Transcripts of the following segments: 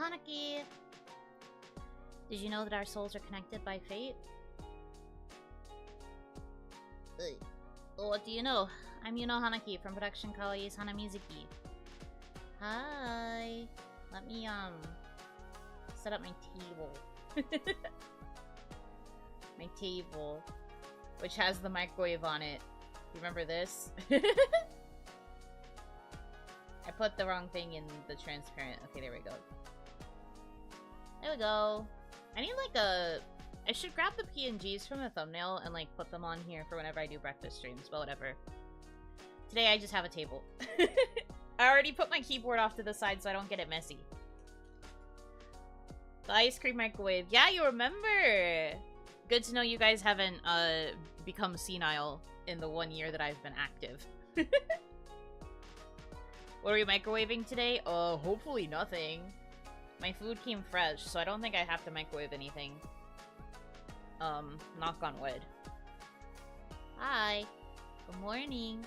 Hanaki! Did you know that our souls are connected by fate? What do you know? I'm Yuno Hanaki from production kawaii's Hanamizuki. Hi! Let me, set up my table. My table. Which has the microwave on it. Remember this? I put the wrong thing in the transparent. Okay, there we go. There we go. I need like a... I should grab the PNGs from the thumbnail and like put them on here for whenever I do breakfast streams, but whatever. Today I just have a table. I already put my keyboard off to the side so I don't get it messy. The ice cream microwave. Yeah, you remember! Good to know you guys haven't become senile in the 1 year that I've been active. What are we microwaving today? Hopefully nothing. My food came fresh, so I don't think I have to microwave anything. Knock on wood. Hi. Good morning.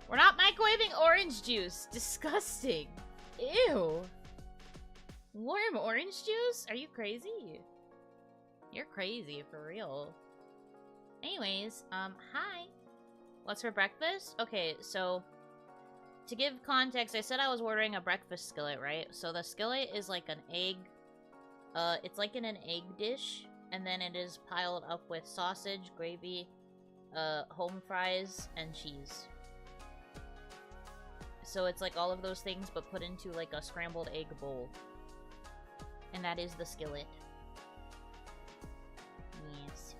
We're not microwaving orange juice. Disgusting. Ew. Warm orange juice? Are you crazy? You're crazy, for real. Anyways, hi. What's for breakfast? Okay, so to give context, I said I was ordering a breakfast skillet, right? So the skillet is like an egg. It's like in an egg dish, and then it is piled up with sausage, gravy, home fries, and cheese. So it's like all of those things, but put into like a scrambled egg bowl. And that is the skillet. Yes.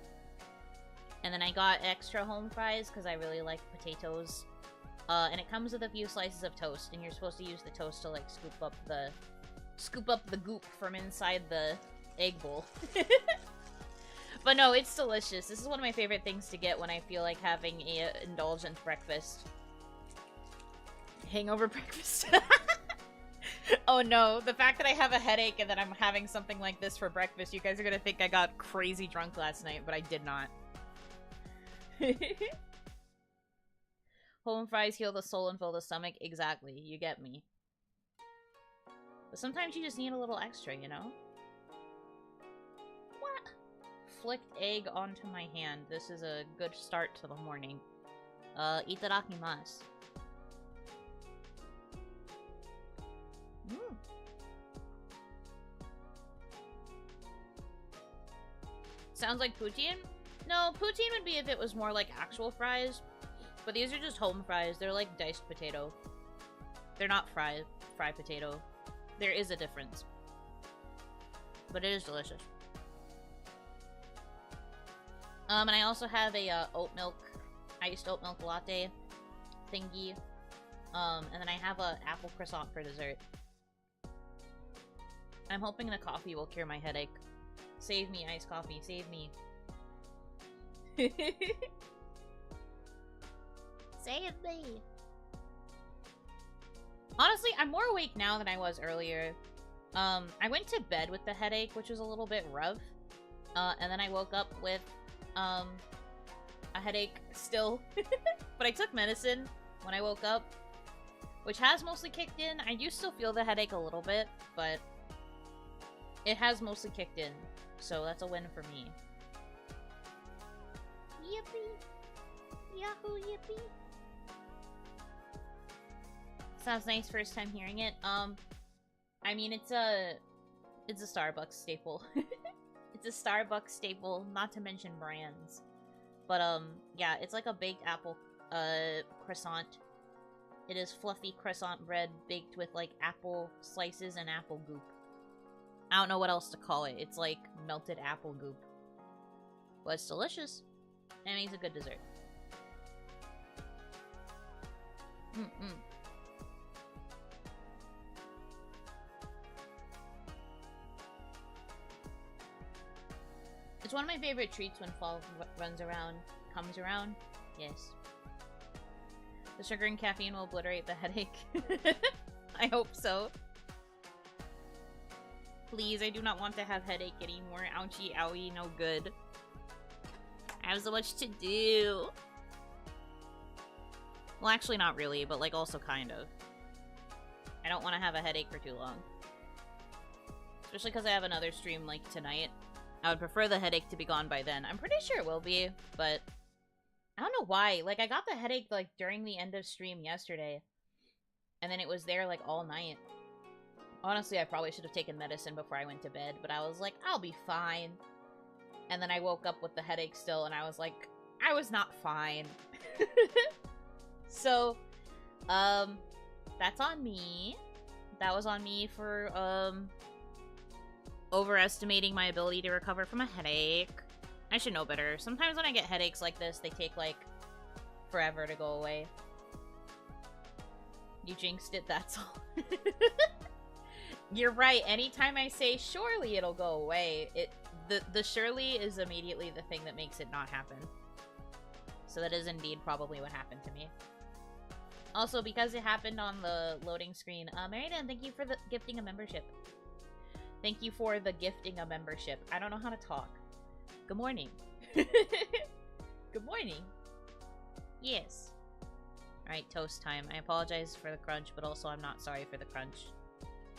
And then I got extra home fries because I really like potatoes. And it comes with a few slices of toast, and you're supposed to use the toast to like scoop up the goop from inside the egg bowl. But no, it's delicious. This is one of my favorite things to get when I feel like having a indulgent breakfast. Hangover breakfast. Oh no, the fact that I have a headache and that I'm having something like this for breakfast, you guys are gonna think I got crazy drunk last night, but I did not. Home fries heal the soul and fill the stomach. Exactly, you get me. But sometimes you just need a little extra, you know? What? Flicked egg onto my hand. This is a good start to the morning. Itadakimasu. Sounds like poutine? No, poutine would be if it was more like actual fries. But these are just home fries. They're like diced potato. They're not fried potato. There is a difference. But it is delicious. And I also have a iced oat milk latte thingy. And then I have a apple croissant for dessert. I'm hoping the coffee will cure my headache. Save me, iced coffee. Save me. Save me. Honestly, I'm more awake now than I was earlier. I went to bed with the headache, which was a little bit rough. And then I woke up with, a headache still. But I took medicine when I woke up, which has mostly kicked in. I do still feel the headache a little bit, but it has mostly kicked in. So that's a win for me. Yippee! Yahoo, yippee! Sounds nice first time hearing it. I mean, it's a Starbucks staple. It's a Starbucks staple, not to mention brands. But, yeah, it's like a baked apple, croissant. It is fluffy croissant bread baked with, like, apple slices and apple goop. I don't know what else to call it. It's like melted apple goop. But it's delicious. And it makes a good dessert. It's one of my favorite treats when fall comes around. Yes. The sugar and caffeine will obliterate the headache. I hope so. Please, I do not want to have headache anymore. Ouchie, owie, no good. I have so much to do. Well, actually not really, but like also kind of. I don't want to have a headache for too long. Especially because I have another stream like tonight. I would prefer the headache to be gone by then. I'm pretty sure it will be, but I don't know why. Like, I got the headache like during the end of stream yesterday. And then it was there like all night. Honestly, I probably should have taken medicine before I went to bed, but I was like, I'll be fine. And then I woke up with the headache still, and I was like, I was not fine. So, that's on me. That was on me for, overestimating my ability to recover from a headache. I should know better. Sometimes when I get headaches like this, they take, like, forever to go away. You jinxed it, that's all. You're right. Anytime I say, surely it'll go away, the surely is immediately the thing that makes it not happen. So that is indeed probably what happened to me. Also, because it happened on the loading screen, Meriden, thank you for the gifting a membership. Thank you for the gifting a membership. I don't know how to talk. Good morning. Good morning. Yes. Alright, toast time. I apologize for the crunch, but also I'm not sorry for the crunch.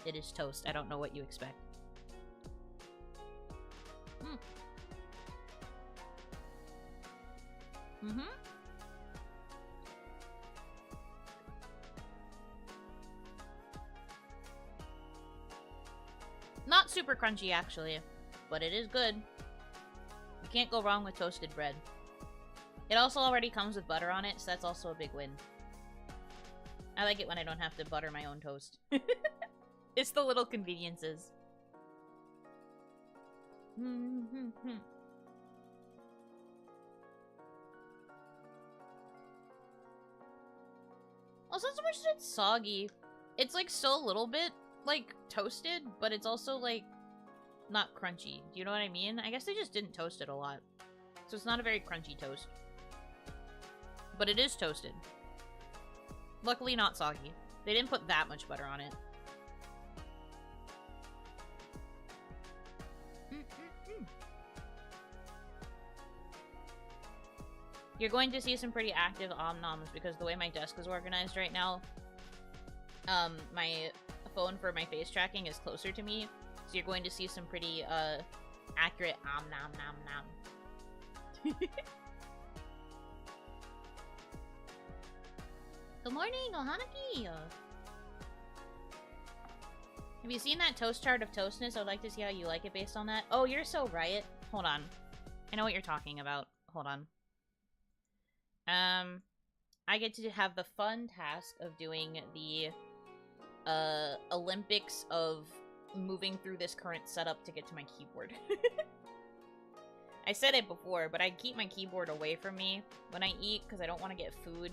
It is toast. I don't know what you expect. Mm-hmm. Not super crunchy, actually, but it is good. You can't go wrong with toasted bread. It also already comes with butter on it, so that's also a big win. I like it when I don't have to butter my own toast. It's the little conveniences. Also, so much that it's soggy. It's like still a little bit like toasted, but it's also like not crunchy. Do you know what I mean? I guess they just didn't toast it a lot. So it's not a very crunchy toast. But it is toasted. Luckily not soggy. They didn't put that much butter on it. You're going to see some pretty active om-noms because the way my desk is organized right now, my phone for my face tracking is closer to me, so you're going to see some pretty, accurate om-nom-nom-nom. Good morning, Hanaki! Have you seen that toast chart of toastness? I would like to see how you like it based on that. Oh, you're so right. Hold on. I know what you're talking about. Hold on. I get to have the fun task of doing the, Olympics of moving through this current setup to get to my keyboard. I said it before, but I keep my keyboard away from me when I eat because I don't want to get food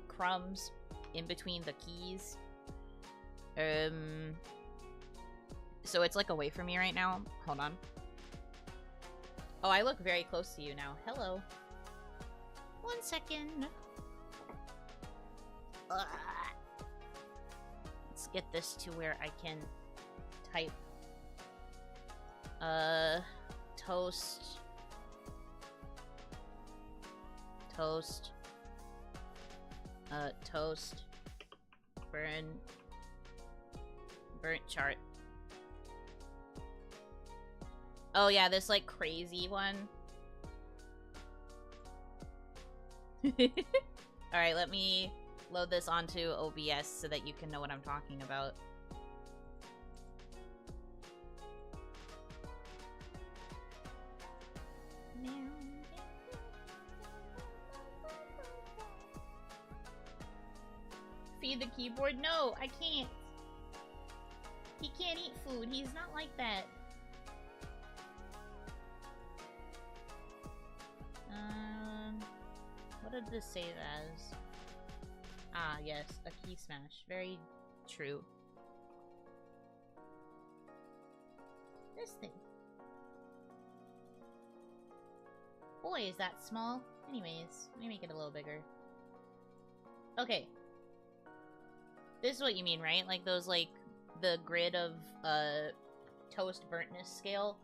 crumbs in between the keys. So it's like away from me right now. Hold on. Oh, I look very close to you now. Hello. 1 second. Ugh. Let's get this to where I can type. Toast. Toast. Toast. Burnt chart. Oh yeah, this like crazy one. Alright, let me load this onto OBS so that you can know what I'm talking about. Feed the keyboard? No, I can't. He can't eat food. He's not like that. What did this save as? Ah, yes, a key smash. Very true. This thing. Boy, is that small. Anyways, let me make it a little bigger. Okay. This is what you mean, right? Like those, like, the grid of, toast burntness scale.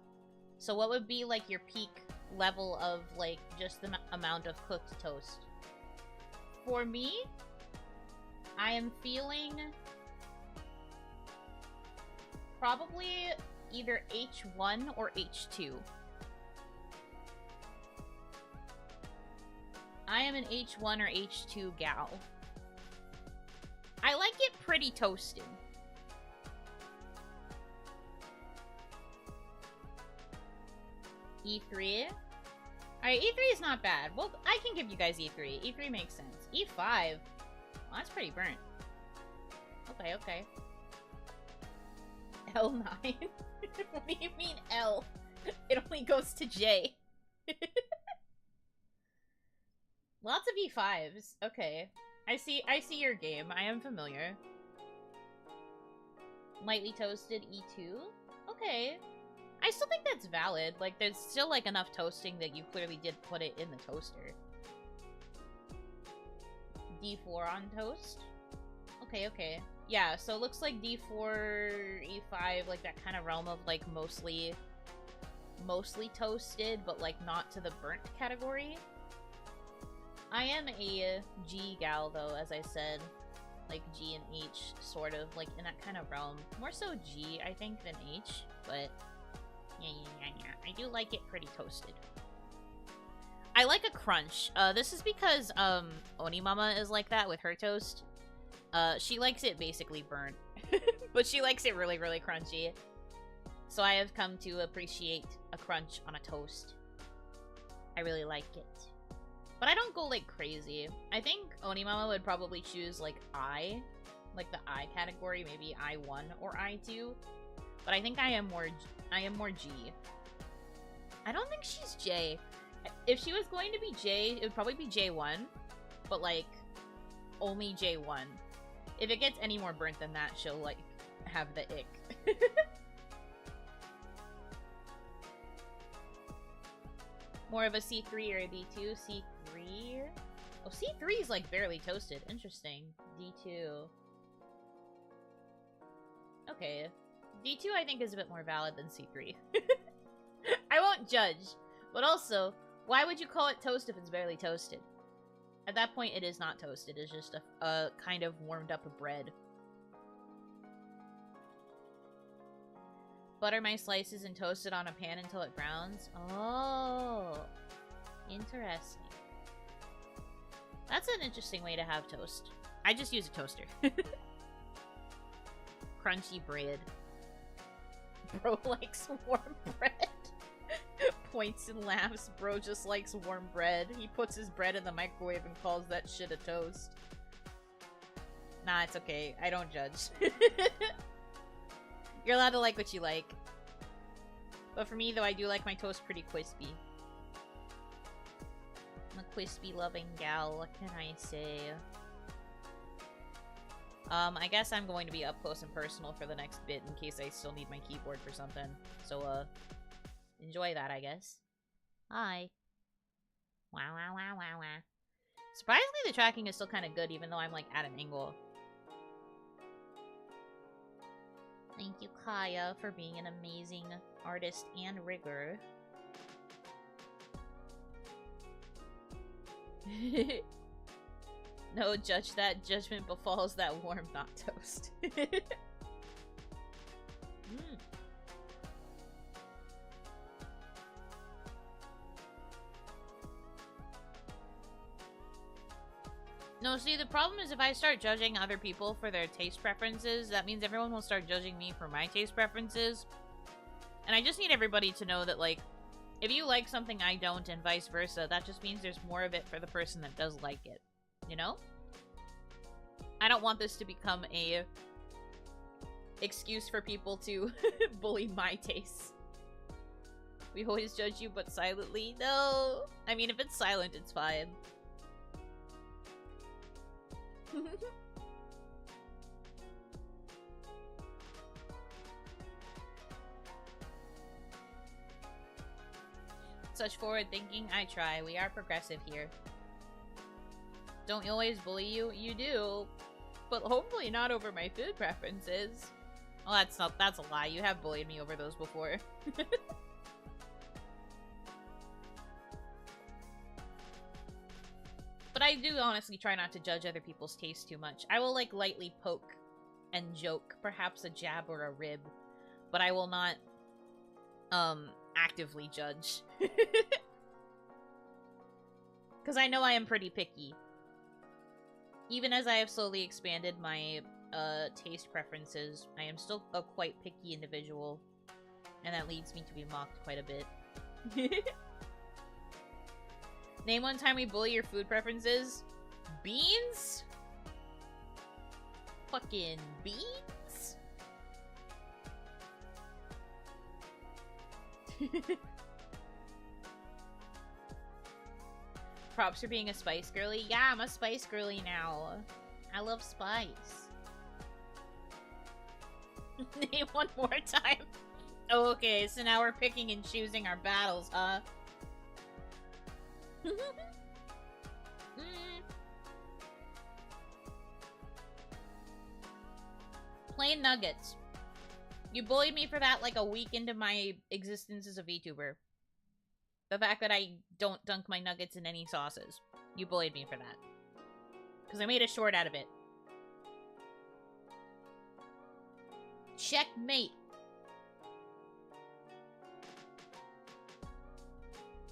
So what would be, like, your peak level of, like, just the amount of cooked toast? For me, I am feeling probably either H1 or H2. I am an H1 or H2 gal. I like it pretty toasted. E3. Alright, E3 is not bad. Well, I can give you guys E3. E3 makes sense. E5. Well, that's pretty burnt. Okay, okay. L9? What do you mean L? It only goes to J. Lots of E5s. Okay. I see your game. I am familiar. Lightly toasted E2? Okay. I still think that's valid. Like, there's still, like, enough toasting that you clearly did put it in the toaster. D4 on toast? Okay, okay. Yeah, so it looks like D4, E5, like, that kind of realm of, like, mostly toasted, but, like, not to the burnt category. I am a G gal, though, as I said. Like, G and H, sort of, like, in that kind of realm. More so G, I think, than H, but... Yeah. I do like it pretty toasted. I like a crunch. This is because, Onimama is like that with her toast. She likes it basically burnt. But she likes it really, really crunchy. So I have come to appreciate a crunch on a toast. I really like it. But I don't go, like, crazy. I think Onimama would probably choose, like, I. Like, the I category. Maybe I1 or I2. But I think I am more G. I don't think she's J. If she was going to be J, it would probably be J1. But, like, only J1. If it gets any more burnt than that, she'll, like, have the ick. More of a C3 or a D2? C3? Oh, C3 is, like, barely toasted. Interesting. D2. Okay. D2, I think, is a bit more valid than C3. I won't judge. But also, why would you call it toast if it's barely toasted? At that point, it is not toasted. It's just a kind of warmed up bread. Butter my slices and toast it on a pan until it browns. Oh, interesting. That's an interesting way to have toast. I just use a toaster. Crunchy bread. Bro likes warm bread. Points and laughs. Bro just likes warm bread. He puts his bread in the microwave and calls that shit a toast. Nah, it's okay. I don't judge. You're allowed to like what you like. But for me, though, I do like my toast pretty crispy. I'm a crispy-loving gal. What can I say? I guess I'm going to be up close and personal for the next bit in case I still need my keyboard for something. So, enjoy that, I guess. Hi. Wow, wow, wow, wow, wow. Surprisingly, the tracking is still kind of good, even though I'm, like, at an angle. Thank you, Kaya, for being an amazing artist and rigger. No, judge that. Judgment befalls that warm, not toast. No, see, the problem is if I start judging other people for their taste preferences, that means everyone will start judging me for my taste preferences. And I just need everybody to know that, like, if you like something I don't and vice versa, that just means there's more of it for the person that does like it. You know? I don't want this to become a excuse for people to bully my tastes. We always judge you, but silently? No! I mean, if it's silent, it's fine. Such forward thinking, I try. We are progressive here. Don't you always bully you? You do. But hopefully not over my food preferences. Well, that's a lie. You have bullied me over those before. But I do honestly try not to judge other people's tastes too much. I will, like, lightly poke and joke, perhaps a jab or a rib, but I will not, actively judge. Because I know I am pretty picky. Even as I have slowly expanded my, taste preferences, I am still a quite picky individual, and that leads me to be mocked quite a bit. Name one time we bully your food preferences. Beans? Fucking beans? Props for being a spice girly. Yeah, I'm a spice girly now. I love spice. Name one more time. Oh, okay, so now we're picking and choosing our battles, huh? Plain nuggets. You bullied me for that like a week into my existence as a VTuber. The fact that I don't dunk my nuggets in any sauces. You bullied me for that. Because I made a short out of it. Checkmate.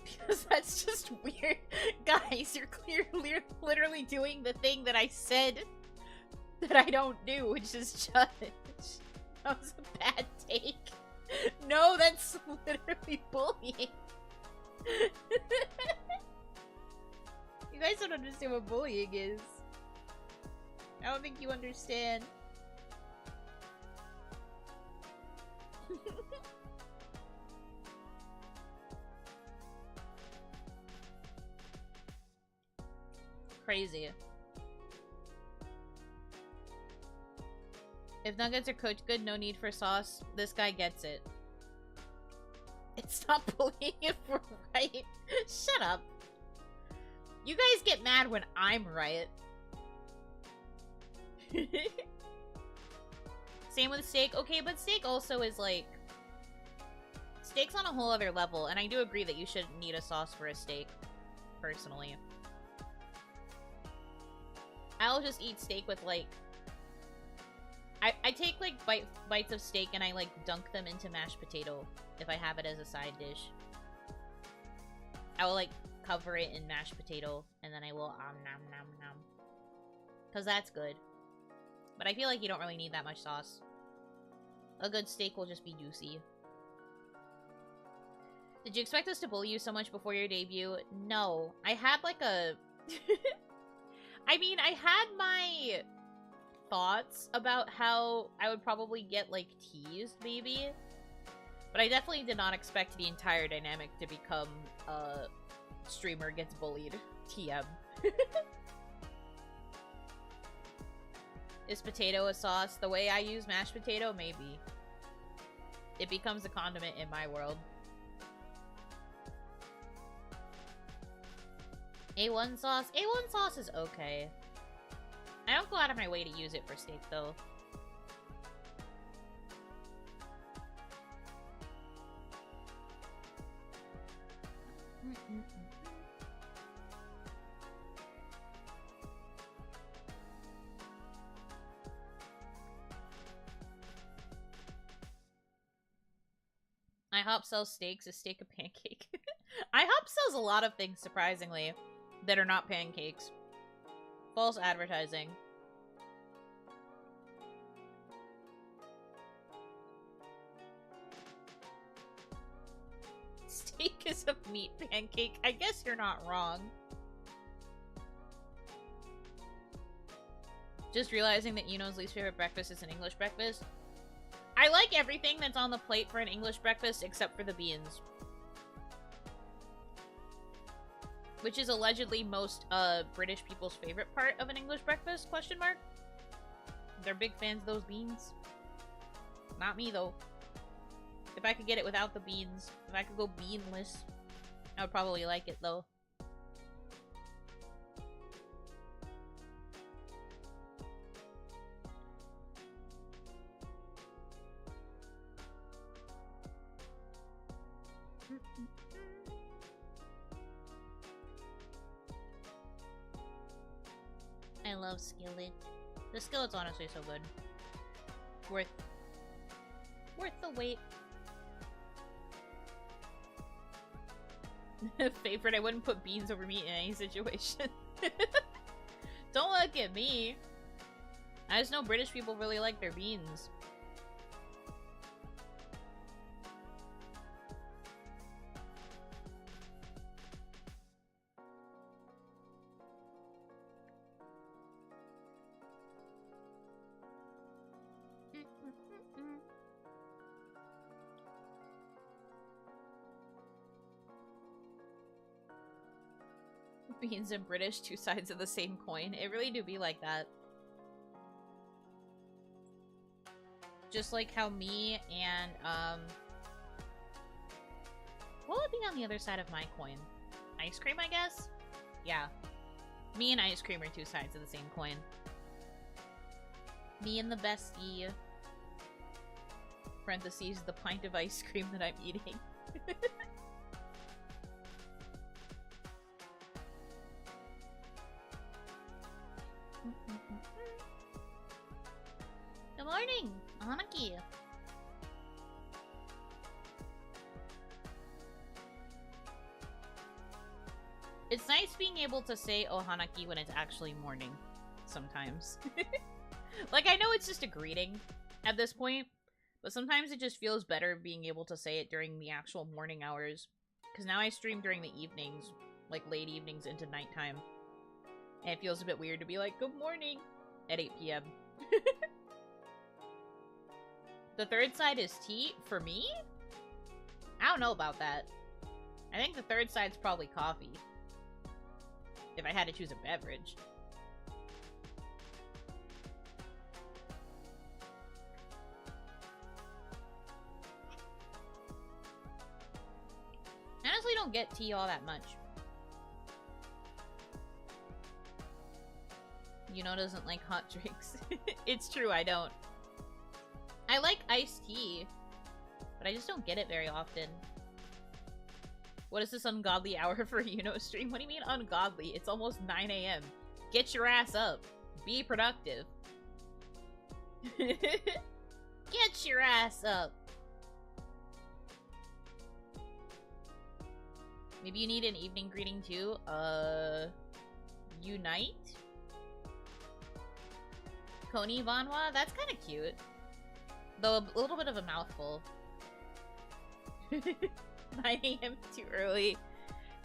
Because that's just weird. Guys, you're clearly literally doing the thing that I said that I don't do, which is judge. That was a bad take. No, that's literally bullying. You guys don't understand what bullying is. I don't think you understand. Crazy. If nuggets are cooked good, no need for sauce. This guy gets it. It's not bullying if we're right. Shut up. You guys get mad when I'm right. Same with steak. Okay, but steak also is like... Steak's on a whole other level, and I do agree that you shouldn't need a sauce for a steak, personally. I'll just eat steak with, like... I take, like, bites of steak and I, like, dunk them into mashed potato if I have it as a side dish. I will, like, cover it in mashed potato, and then I will nom nom nom. Because that's good. But I feel like you don't really need that much sauce. A good steak will just be juicy. Did you expect us to bully you so much before your debut? No. I had, like, a... I mean, I had my thoughts about how I would probably get, like, teased, maybe. But I definitely did not expect the entire dynamic to become, streamer gets bullied. TM. Is potato a sauce? The way I use mashed potato? Maybe. It becomes a condiment in my world. A1 sauce? A1 sauce is okay. I don't go out of my way to use it for steak, though. IHOP sells steaks. Is steak a pancake? IHOP sells a lot of things, surprisingly, that are not pancakes. False advertising. Steak is a meat pancake. I guess you're not wrong. Just realizing that Yuno's least favorite breakfast is an English breakfast. I like everything that's on the plate for an English breakfast except for the beans. Which is allegedly most, British people's favorite part of an English breakfast, question mark? They're big fans of those beans. Not me, though. If I could get it without the beans, if I could go beanless, I would probably like it, though. love skillet. The skillet's honestly so good. Worth the wait. Favorite, I wouldn't put beans over meat in any situation. Don't look at me. I just know British people really like their beans. Beans and British, two sides of the same coin. It really do be like that. Just like how me and, what would be on the other side of my coin? Ice cream, I guess? Yeah. Me and ice cream are two sides of the same coin. Me and the bestie. Parentheses, the pint of ice cream that I'm eating. Good morning, Hanaki. It's nice being able to say Hanaki when it's actually morning, sometimes. Like, I know it's just a greeting at this point, but sometimes it just feels better being able to say it during the actual morning hours. Because now I stream during the evenings, like late evenings into nighttime. And it feels a bit weird to be like, good morning, at 8 p.m. The third side is tea? For me? I don't know about that. I think the third side's probably coffee. If I had to choose a beverage. I honestly don't get tea all that much. Yuno doesn't like hot drinks. It's true, I don't. I like iced tea, but I just don't get it very often. What is this ungodly hour for a Yuno stream? What do you mean ungodly? It's almost 9 a.m. Get your ass up. Be productive. Get your ass up. Maybe you need an evening greeting too. Unite? Koni Vanwa? That's kind of cute. Though a little bit of a mouthful. 9 a.m. too early.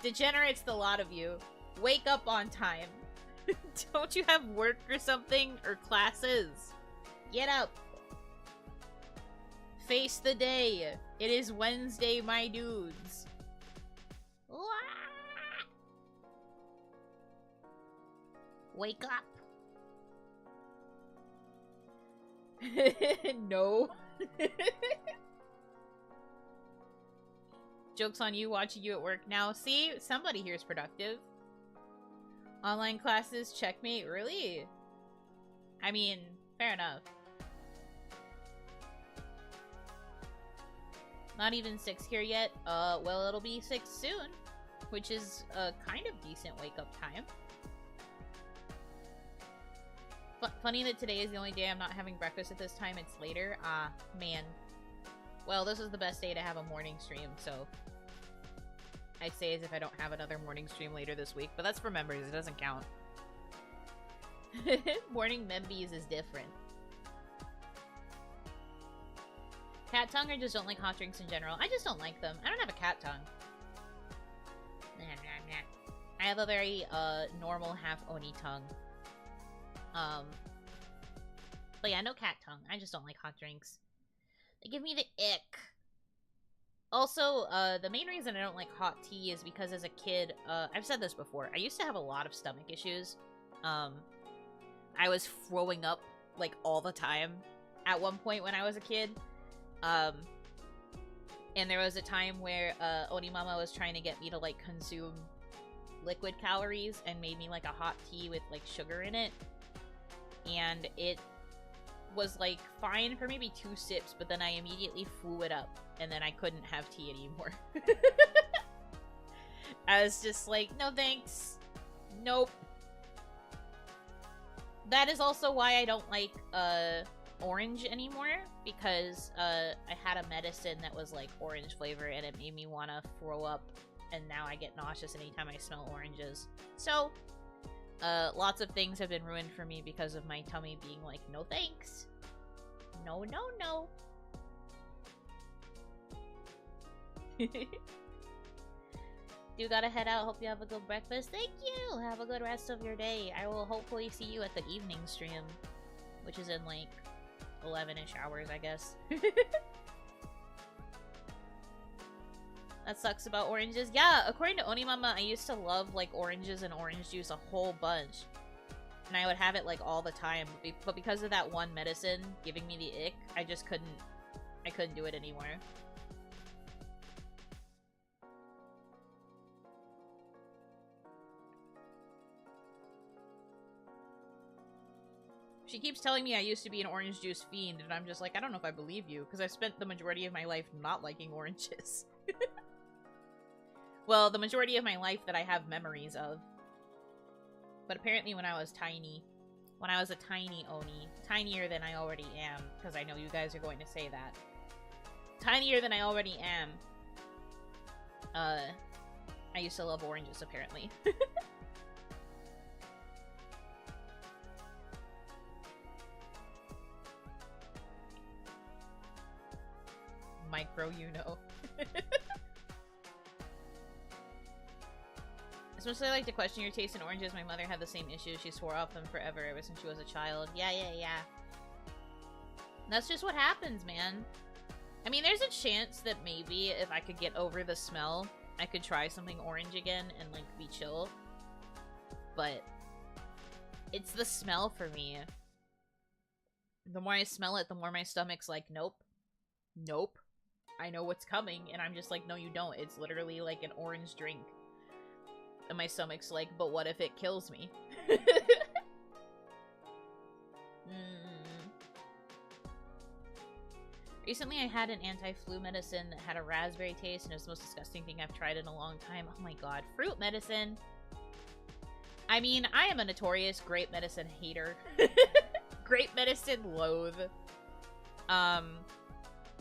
Degenerates, the lot of you. Wake up on time. Don't you have work or something? Or classes? Get up. Face the day. It is Wednesday, my dudes. Wake up. No. Joke's on you watching you at work now. See, somebody here is productive. Online classes, checkmate, really? I mean, fair enough. Not even 6 here yet. Well, it'll be 6 soon, which is a kind of decent wake-up time. Funny that today is the only day I'm not having breakfast at this time. It's later. Ah, man. Well, this is the best day to have a morning stream, so... I say as if I don't have another morning stream later this week, but that's for members. It doesn't count. Morning membies is different. Cat tongue or just don't like hot drinks in general? I just don't like them. I don't have a cat tongue. I have a very, normal half-oni tongue. But yeah, no cat tongue. I just don't like hot drinks. They give me the ick. Also, the main reason I don't like hot tea is because as a kid, I've said this before, I used to have a lot of stomach issues. I was throwing up, like, all the time at one point when I was a kid. And there was a time where, Onimama was trying to get me to, like, consume liquid calories and made me, like, a hot tea with, like, sugar in it. And it was, like, fine for maybe 2 sips, but then I immediately threw it up. And then I couldn't have tea anymore. I was just like, no thanks. Nope. that is also why I don't like, orange anymore, because, I had a medicine that was, like, orange flavor, and it made me want to throw up, and now I get nauseous anytime I smell oranges. So, lots of things have been ruined for me because of my tummy being like, no thanks. No, no, no. You gotta head out. Hope you have a good breakfast. Thank you! Have a good rest of your day. I will hopefully see you at the evening stream, which is in, like, 11-ish hours, I guess. That sucks about oranges. Yeah, according to Onimama, I used to love, like, oranges and orange juice a whole bunch. And I would have it, like, all the time. But because of that one medicine giving me the ick, I just couldn't... I couldn't do it anymore. She keeps telling me I used to be an orange juice fiend, and I'm just like, I don't know if I believe you, because I've spent the majority of my life not liking oranges. Well, the majority of my life that I have memories of. But apparently when I was tiny, when I was a tiny Oni, tinier than I already am, because I know you guys are going to say that. Tinier than I already am. I used to love oranges, apparently. Micro Yuno. As much as I like to question your taste in oranges, my mother had the same issue. She swore off them forever ever since she was a child. Yeah. That's just what happens, man. I mean, there's a chance that maybe if I could get over the smell, I could try something orange again and, like, be chill. But it's the smell for me. The more I smell it, the more my stomach's like, nope. Nope. I know what's coming, and I'm just like, no, you don't. It's literally like an orange drink. And my stomach's like, but what if it kills me? Recently, I had an anti-flu medicine that had a raspberry taste, and it was the most disgusting thing I've tried in a long time. Oh my god. Fruit medicine. I mean, I am a notorious grape medicine hater. Grape medicine loathe.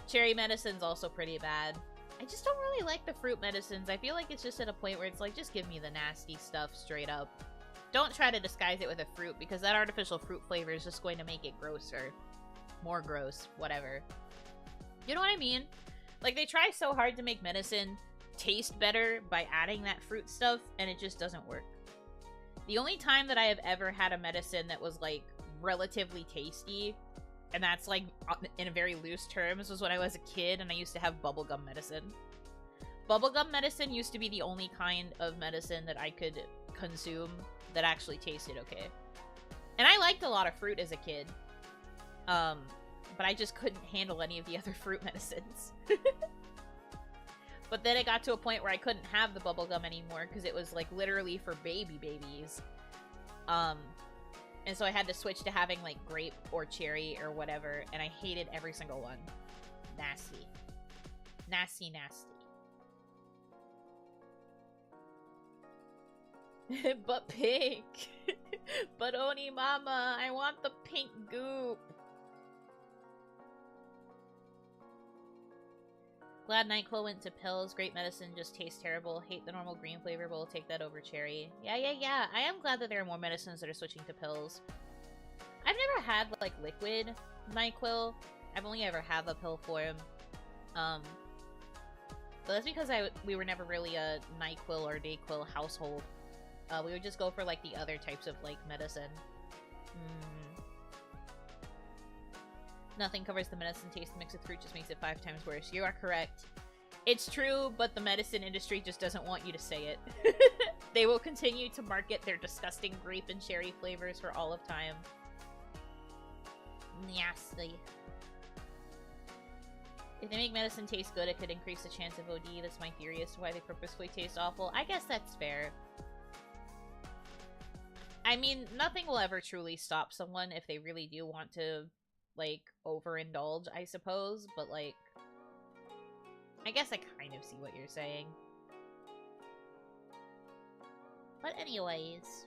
Cherry medicine's also pretty bad. I just don't really like the fruit medicines. I feel like it's just at a point where it's like, just give me the nasty stuff straight up. Don't try to disguise it with a fruit, because that artificial fruit flavor is just going to make it grosser. More gross. Whatever. You know what I mean? Like, they try so hard to make medicine taste better by adding that fruit stuff, and it just doesn't work. The only time that I have ever had a medicine that was, like, relatively tasty, and that's, like, in a very loose terms, was when I was a kid and I used to have bubblegum medicine. Bubblegum medicine used to be the only kind of medicine that I could consume that actually tasted okay. And I liked a lot of fruit as a kid. But I just couldn't handle any of the other fruit medicines. But then it got to a point where I couldn't have the bubblegum anymore because it was, like, literally for babies. And so I had to switch to having, like, grape or cherry or whatever, and I hated every single one. Nasty. Nasty, nasty. But pink! But Oni Mama, I want the pink goop! Glad NyQuil went to pills. Grape medicine just tastes terrible. Hate the normal green flavor, but we'll take that over cherry. Yeah. I am glad that there are more medicines that are switching to pills. I've never had, like, liquid NyQuil. I've only ever had the pill form. But that's because we were never really a NyQuil or DayQuil household. We would just go for, like, the other types of, like, medicine. Nothing covers the medicine taste. Mixed with fruit just makes it 5 times worse. You are correct. It's true, but the medicine industry just doesn't want you to say it. They will continue to market their disgusting grape and cherry flavors for all of time. Nasty. If they make medicine taste good, it could increase the chance of OD. That's my theory as to why they purposefully taste awful. I guess that's fair. I mean, nothing will ever truly stop someone if they really do want to, like, overindulge, I suppose, but, like, I guess I kind of see what you're saying. But anyways,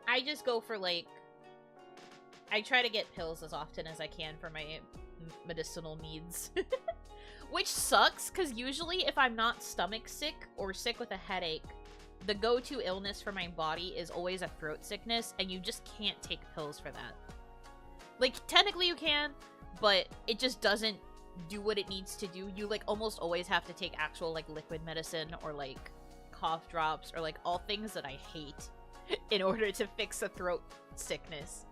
I just go for, like, I try to get pills as often as I can for my medicinal needs. Which sucks, because usually if I'm not stomach sick or sick with a headache, the go-to illness for my body is always a throat sickness, and you just can't take pills for that. Like, technically you can, but it just doesn't do what it needs to do. You, like, almost always have to take actual, like, liquid medicine or, like, cough drops or, like, all things that I hate in order to fix a throat sickness.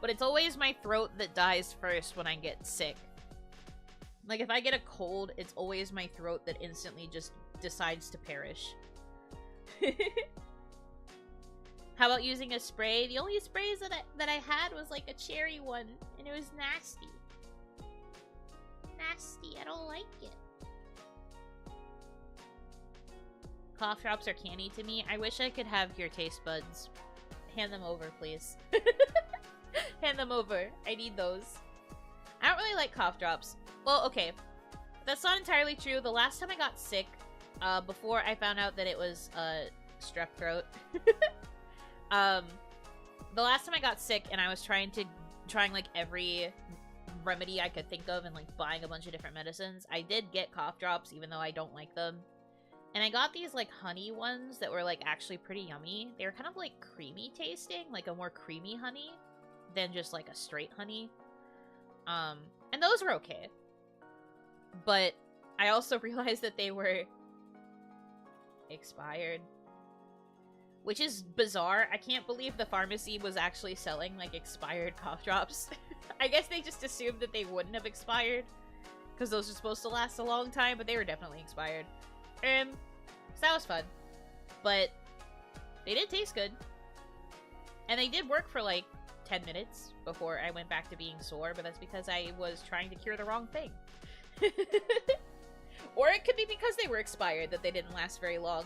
But it's always my throat that dies first when I get sick. Like, if I get a cold, it's always my throat that instantly just decides to perish. How about using a spray? The only sprays that I had was, like, a cherry one, and it was nasty. Nasty, I don't like it. Cough drops are candy to me. I wish I could have your taste buds. Hand them over, please. Hand them over. I need those. I don't really like cough drops. Well, okay. That's not entirely true. The last time I got sick, before I found out that it was, strep throat. The last time I got sick and I was trying like every remedy I could think of and like buying a bunch of different medicines, I did get cough drops even though I don't like them. And I got these like honey ones that were like actually pretty yummy. They were kind of like creamy tasting, like a more creamy honey than just like a straight honey. And those were okay. But I also realized that they were expired. Which is bizarre. I can't believe the pharmacy was actually selling, like, expired cough drops. I guess they just assumed that they wouldn't have expired. Because those are supposed to last a long time, but they were definitely expired. So that was fun. But they did taste good. And they did work for, like, 10 minutes before I went back to being sore, but that's because I was trying to cure the wrong thing. Or it could be because they were expired that they didn't last very long.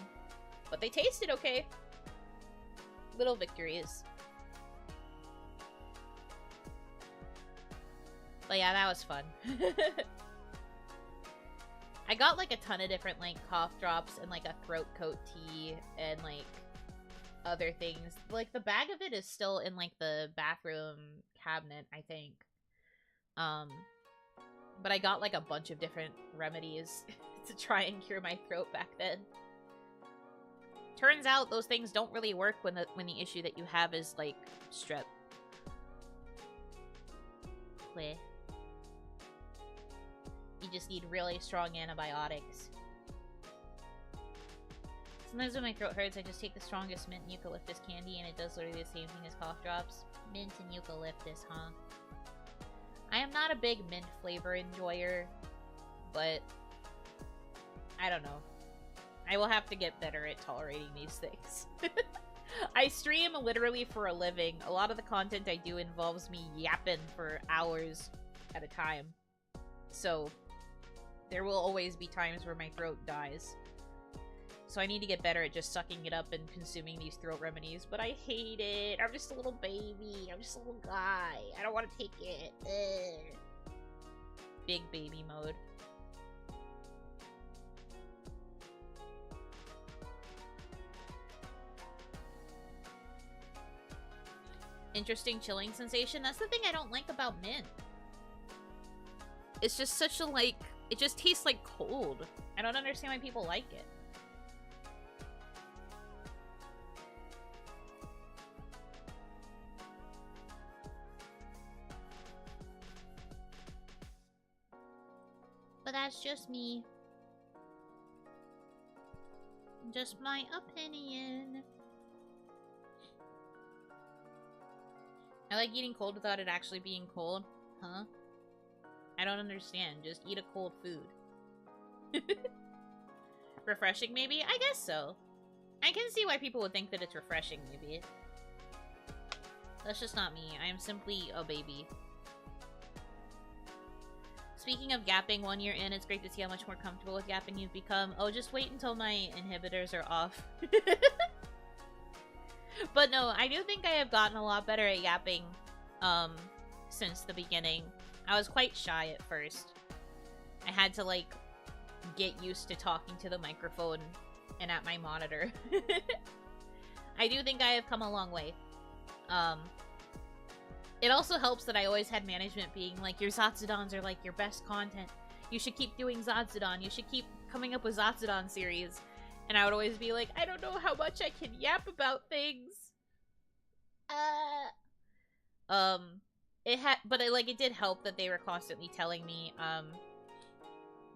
But they tasted okay. Little victories. But yeah, that was fun. I got like a ton of different like cough drops and like a throat coat tea and like other things. Like the bag of it is still in like the bathroom cabinet, I think. But I got like a bunch of different remedies to try and cure my throat back then. Turns out those things don't really work when the issue that you have is like strep. Bleh. You just need really strong antibiotics. Sometimes when my throat hurts, I just take the strongest mint and eucalyptus candy, and it does literally the same thing as cough drops. Mint and eucalyptus, huh? I am not a big mint flavor enjoyer, but I don't know. I will have to get better at tolerating these things. I stream literally for a living. A lot of the content I do involves me yapping for hours at a time. So, there will always be times where my throat dies. So I need to get better at just sucking it up and consuming these throat remedies. But I hate it. I'm just a little baby. I'm just a little guy. I don't want to take it. Ugh. Big baby mode. Interesting chilling sensation. That's the thing I don't like about mint. It's just such a, like... It just tastes like cold. I don't understand why people like it. But that's just me. Just my opinion. I like eating cold without it actually being cold. Huh? I don't understand. Just eat a cold food. Refreshing, maybe? I guess so. I can see why people would think that it's refreshing, maybe. That's just not me. I am simply a baby. Speaking of gapping 1 year in, it's great to see how much more comfortable with gapping you've become. Oh, just wait until my inhibitors are off. But no, I do think I have gotten a lot better at yapping, since the beginning. I was quite shy at first. I had to, like, get used to talking to the microphone and at my monitor. I do think I have come a long way. It also helps that I always had management being like, your Zatsudons are like your best content. You should keep doing Zatsudon. You should keep coming up with Zatsudon series. And I would always be like, I don't know how much I can yap about things. It did help that they were constantly telling me,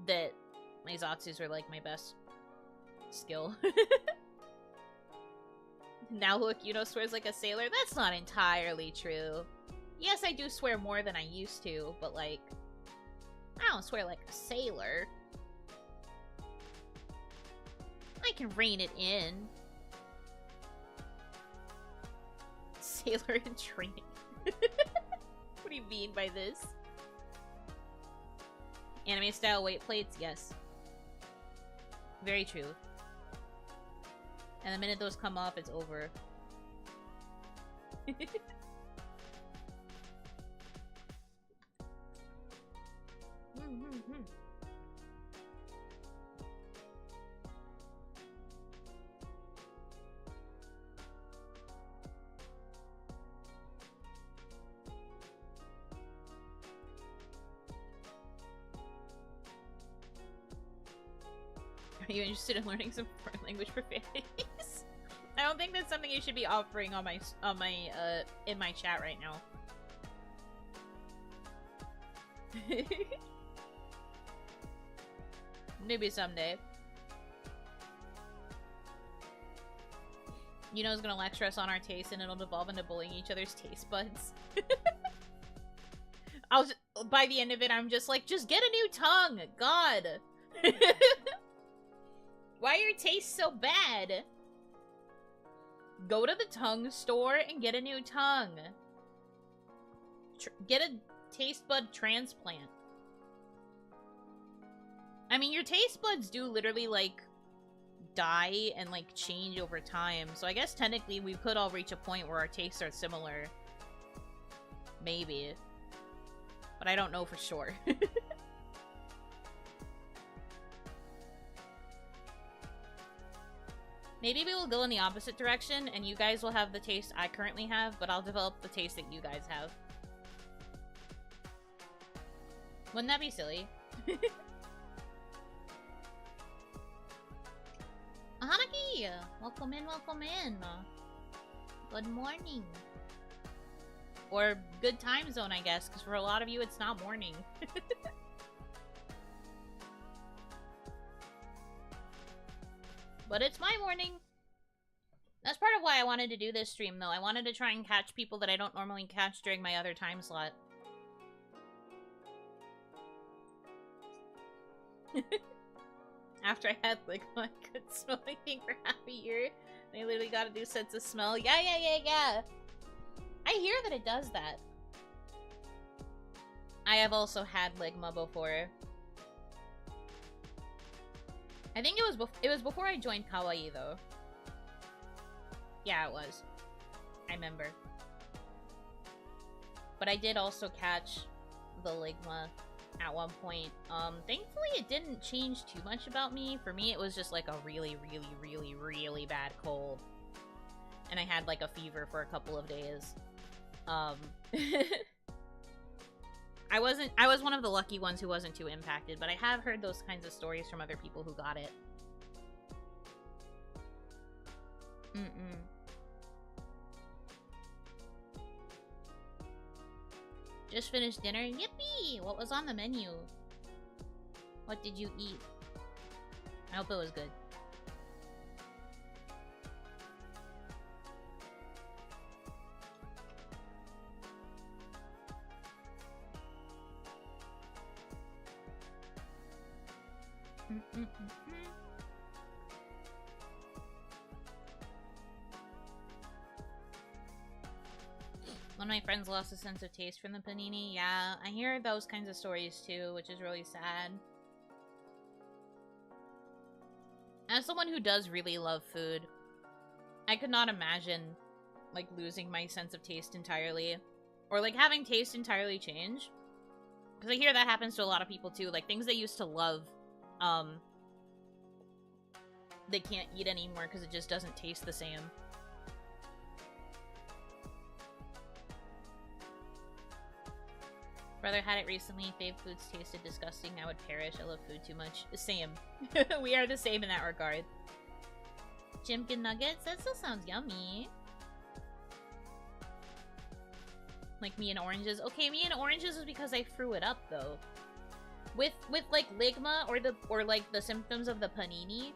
that my Zatsus were like my best skill. Now look, Yuno swears like a sailor. That's not entirely true. Yes, I do swear more than I used to, but like, I don't swear like a sailor. I can rein it in. Sailor in training. What do you mean by this? Anime style weight plates? Yes. Very true. And the minute those come off, it's over. Are you interested in learning some foreign language profanities? I don't think that's something you should be offering on my in my chat right now. Maybe someday. Yuno's gonna lecture us on our taste and it'll devolve into bullying each other's taste buds. By the end of it, I'm just like, just get a new tongue! God! Why are your tastes so bad? Go to the tongue store and get a new tongue. Get a taste bud transplant. I mean, your taste buds do literally, like, die and, like, change over time. So I guess technically we could all reach a point where our tastes are similar. Maybe. But I don't know for sure. Maybe we will go in the opposite direction, and you guys will have the taste I currently have, but I'll develop the taste that you guys have. Wouldn't that be silly? Hanaki! Welcome in, welcome in. Good morning. Or good time zone, I guess, because for a lot of you, it's not morning. But it's my morning. That's part of why I wanted to do this stream, though. I wanted to try and catch people that I don't normally catch during my other time slot. After I had, like, my good smelling thing for half a year, they literally got a new sense of smell. Yeah. I hear that it does that. I have also had Ligma before. I think it was before I joined Kawaii, though. Yeah, it was. I remember. But I did also catch the Ligma at one point. Thankfully it didn't change too much about me. For me, it was just like a really bad cold. And I had like a fever for a couple of days. I was one of the lucky ones who wasn't too impacted, but I have heard those kinds of stories from other people who got it. Just finished dinner? Yippee! What was on the menu? What did you eat? I hope it was good. One of my friends lost a sense of taste from the panini. Yeah, I hear those kinds of stories too, which is really sad. As someone who does really love food, I could not imagine, like, losing my sense of taste entirely. Or, like, having taste entirely change. Because I hear that happens to a lot of people too. Like, things they used to love, they can't eat anymore because it just doesn't taste the same. Brother had it recently. Fave foods tasted disgusting. I would perish. I love food too much. Same. We are the same in that regard. Chimkin nuggets? That still sounds yummy. Like me and oranges. Okay, me and oranges was because I threw it up though. With like ligma or like the symptoms of the panini,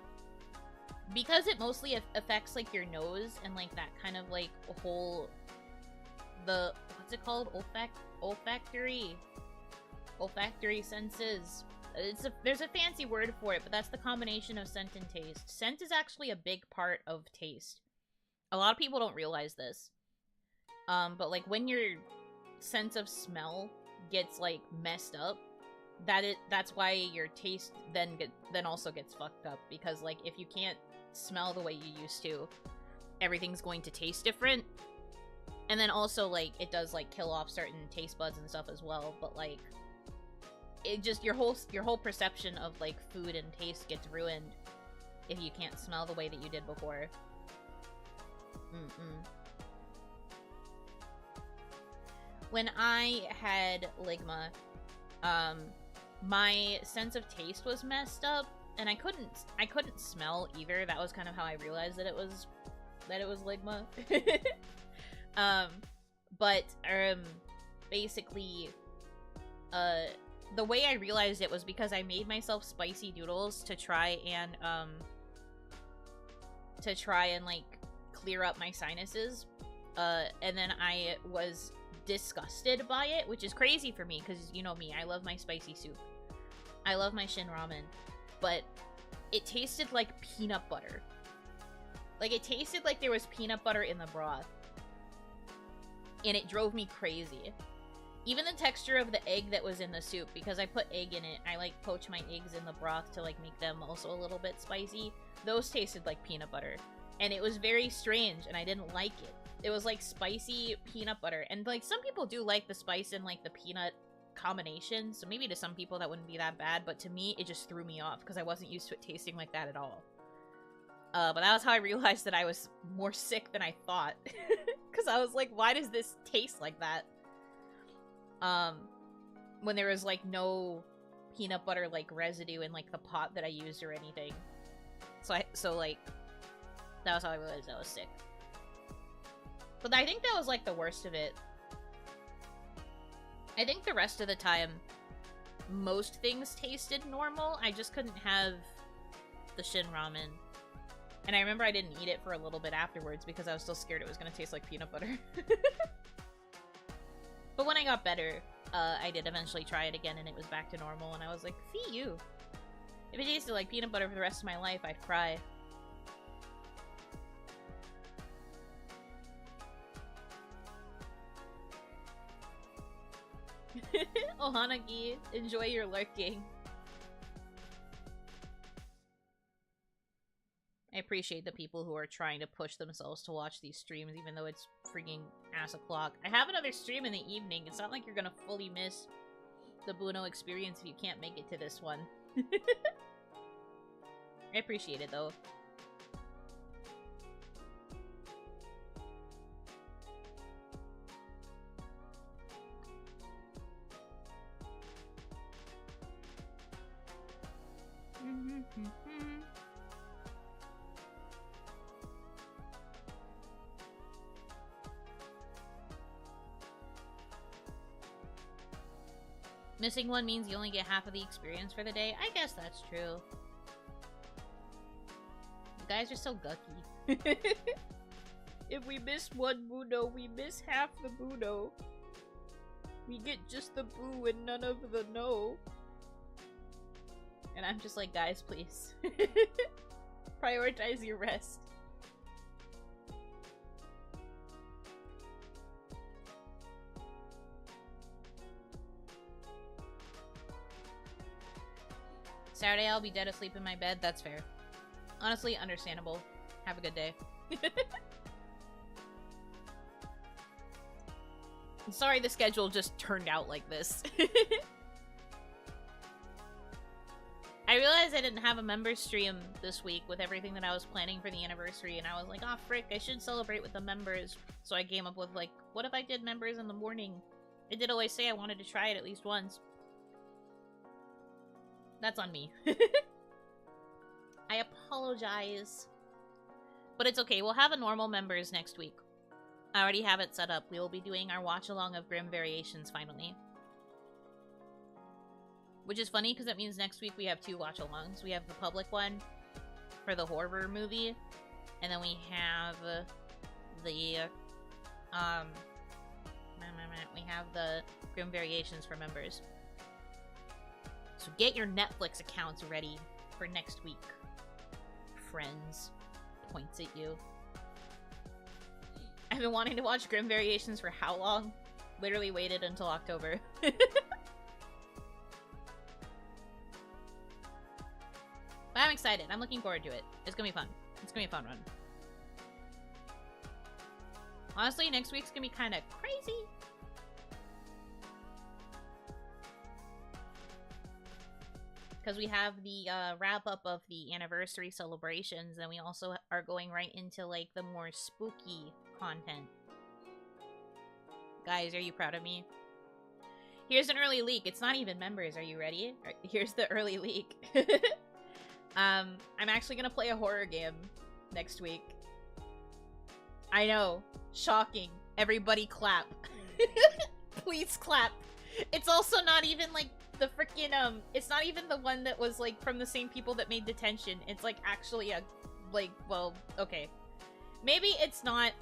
because it mostly affects like your nose and like that kind of like whole what's it called, olfactory senses. There's a fancy word for it, but that's the combination of scent and taste. Scent is actually a big part of taste. A lot of people don't realize this. But like when your sense of smell gets like messed up, that's why your taste then also gets fucked up, because like if you can't smell the way you used to, everything's going to taste different. And then also like it does like kill off certain taste buds and stuff as well, but like it just your whole perception of like food and taste gets ruined if you can't smell the way that you did before. When I had ligma, my sense of taste was messed up, and I couldn't smell either. That was kind of how I realized that it was ligma. But basically, the way I realized it was because I made myself spicy noodles to try and like clear up my sinuses, and then I was disgusted by it, which is crazy for me because you know me, I love my spicy soup, I love my shin ramen, but it tasted like peanut butter. Like it tasted like there was peanut butter in the broth, and it drove me crazy. Even the texture of the egg that was in the soup, because I put egg in it, I like poach my eggs in the broth to like make them also a little bit spicy. Those tasted like peanut butter, and it was very strange, and I didn't like it. It was like spicy peanut butter, and like some people do like the spice and like the peanut combination, so maybe to some people that wouldn't be that bad, but to me it just threw me off because I wasn't used to it tasting like that at all. But that was how I realized that I was more sick than I thought, because I was like, why does this taste like that? When there was like no peanut butter like residue in like the pot that I used or anything. So like that was how I realized I was sick. But I think that was like the worst of it. I think the rest of the time most things tasted normal. I just couldn't have the shin ramen. And I remember I didn't eat it for a little bit afterwards because I was still scared it was gonna taste like peanut butter. But when I got better, I did eventually try it again and it was back to normal, and I was like, fee you. If it tasted like peanut butter for the rest of my life, I'd cry. Oh, Hanaki, enjoy your lurking. I appreciate the people who are trying to push themselves to watch these streams, even though it's freaking ass o'clock. I have another stream in the evening. It's not like you're gonna fully miss the Buno experience if you can't make it to this one. I appreciate it, though. Missing one means you only get half of the experience for the day. I guess that's true. You guys are so gucky. If we miss one Buno, we miss half the Buno. We get just the boo and none of the no. And I'm just like, guys, please. Prioritize your rest. Saturday I'll be dead asleep in my bed. That's fair. Honestly, understandable. Have a good day. I'm sorry the schedule just turned out like this. I realized I didn't have a member stream this week with everything that I was planning for the anniversary, and I was like, oh frick, I should celebrate with the members. So I came up with like, what if I did members in the morning? I did always say I wanted to try it at least once. That's on me. I apologize. But it's okay, we'll have a normal members next week. I already have it set up. We will be doing our watch-along of Grim Variations, finally. Which is funny, because it means next week we have 2 watch-alongs. We have the public one for the horror movie, and then we have the, we have the Grim Variations for members. So get your Netflix accounts ready for next week. Friends. Points at you. I've been wanting to watch Grim Variations for how long? Literally waited until October. But I'm excited. I'm looking forward to it. It's gonna be fun. It's gonna be a fun run. Honestly, next week's gonna be kind of crazy. Because we have the wrap-up of the anniversary celebrations, and we also are going right into, like, the more spooky content. Guys, are you proud of me? Here's an early leak. It's not even members. Are you ready? Here's the early leak. I'm actually gonna play a horror game next week. I know. Shocking. Everybody clap. Please clap. It's also not even, like, the freaking, it's not even the one that was, like, from the same people that made Detention. It's, like, actually a, like, well, okay. Maybe it's not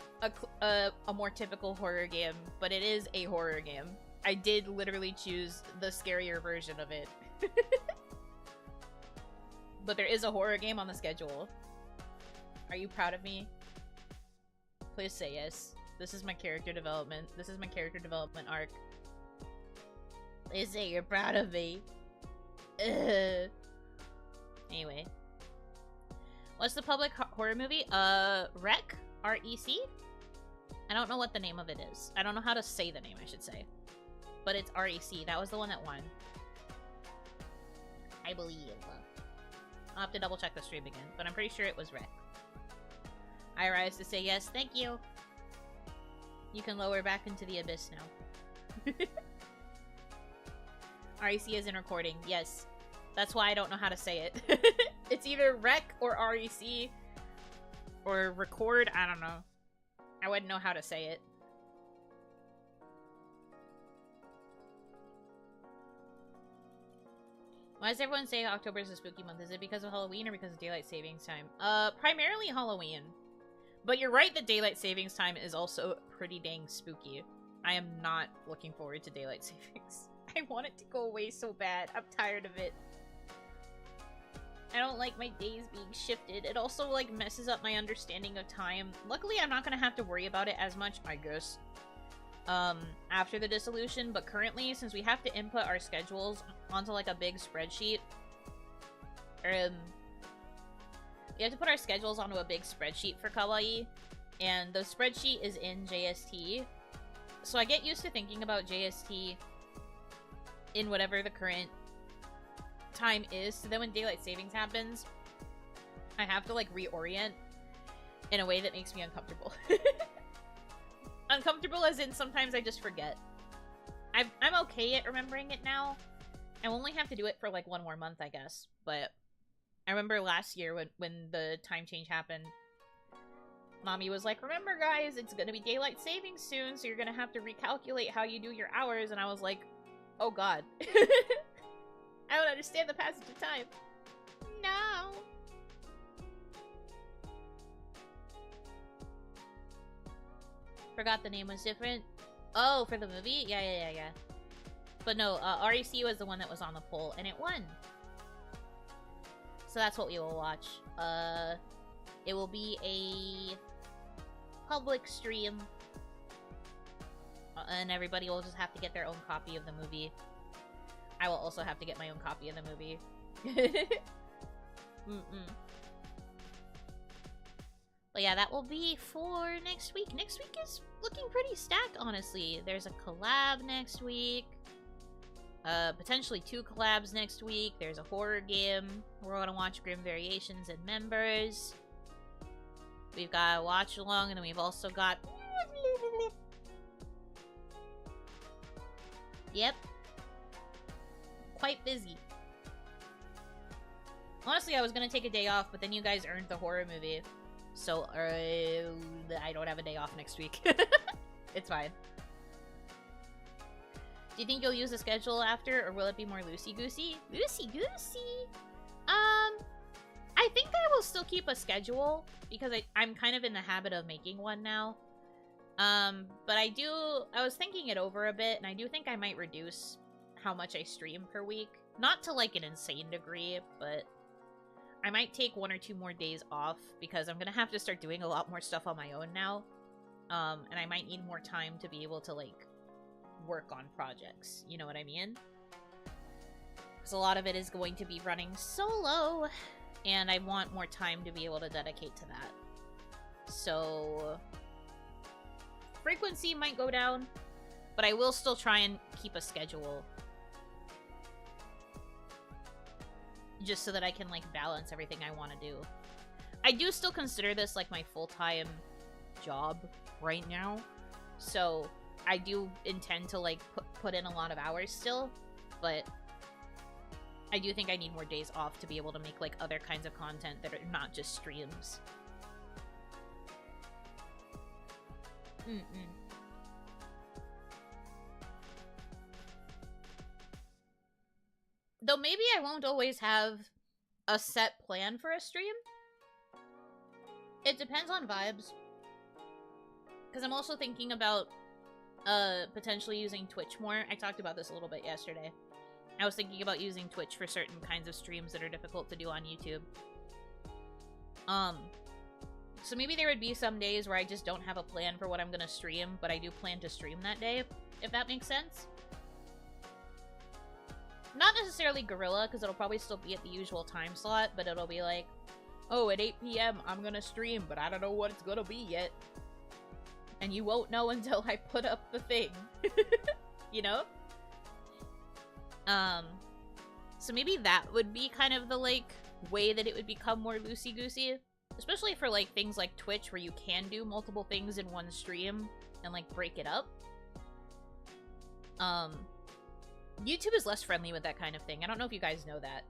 a more typical horror game, but it is a horror game. I did literally choose the scarier version of it. But there is a horror game on the schedule. Are you proud of me? Please say yes. This is my character development. This is my character development arc. Please say you're proud of me. Ugh. Anyway. What's the public horror movie? REC? R-E-C? I don't know what the name of it is. I don't know how to say the name, I should say. But it's R-E-C. That was the one that won. I believe. I'll have to double check the stream again, but I'm pretty sure it was REC. I rise to say yes, thank you. You can lower back into the abyss now. REC is in recording, yes. That's why I don't know how to say it. It's either REC or REC or record, I don't know. I wouldn't know how to say it. Why does everyone say October is a spooky month? Is it because of Halloween or because of daylight savings time? Primarily Halloween. But you're right that daylight savings time is also pretty dang spooky. I am not looking forward to daylight savings. I want it to go away so bad. I'm tired of it. I don't like my days being shifted. It also, like, messes up my understanding of time. Luckily, I'm not gonna have to worry about it as much, I guess, after the dissolution. But currently, since we have to input our schedules onto, like, a big spreadsheet, we have to put our schedules onto a big spreadsheet for kawaii, and the spreadsheet is in JST. So I get used to thinking about JST in whatever the current time is, so then when daylight savings happens, I have to, like, reorient in a way that makes me uncomfortable. Uncomfortable as in sometimes I just forget. I'm okay at remembering it now. I only have to do it for, like, 1 more month, I guess, but I remember last year when the time change happened, Mommy was like, remember guys, it's gonna be daylight savings soon, so you're gonna have to recalculate how you do your hours, and I was like, oh god. I don't understand the passage of time. No. Forgot the name was different. Oh, for the movie? Yeah. But no, REC was the one that was on the poll, and it won. So that's what we will watch. It will be a public stream. And everybody will just have to get their own copy of the movie. I will also have to get my own copy of the movie. But yeah, that will be for next week. Next week is looking pretty stacked, honestly. There's a collab next week. Potentially 2 collabs next week. There's a horror game. We're gonna watch Grim Variations and members. We've got a watch along, and then we've also got Yep. Quite busy. Honestly, I was gonna take a day off, but then you guys earned the horror movie. So, I don't have a day off next week. It's fine. Do you think you'll use a schedule after, or will it be more loosey-goosey? Loosey-goosey? I think I will still keep a schedule, because I'm kind of in the habit of making one now. But I was thinking it over a bit, and I do think I might reduce how much I stream per week. Not to, like, an insane degree, but I might take 1 or 2 more days off, because I'm gonna have to start doing a lot more stuff on my own now. And I might need more time to be able to, like, work on projects. You know what I mean? Because a lot of it is going to be running solo, and I want more time to be able to dedicate to that. So frequency might go down, but I will still try and keep a schedule. Just so that I can, like, balance everything I want to do. I do still consider this, like, my full-time job right now. So I do intend to, like, put in a lot of hours still. But I do think I need more days off to be able to make, like, other kinds of content that are not just streams. Though maybe I won't always have a set plan for a stream. It depends on vibes. Because I'm also thinking about potentially using Twitch more. I talked about this a little bit yesterday. I was thinking about using Twitch for certain kinds of streams that are difficult to do on YouTube. So maybe there would be some days where I just don't have a plan for what I'm going to stream, but I do plan to stream that day, if that makes sense. Not necessarily Guerrilla, because it'll probably still be at the usual time slot, but it'll be like, oh, at 8 p.m. I'm gonna stream, but I don't know what it's gonna be yet. And you won't know until I put up the thing. You know? So maybe that would be kind of the, like, way that it would become more loosey-goosey. Especially for, like, things like Twitch, where you can do multiple things in one stream and, like, break it up. YouTube is less friendly with that kind of thing. I don't know if you guys know that.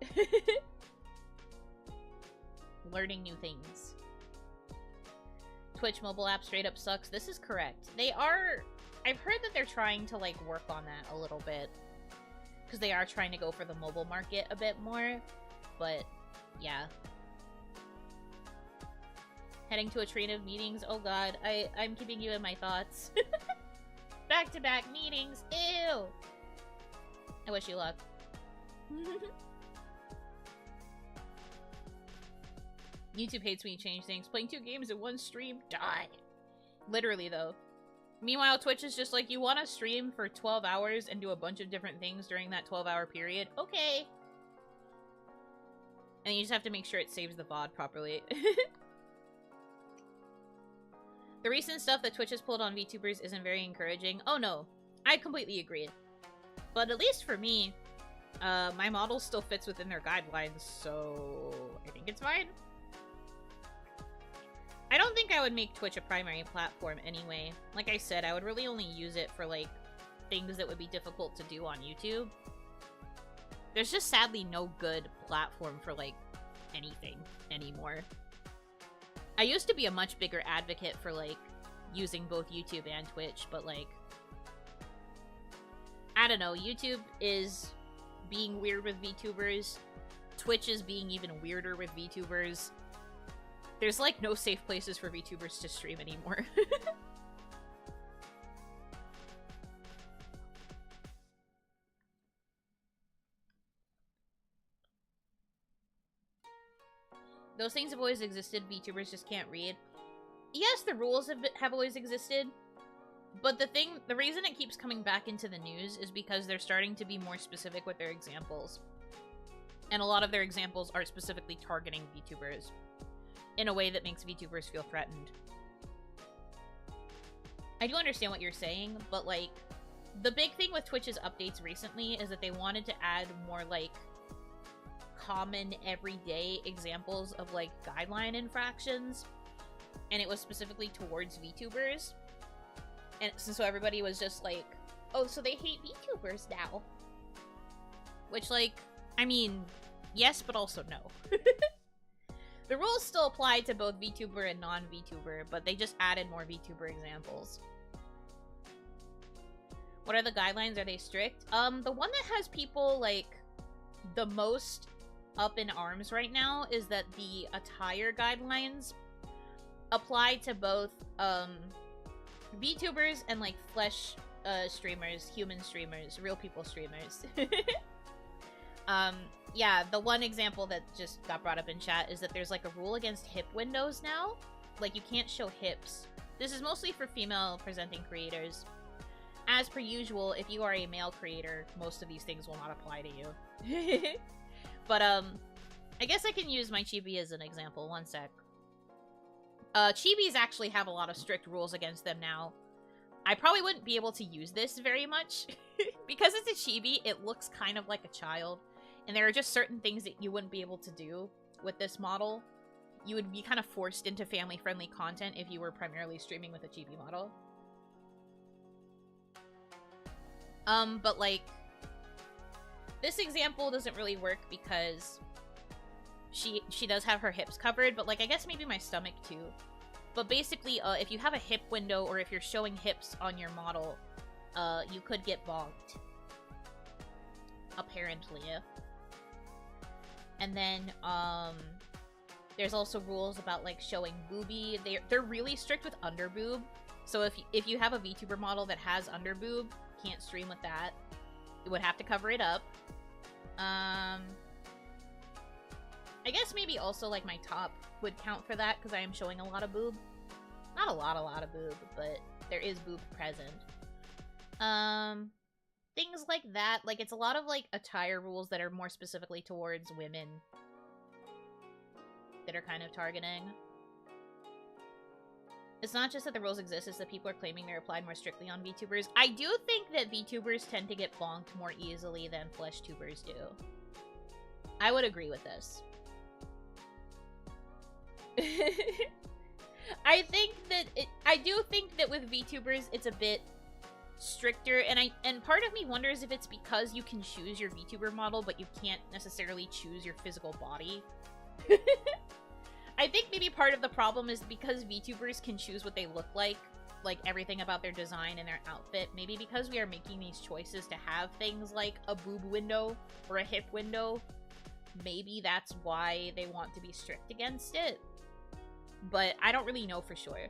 Learning new things. Twitch mobile app straight up sucks. This is correct. They are... I've heard that they're trying to, like, work on that a little bit. Because they are trying to go for the mobile market a bit more. But, yeah. Heading to a train of meetings. Oh god, I'm keeping you in my thoughts. Back-to-back meetings. Ew! I wish you luck. YouTube hates when you change things. Playing 2 games in one stream? Die! Literally, though. Meanwhile, Twitch is just like, you want to stream for 12 hours and do a bunch of different things during that 12-hour period? Okay! And you just have to make sure it saves the VOD properly. The recent stuff that Twitch has pulled on VTubers isn't very encouraging. Oh no, I completely agree. But at least for me, my model still fits within their guidelines, so I think it's fine. I don't think I would make Twitch a primary platform anyway. Like I said, I would really only use it for, like, things that would be difficult to do on YouTube. There's just sadly no good platform for, like, anything anymore. I used to be a much bigger advocate for, like, using both YouTube and Twitch, but, like, I don't know, YouTube is being weird with VTubers. Twitch is being even weirder with VTubers. There's, like, no safe places for VTubers to stream anymore. Those things have always existed, VTubers just can't read. Yes, the rules have always existed, but the reason it keeps coming back into the news is because they're starting to be more specific with their examples. And a lot of their examples are specifically targeting VTubers in a way that makes VTubers feel threatened. I do understand what you're saying, but, like, the big thing with Twitch's updates recently is that they wanted to add more, like, common everyday examples of, like, guideline infractions, and it was specifically towards VTubers, and so everybody was just like, Oh, so they hate VTubers now. Which, like, I mean, yes, but also no. The rules still apply to both VTuber and non-VTuber, but they just added more VTuber examples. What are the guidelines? Are they strict? The one that has people, like, the most up in arms right now is that the attire guidelines apply to both, VTubers and, like, flesh, streamers, human streamers, real people streamers. Yeah, the one example that just got brought up in chat is that there's, like, a rule against hip windows now. Like, you can't show hips. This is mostly for female-presenting creators. As per usual, if you are a male creator, most of these things will not apply to you. But, I guess I can use my chibi as an example. One sec. Chibis actually have a lot of strict rules against them now. I probably wouldn't be able to use this very much. Because it's a chibi, it looks kind of like a child. And there are just certain things that you wouldn't be able to do with this model. You would be kind of forced into family-friendly content if you were primarily streaming with a chibi model. But, like, this example doesn't really work because she does have her hips covered, but, like, I guess maybe my stomach, too. But basically, if you have a hip window or if you're showing hips on your model, you could get bonked. Apparently. And then, there's also rules about, like, showing boobie. They're really strict with underboob. So if you have a VTuber model that has underboob, can't stream with that. You would have to cover it up. I guess maybe also, like, my top would count for that, because I am showing a lot of boob. Not a lot of boob, but there is boob present. Things like that. Like, it's a lot of, like, attire rules that are more specifically towards women that are kind of targeting. It's not just that the rules exist, it's that people are claiming they're applied more strictly on VTubers. I do think that VTubers tend to get bonked more easily than flesh tubers do. I would agree with this. I do think that with VTubers it's a bit stricter, and part of me wonders if it's because you can choose your VTuber model, but you can't necessarily choose your physical body. I think maybe part of the problem is because VTubers can choose what they look like everything about their design and their outfit. Maybe because we are making these choices to have things like a boob window or a hip window, maybe that's why they want to be strict against it. But I don't really know for sure.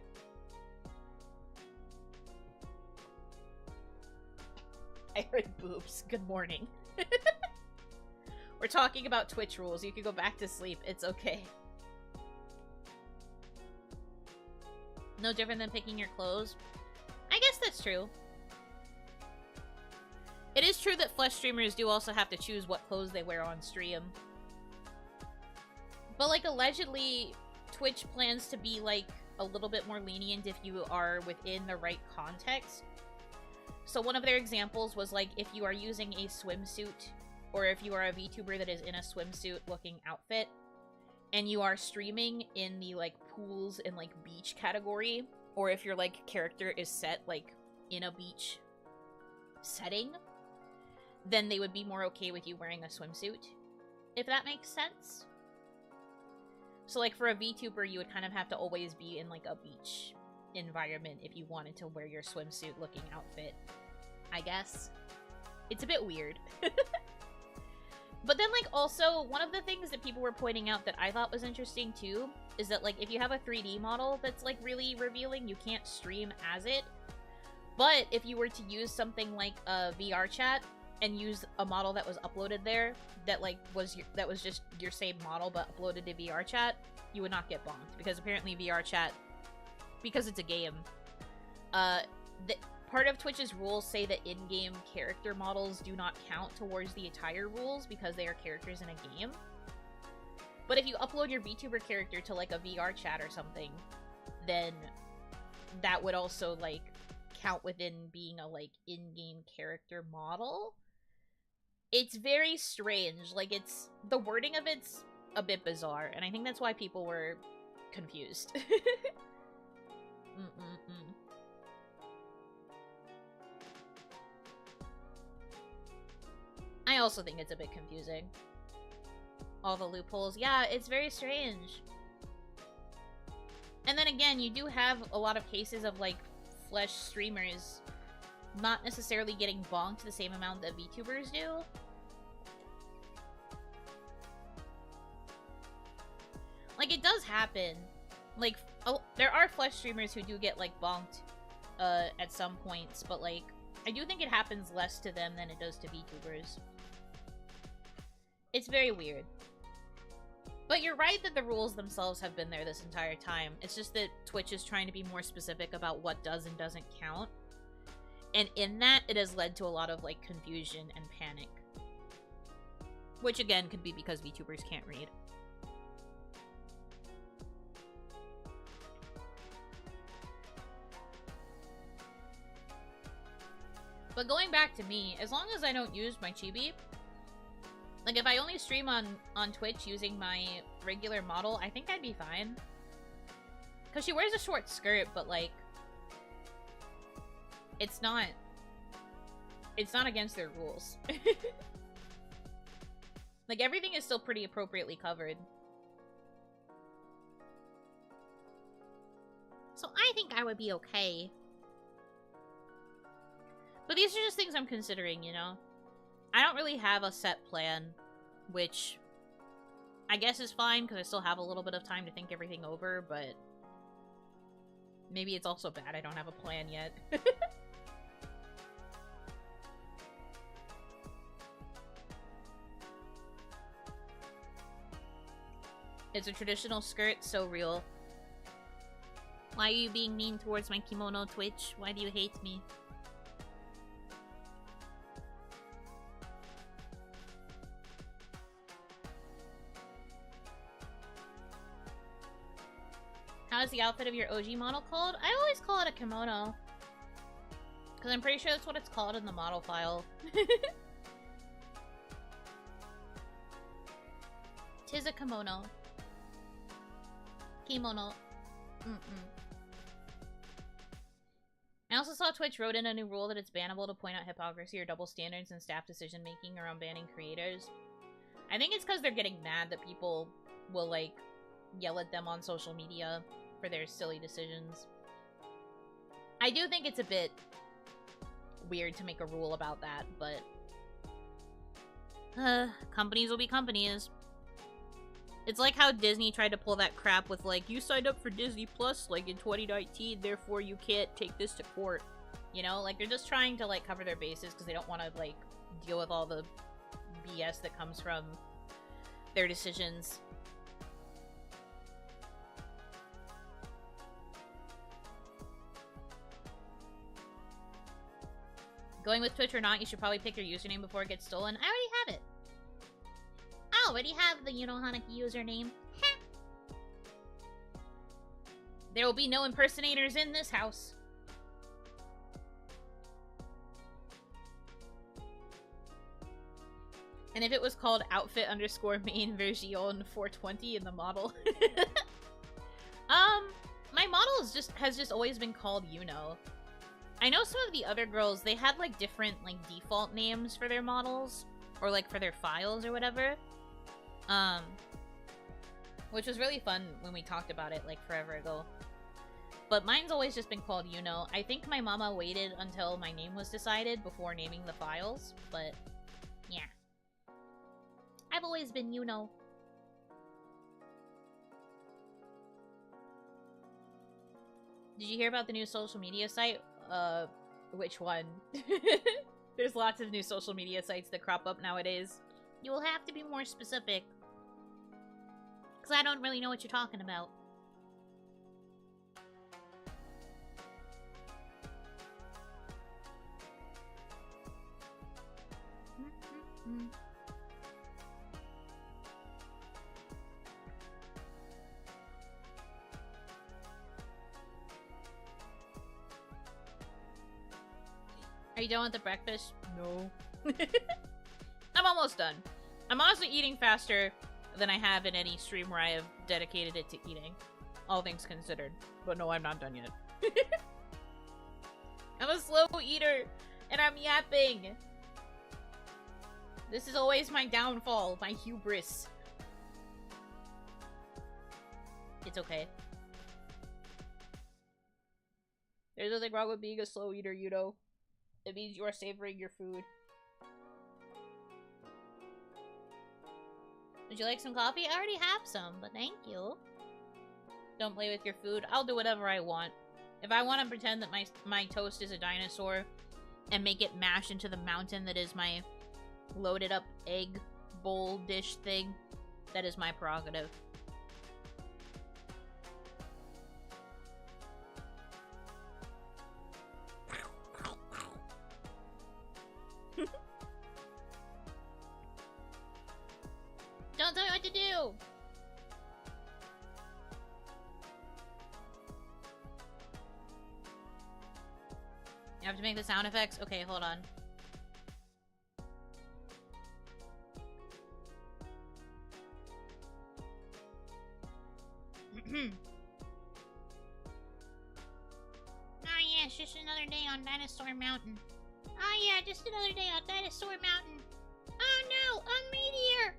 I heard boobs. Good morning. We're talking about Twitch rules. You can go back to sleep. It's okay. No different than picking your clothes. I guess that's true. It is true that flesh streamers do also have to choose what clothes they wear on stream. But, like, allegedly, Twitch plans to be, like, a little bit more lenient if you are within the right context. So one of their examples was, like, if you are using a swimsuit, or if you are a VTuber that is in a swimsuit-looking outfit, and you are streaming in the, like, pools and, like, beach category, or if your, like, character is set, like, in a beach setting, then they would be more okay with you wearing a swimsuit, if that makes sense. So, like, for a VTuber, you would kind of have to always be in, like, a beach environment if you wanted to wear your swimsuit-looking outfit, I guess. It's a bit weird. But then, like, also, one of the things that people were pointing out that I thought was interesting, too, is that, like, if you have a 3D model that's, like, really revealing, you can't stream as it. But if you were to use something like a VR chat and use a model that was uploaded there, that, like, was just your same model but uploaded to VR chat, you would not get bonked. Because apparently VR chat, because it's a game, part of Twitch's rules say that in-game character models do not count towards the attire rules because they are characters in a game. But if you upload your VTuber character to, like, a VR chat or something, then that would also, like, count within being a, like, in-game character model. It's very strange. Like, the wording of it's a bit bizarre, and I think that's why people were confused. I also think it's a bit confusing. All the loopholes. Yeah, it's very strange. And then again, you do have a lot of cases of, like, flesh streamers not necessarily getting bonked the same amount that VTubers do. Like, it does happen. Like, oh, there are flesh streamers who do get, like, bonked at some points, but, like, I do think it happens less to them than it does to VTubers. It's very weird. But you're right that the rules themselves have been there this entire time. It's just that Twitch is trying to be more specific about what does and doesn't count. And in that, it has led to a lot of, like, confusion and panic. Which, again, could be because VTubers can't read. But going back to me, as long as I don't use my chibi, like, if I only stream on Twitch using my regular model, I think I'd be fine. Because she wears a short skirt, but, like, it's not against their rules. Like, everything is still pretty appropriately covered. So I think I would be okay. But these are just things I'm considering, you know? I don't really have a set plan, which I guess is fine, because I still have a little bit of time to think everything over, but maybe it's also bad I don't have a plan yet. It's a traditional skirt, so real. Why are you being mean towards my kimono, Twitch? Why do you hate me? How is the outfit of your OG model called? I always call it a kimono. Because I'm pretty sure that's what it's called in the model file. Tis a kimono. Kimono. I also saw Twitch wrote in a new rule that it's bannable to point out hypocrisy or double standards in staff decision-making around banning creators. I think it's because they're getting mad that people will, like, yell at them on social media for their silly decisions. I do think it's a bit weird to make a rule about that, but companies will be companies. It's like how Disney tried to pull that crap with, like, you signed up for Disney Plus, like, in 2019, therefore you can't take this to court. You know? Like, they're just trying to, like, cover their bases because they don't want to, like, deal with all the BS that comes from their decisions. Going with Twitch or not, you should probably pick your username before it gets stolen. I already have it. I already have the Yuno Hanaki username. There will be no impersonators in this house. And if it was called outfit_main version 420 in the model. My model has just always been called Yuno. I know some of the other girls, they had, like, different, like, default names for their models. Or, like, for their files or whatever. Which was really fun when we talked about it, like, forever ago. But mine's always just been called Yuno. I think my mama waited until my name was decided before naming the files, but yeah. I've always been Yuno. Did you hear about the new social media site? Which one? There's lots of new social media sites that crop up nowadays. You will have to be more specific. Because I don't really know what you're talking about. Are you done with the breakfast? No. I'm almost done. I'm honestly eating faster than I have in any stream where I have dedicated it to eating. All things considered. But no, I'm not done yet. I'm a slow eater, and I'm yapping. This is always my downfall, my hubris. It's okay. There's nothing wrong with being a slow eater, Yuno. It means you are savoring your food. Would you like some coffee? I already have some, but thank you. Don't play with your food. I'll do whatever I want. If I want to pretend that my toast is a dinosaur and make it mash into the mountain that is my loaded up egg bowl dish thing, that is my prerogative. Don't tell me what to do! You have to make the sound effects? Okay, hold on. Oh yeah, it's just another day on Dinosaur Mountain. Oh yeah, just another day on Dinosaur Mountain. Oh no, a meteor!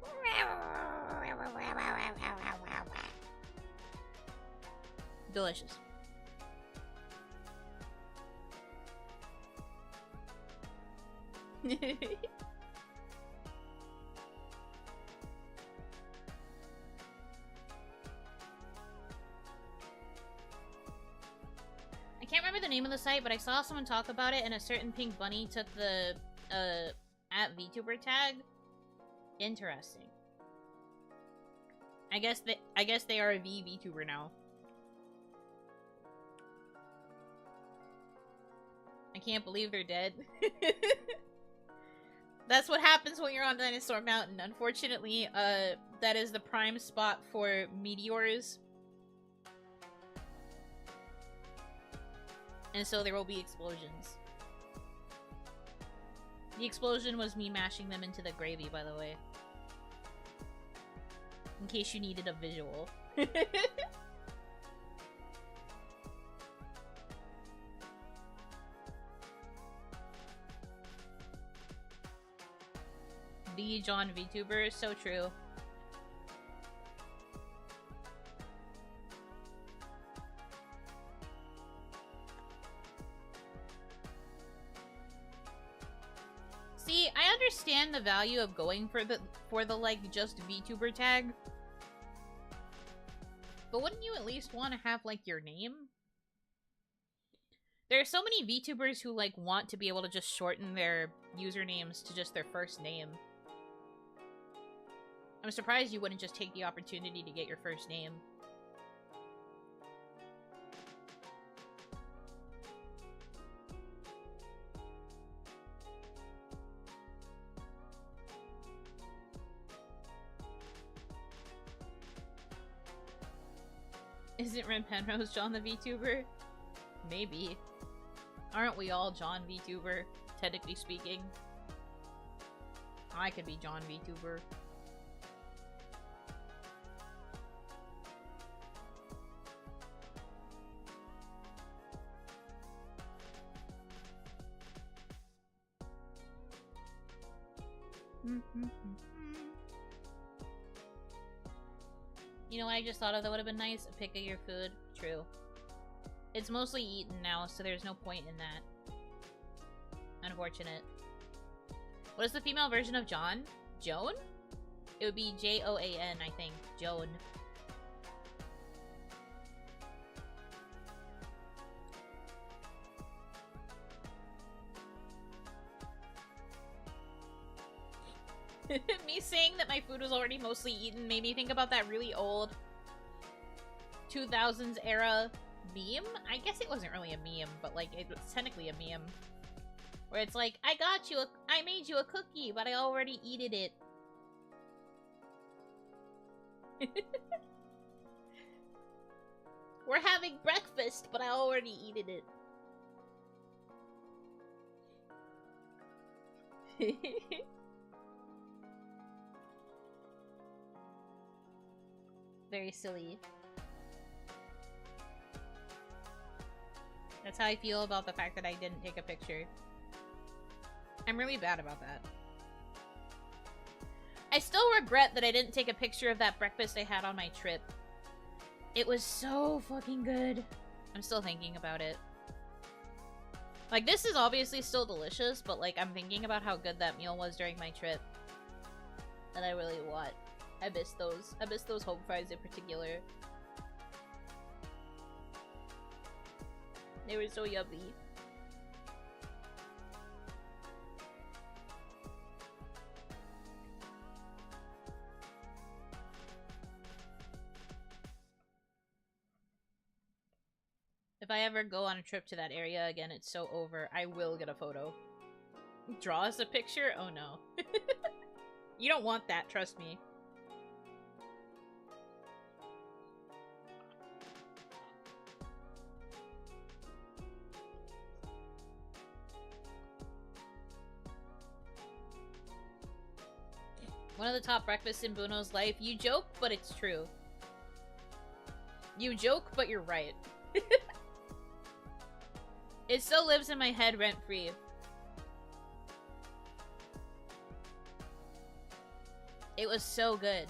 Delicious. I can't remember the name of the site, but I saw someone talk about it, and a certain pink bunny took the at VTuber tag. Interesting. I guess they are a VTuber now. I can't believe they're dead. That's what happens when you're on Dinosaur Mountain. Unfortunately, that is the prime spot for meteors. And so there will be explosions. The explosion was me mashing them into the gravy, by the way. In case you needed a visual. The John VTuber, so true. See, I understand the value of going for the like just VTuber tag. But wouldn't you at least want to have like your name? There are so many VTubers who like want to be able to just shorten their usernames to just their first name. I'm surprised you wouldn't just take the opportunity to get your first name. Isn't Ren Penrose John the VTuber? Maybe. Aren't we all John VTuber, technically speaking? I could be John VTuber. You know what I just thought of that would have been nice? A pic of your food. True. It's mostly eaten now, so there's no point in that. Unfortunate. What is the female version of John? Joan? It would be J-O-A-N, I think. Joan. Me saying that my food was already mostly eaten made me think about that really old 2000s era meme? I guess it wasn't really a meme, but like it was technically a meme. Where it's like, I made you a cookie, but I already eated it. We're having breakfast, but I already eated it. Very silly. That's how I feel about the fact that I didn't take a picture. I'm really bad about that. I still regret that I didn't take a picture of that breakfast I had on my trip. It was so fucking good. I'm still thinking about it. Like, this is obviously still delicious, but, like, I'm thinking about how good that meal was during my trip. And I really want. I miss those. I miss those home fries in particular. They were so yummy. If I ever go on a trip to that area again, it's so over. I will get a photo. Draw us a picture? Oh no. You don't want that, trust me. One of the top breakfasts in Buno's life. You joke, but it's true. You joke, but you're right. It still lives in my head rent-free. It was so good.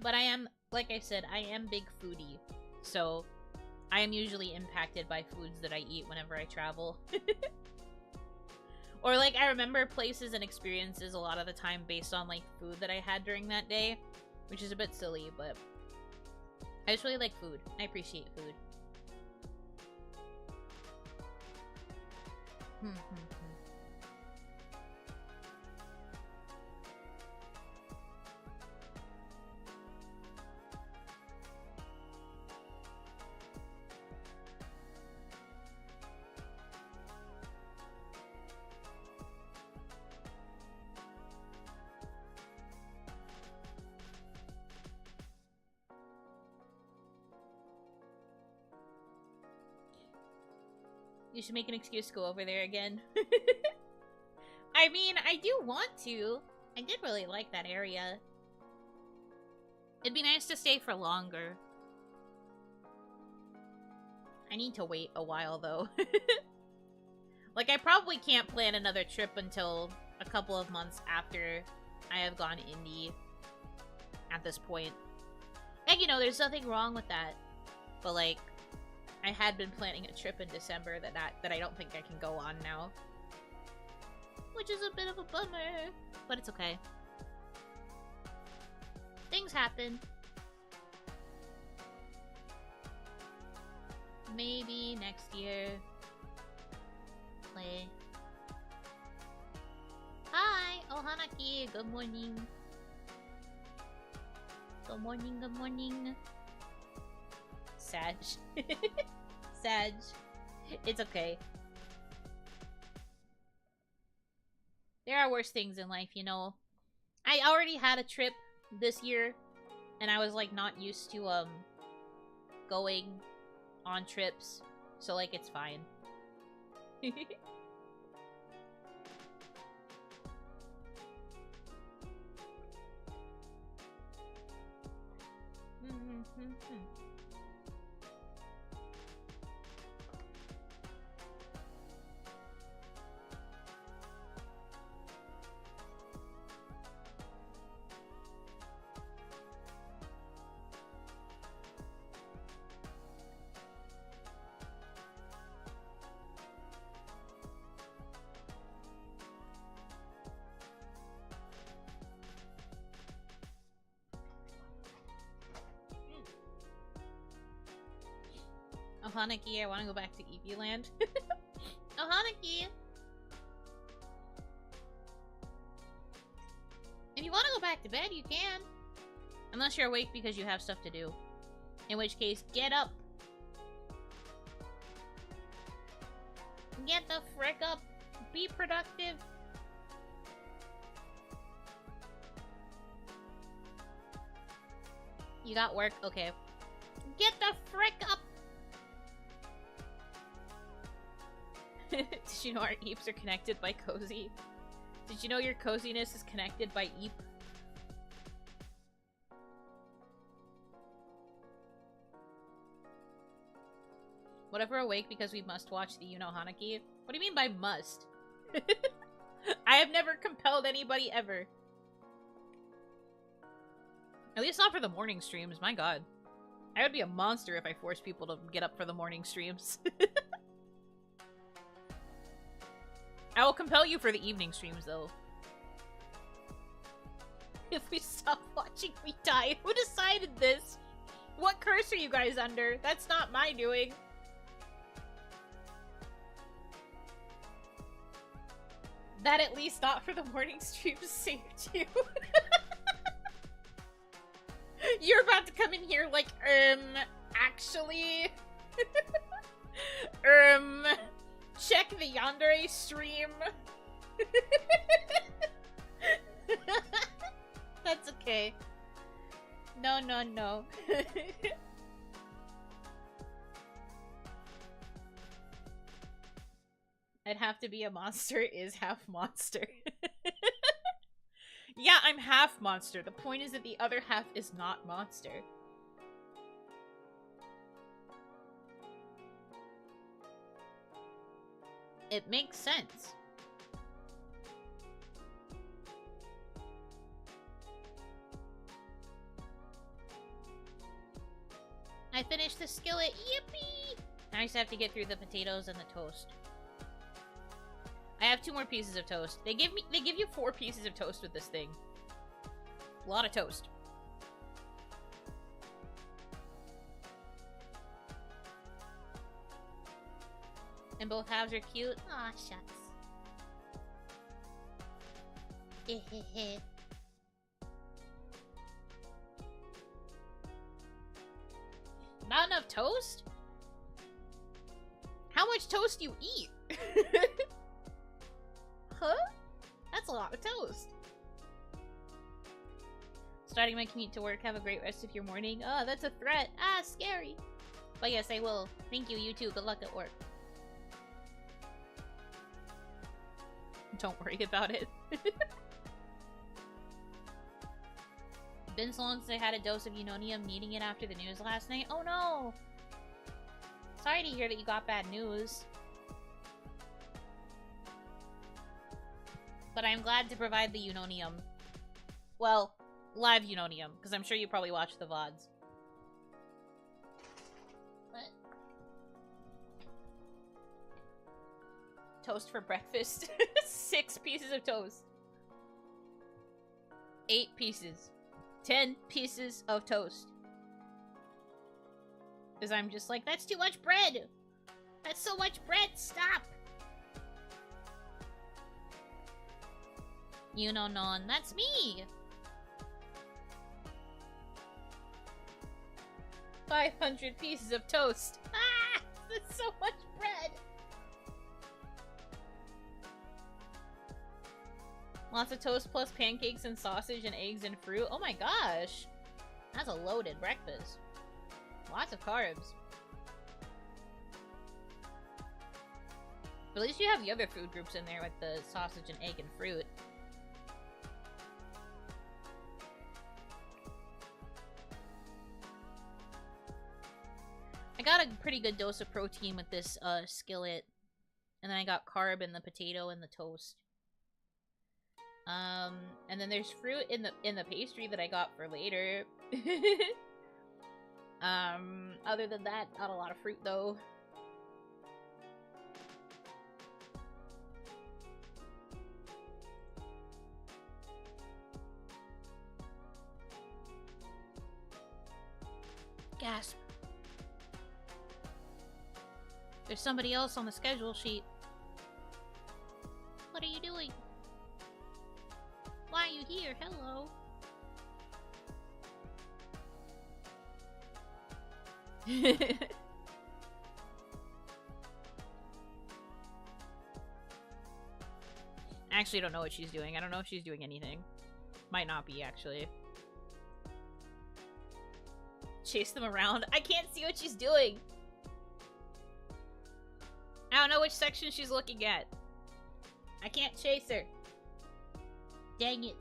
But I am, like I said, I am big foodie. So, I am usually impacted by foods that I eat whenever I travel. Or, like, I remember places and experiences a lot of the time based on, like, food that I had during that day. Which is a bit silly, but I just really like food. I appreciate food. You should make an excuse to go over there again. I mean, I do want to. I did really like that area. It'd be nice to stay for longer. I need to wait a while, though. Like, I probably can't plan another trip until a couple of months after I have gone indie at this point. And, you know, there's nothing wrong with that. But, like, I had been planning a trip in December that I don't think I can go on now. Which is a bit of a bummer. But it's okay. Things happen. Maybe next year. Play. Hi! Oh, Hanaki! Good morning. Good morning, good morning. Sag. Sag. It's okay. There are worse things in life, you know. I already had a trip this year, and I was, like, not used to, going on trips. So, like, it's fine. Oh, Hanaki, I want to go back to Eevee Land. Oh, Hanaki! If you want to go back to bed, you can. Unless you're awake because you have stuff to do. In which case, get up. Get the frick up. Be productive. You got work? Okay. Get the frick up! Did you know our eeps are connected by cozy? Did you know your coziness is connected by eep? Whatever awake because we must watch the Yuno Hanaki. What do you mean by must? I have never compelled anybody ever. At least not for the morning streams, my god. I would be a monster if I forced people to get up for the morning streams. I will compel you for the evening streams, though. If we stop watching, we die. Who decided this? What curse are you guys under? That's not my doing. That at least not for the morning streams saved you. You're about to come in here like, actually... check the Yandere stream. That's okay. No, no, no. I'd have to be a monster is half monster. Yeah, I'm half monster. The point is that the other half is not monster. It makes sense. I finished the skillet. Yippee! Now I just have to get through the potatoes and the toast. I have 2 more pieces of toast. They give you 4 pieces of toast with this thing. A lot of toast. And both halves are cute. Aw, shucks. Not enough toast? How much toast do you eat? Huh? That's a lot of toast. Starting my commute to work. Have a great rest of your morning. Oh, that's a threat. Ah, scary. But yes, I will. Thank you, you too. Good luck at work. Don't worry about it. Been so long since I had a dose of Unonium, needing it after the news last night. Oh no! Sorry to hear that you got bad news. But I'm glad to provide the Unonium. Well, live Unonium, because I'm sure you probably watch the VODs. What? Toast for breakfast. 6 pieces of toast. 8 pieces. 10 pieces of toast. Because I'm just like, that's too much bread! That's so much bread! Stop! Yuno Non, that's me! 500 pieces of toast. Ah! That's so much bread! Lots of toast plus pancakes and sausage and eggs and fruit. Oh my gosh! That's a loaded breakfast. Lots of carbs. But at least you have the other food groups in there with the sausage and egg and fruit. I got a pretty good dose of protein with this skillet. And then I got carb in the potato and the toast. And then there's fruit in the pastry that I got for later. Other than that, not a lot of fruit though. Gasp. There's somebody else on the schedule sheet. What are you doing? Why are you here? Hello. I actually don't know what she's doing. I don't know if she's doing anything. Might not be, actually. Chase them around. I can't see what she's doing. I don't know which section she's looking at. I can't chase her. Dang it.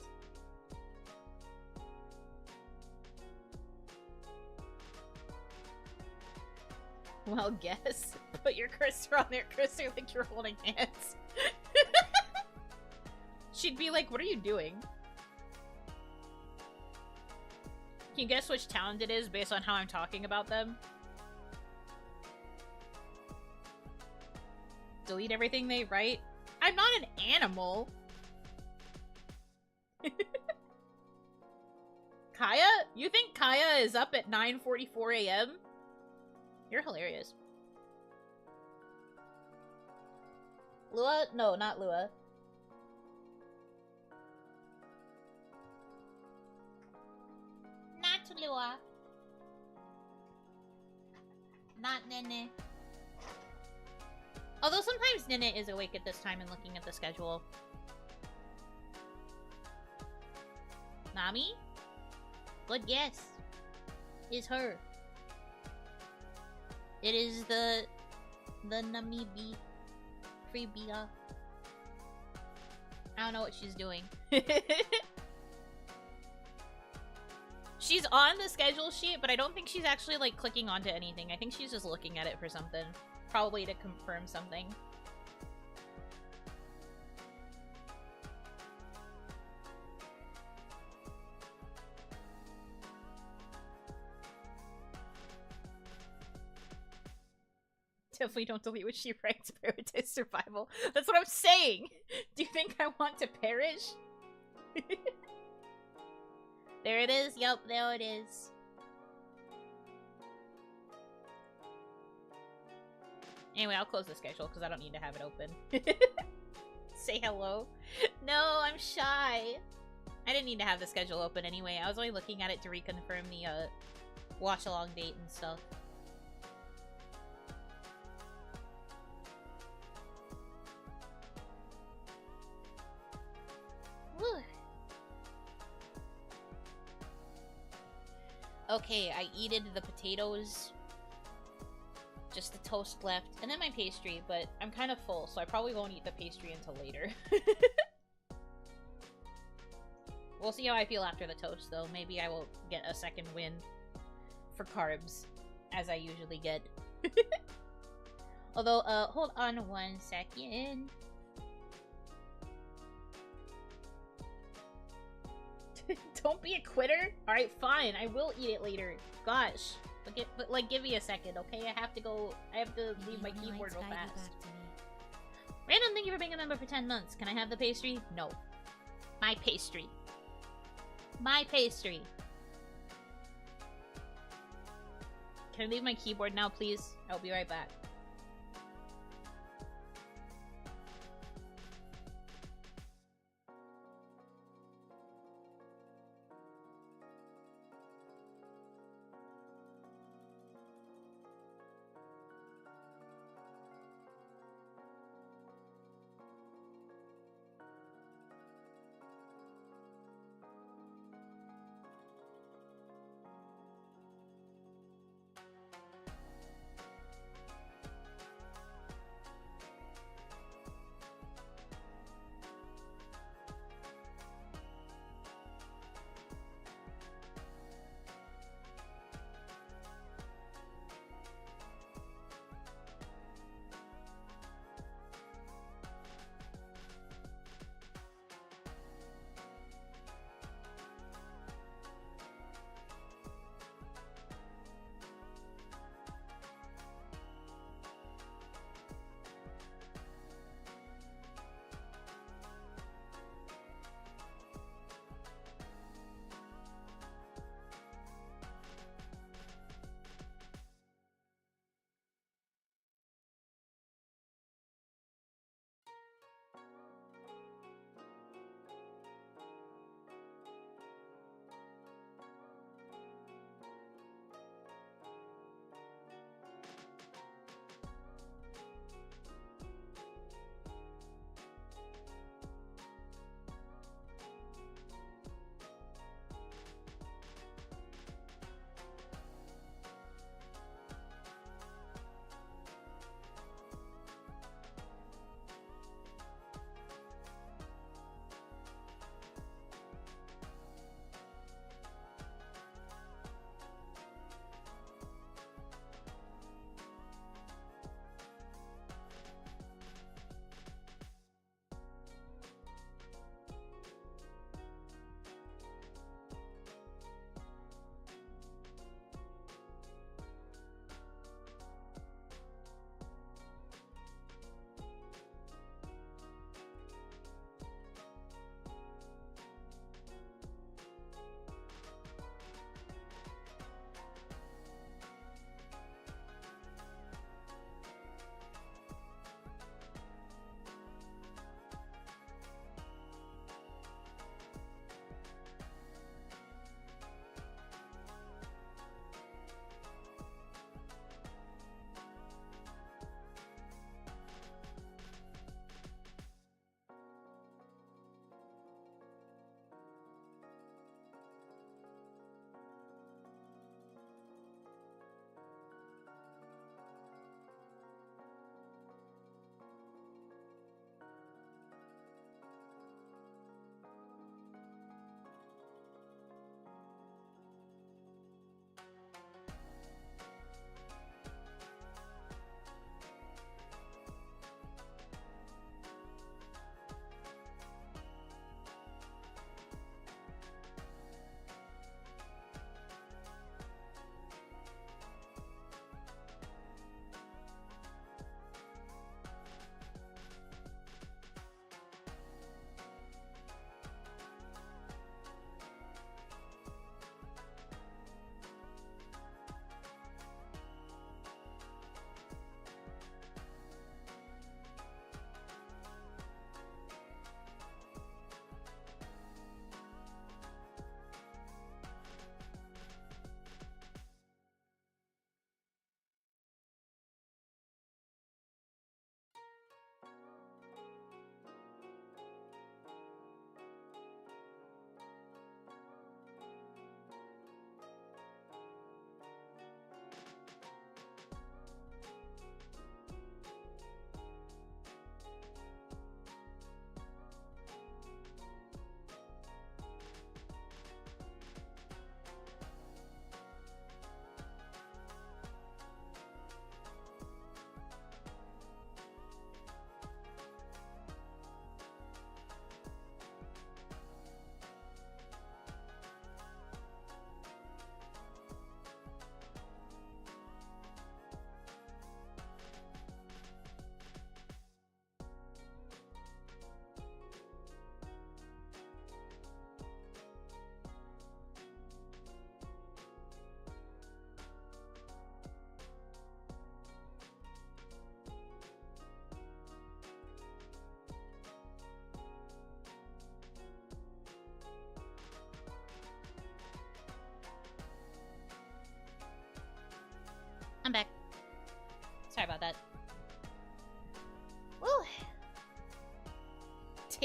Well, guess. Put your cursor on their cursor like you're holding hands. She'd be like, what are you doing? Can you guess which talent it is based on how I'm talking about them? Delete everything they write? I'm not an animal! Kaya? You think Kaya is up at 9:44 a.m.? You're hilarious. Lua? No, not Lua. Not Lua. Not Nene. Although sometimes Nene is awake at this time and looking at the schedule. Nami? Good guess. Is her. It is the Namibi Freebia. I don't know what she's doing. She's on the schedule sheet, but I don't think she's actually like clicking onto anything. I think she's just looking at it for something. Probably to confirm something. Definitely don't delete what she writes. Prioritize survival. That's what I'm saying! Do you think I want to perish? There it is. Yup, there it is. Anyway, I'll close the schedule because I don't need to have it open. Say hello. No, I'm shy. I didn't need to have the schedule open anyway. I was only looking at it to reconfirm the watch-along date and stuff. Whew. Okay, I eated the potatoes. Just the toast left, and then my pastry, but I'm kind of full, so I probably won't eat the pastry until later. We'll see how I feel after the toast, though. Maybe I will get a second win for carbs, as I usually get. Although, hold on 1 second. Don't be a quitter? Alright, fine. I will eat it later. Gosh. But like, give me a second, okay? I have to leave my keyboard real fast. Random, thank you for being a member for 10 months. Can I have the pastry? No. My pastry. My pastry. Can I leave my keyboard now, please? I'll be right back.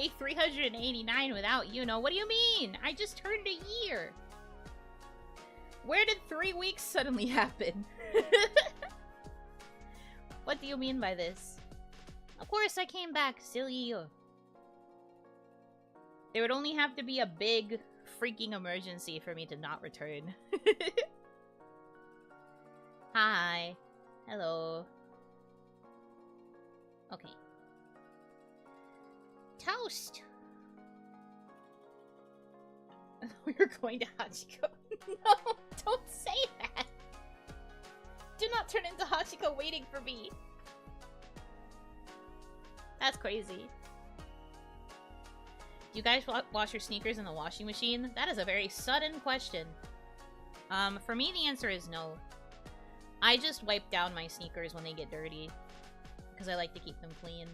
day 389 without Yuno. What do you mean? I just turned a year. Where did 3 weeks suddenly happen? What do you mean by this? Of course I came back, silly you. There would only have to be a big freaking emergency for me to not return. Hi. Hello. Okay. Toast! We're going to Hachiko. No, don't say that! Do not turn into Hachiko waiting for me. That's crazy. Do you guys wash your sneakers in the washing machine? That is a very sudden question. For me, the answer is no. I just wipe down my sneakers when they get dirty, because I like to keep them clean.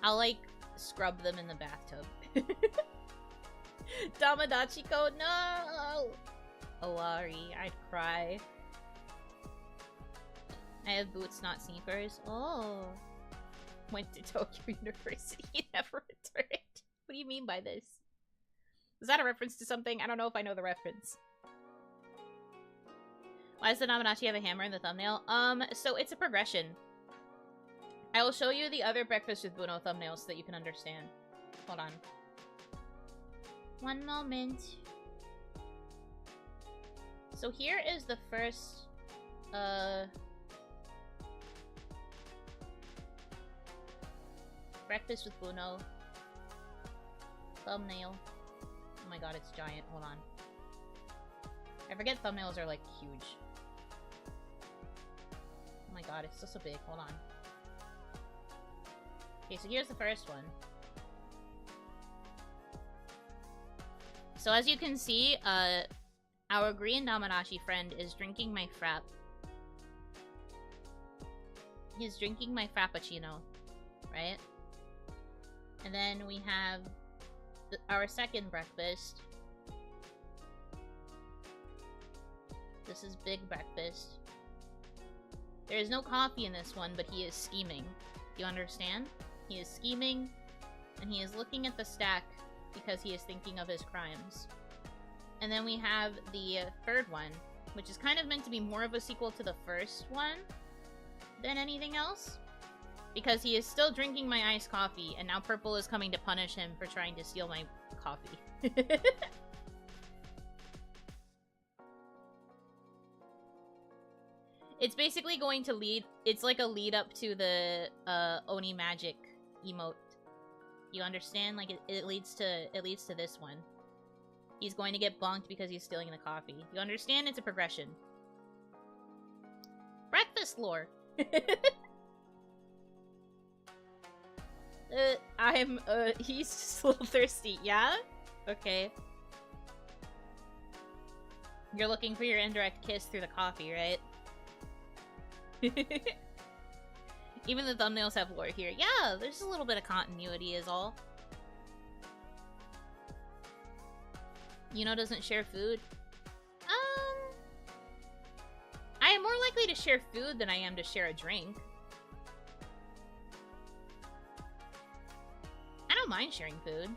I'll, like, scrub them in the bathtub. Damadachiko, no! Owari, I'd cry. I have boots, not sneakers. Oh. Went to Tokyo University, never returned. What do you mean by this? Is that a reference to something? I don't know if I know the reference. Why does the Namanachi have a hammer in the thumbnail? So it's a progression. I will show you the other Breakfast with Buno thumbnails so that you can understand. Hold on. One moment. So here is the first, Breakfast with Buno thumbnail. Oh my god, it's giant. Hold on. I forget thumbnails are, like, huge. Oh my god, it's still so big. Hold on. Okay, so here's the first one. So as you can see, our green Namanashi friend is drinking my frap. He's drinking my frappuccino, right? And then we have our second breakfast. This is big breakfast. There is no coffee in this one, but he is scheming. Do you understand? He is scheming, and he is looking at the stack because he is thinking of his crimes. And then we have the third one, which is kind of meant to be more of a sequel to the first one than anything else. Because he is still drinking my iced coffee, and now Purple is coming to punish him for trying to steal my coffee. It's basically going to lead... It's like a lead up to the Oni Magic emote. You understand? Like, it leads to this one. He's going to get bonked because he's stealing the coffee. You understand? It's a progression. Breakfast lore! He's just a little thirsty, yeah? Okay. You're looking for your indirect kiss through the coffee, right? Even the thumbnails have lore here. Yeah, there's a little bit of continuity is all. Yuno doesn't share food? I am more likely to share food than I am to share a drink. I don't mind sharing food.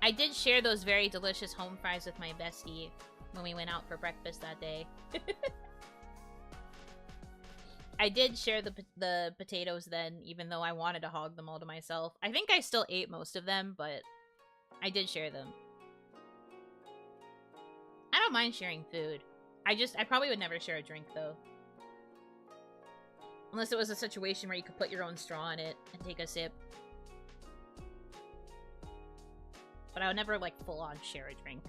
I did share those very delicious home fries with my bestie when we went out for breakfast that day. I did share the potatoes then, even though I wanted to hog them all to myself. I think I still ate most of them, but I did share them. I don't mind sharing food. I probably would never share a drink, though. Unless it was a situation where you could put your own straw in it and take a sip. But I would never, like, full-on share a drink.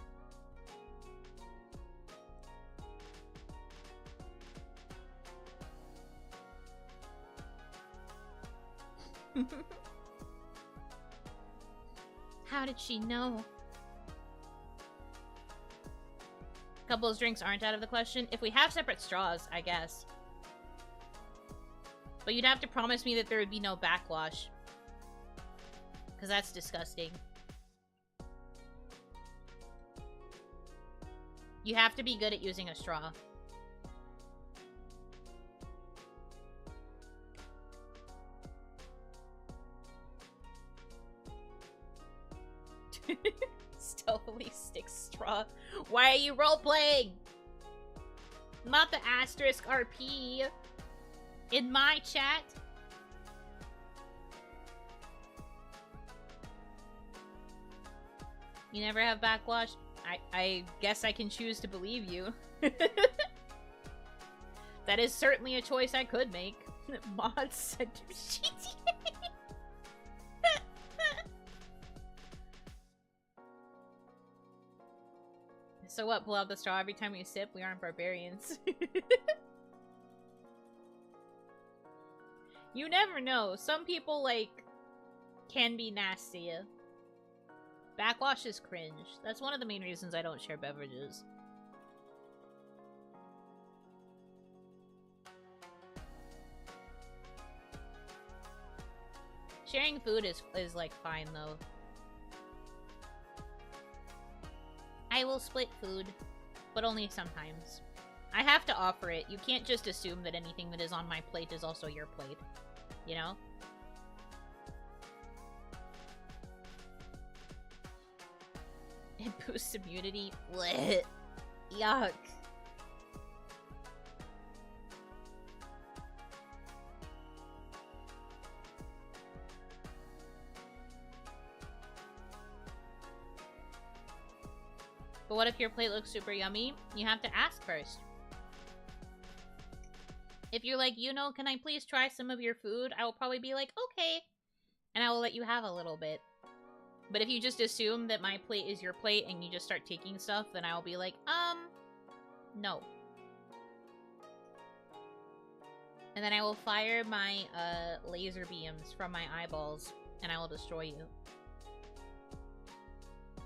How did she know? Couples drinks aren't out of the question. If we have separate straws, I guess. But you'd have to promise me that there would be no backwash. Because that's disgusting. You have to be good at using a straw. Stealthily stick straw. Why are you role-playing? Not the asterisk RP. In my chat. You never have backwash? I guess I can choose to believe you. That is certainly a choice I could make. Mods center GTA. So what, pull out the straw every time we sip? We aren't barbarians. You never know. Some people, like, can be nasty. Backwash is cringe. That's one of the main reasons I don't share beverages. Sharing food is like fine though. I will split food, but only sometimes. I have to offer it. You can't just assume that anything that is on my plate is also your plate. You know? It boosts immunity. Blech. Yuck. But what if your plate looks super yummy? You have to ask first. If you're like, Yuno, can I please try some of your food? I will probably be like, okay. And I will let you have a little bit. But if you just assume that my plate is your plate and you just start taking stuff, then I will be like, no. And then I will fire my, laser beams from my eyeballs, and I will destroy you.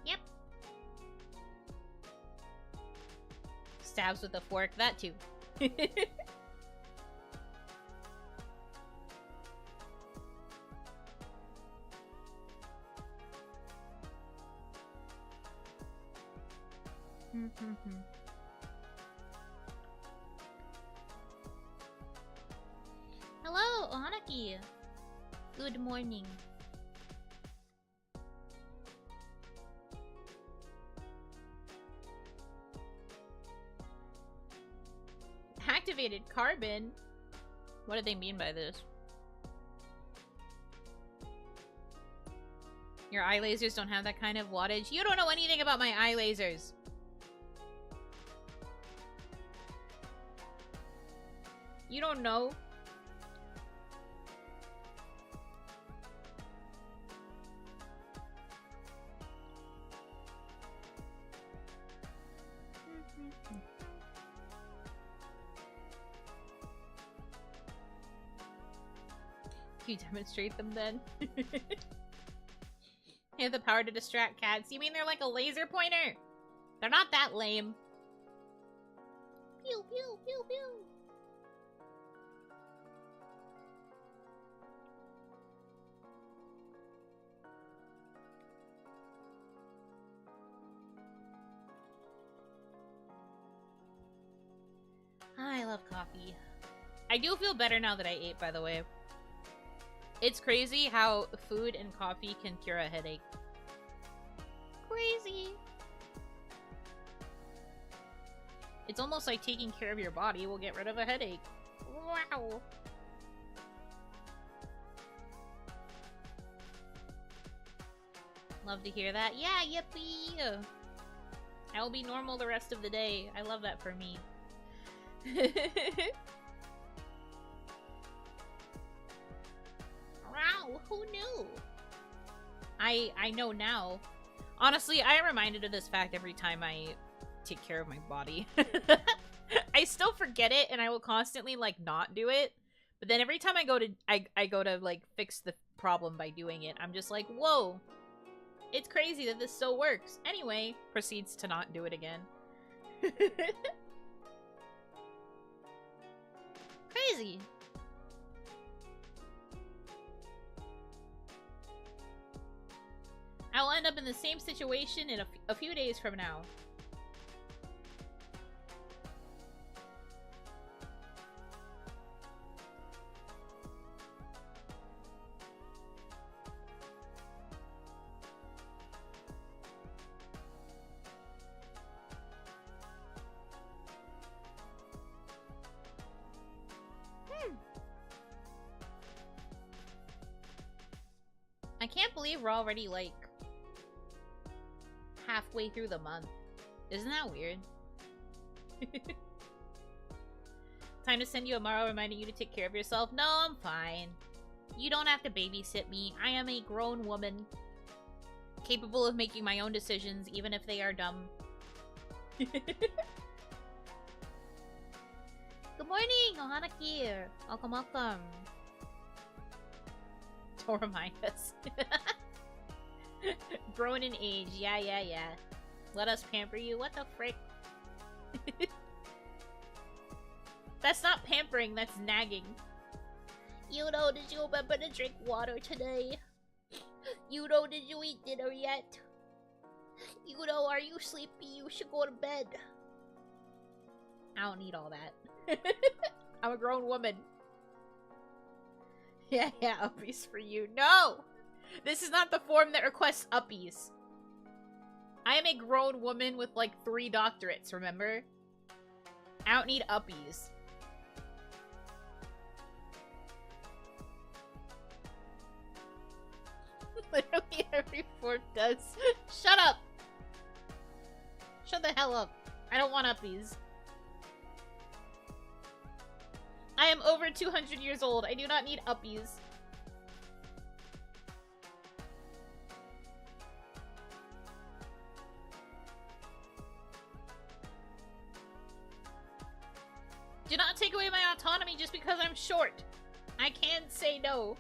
Yep. Stabs with a fork, that too. Hello, Hanaki. Good morning. Activated carbon? What do they mean by this? Your eye lasers don't have that kind of wattage? You don't know anything about my eye lasers. You don't know. You demonstrate them then? You have the power to distract cats. You mean they're like a laser pointer? They're not that lame. Pew pew pew pew. I love coffee. I do feel better now that I ate, by the way. It's crazy how food and coffee can cure a headache. Crazy. It's almost like taking care of your body will get rid of a headache. Wow. Love to hear that. Yeah, yippee! I will be normal the rest of the day. I love that for me. Wow, who knew? I know now. Honestly, I am reminded of this fact every time I take care of my body. I still forget it, and I will constantly, like, not do it. But then every time I go to, like, fix the problem by doing it, I'm just like, whoa. It's crazy that this still works. Anyway, proceeds to not do it again. Crazy. I will end up in the same situation in a few days from now. believe we're already, like, halfway through the month. Isn't that weird? Time to send you a Maro reminding you to take care of yourself. No, I'm fine. You don't have to babysit me. I am a grown woman, capable of making my own decisions, even if they are dumb. Good morning, Hanaki. Welcome, welcome. Don't remind us. Grown in age. Yeah. Let us pamper you. What the frick? That's not pampering, that's nagging. Yuno, did you remember to drink water today? Yuno, did you eat dinner yet? Yuno, are you sleepy? You should go to bed. I don't need all that. I'm a grown woman. Yeah, uppies for you. No! This is not the form that requests uppies. I am a grown woman with like 3 doctorates, remember? I don't need uppies. Literally every form does. Shut up! Shut the hell up. I don't want uppies. I am over 200 years old. I do not need uppies. Do not take away my autonomy just because I'm short. I can't say no.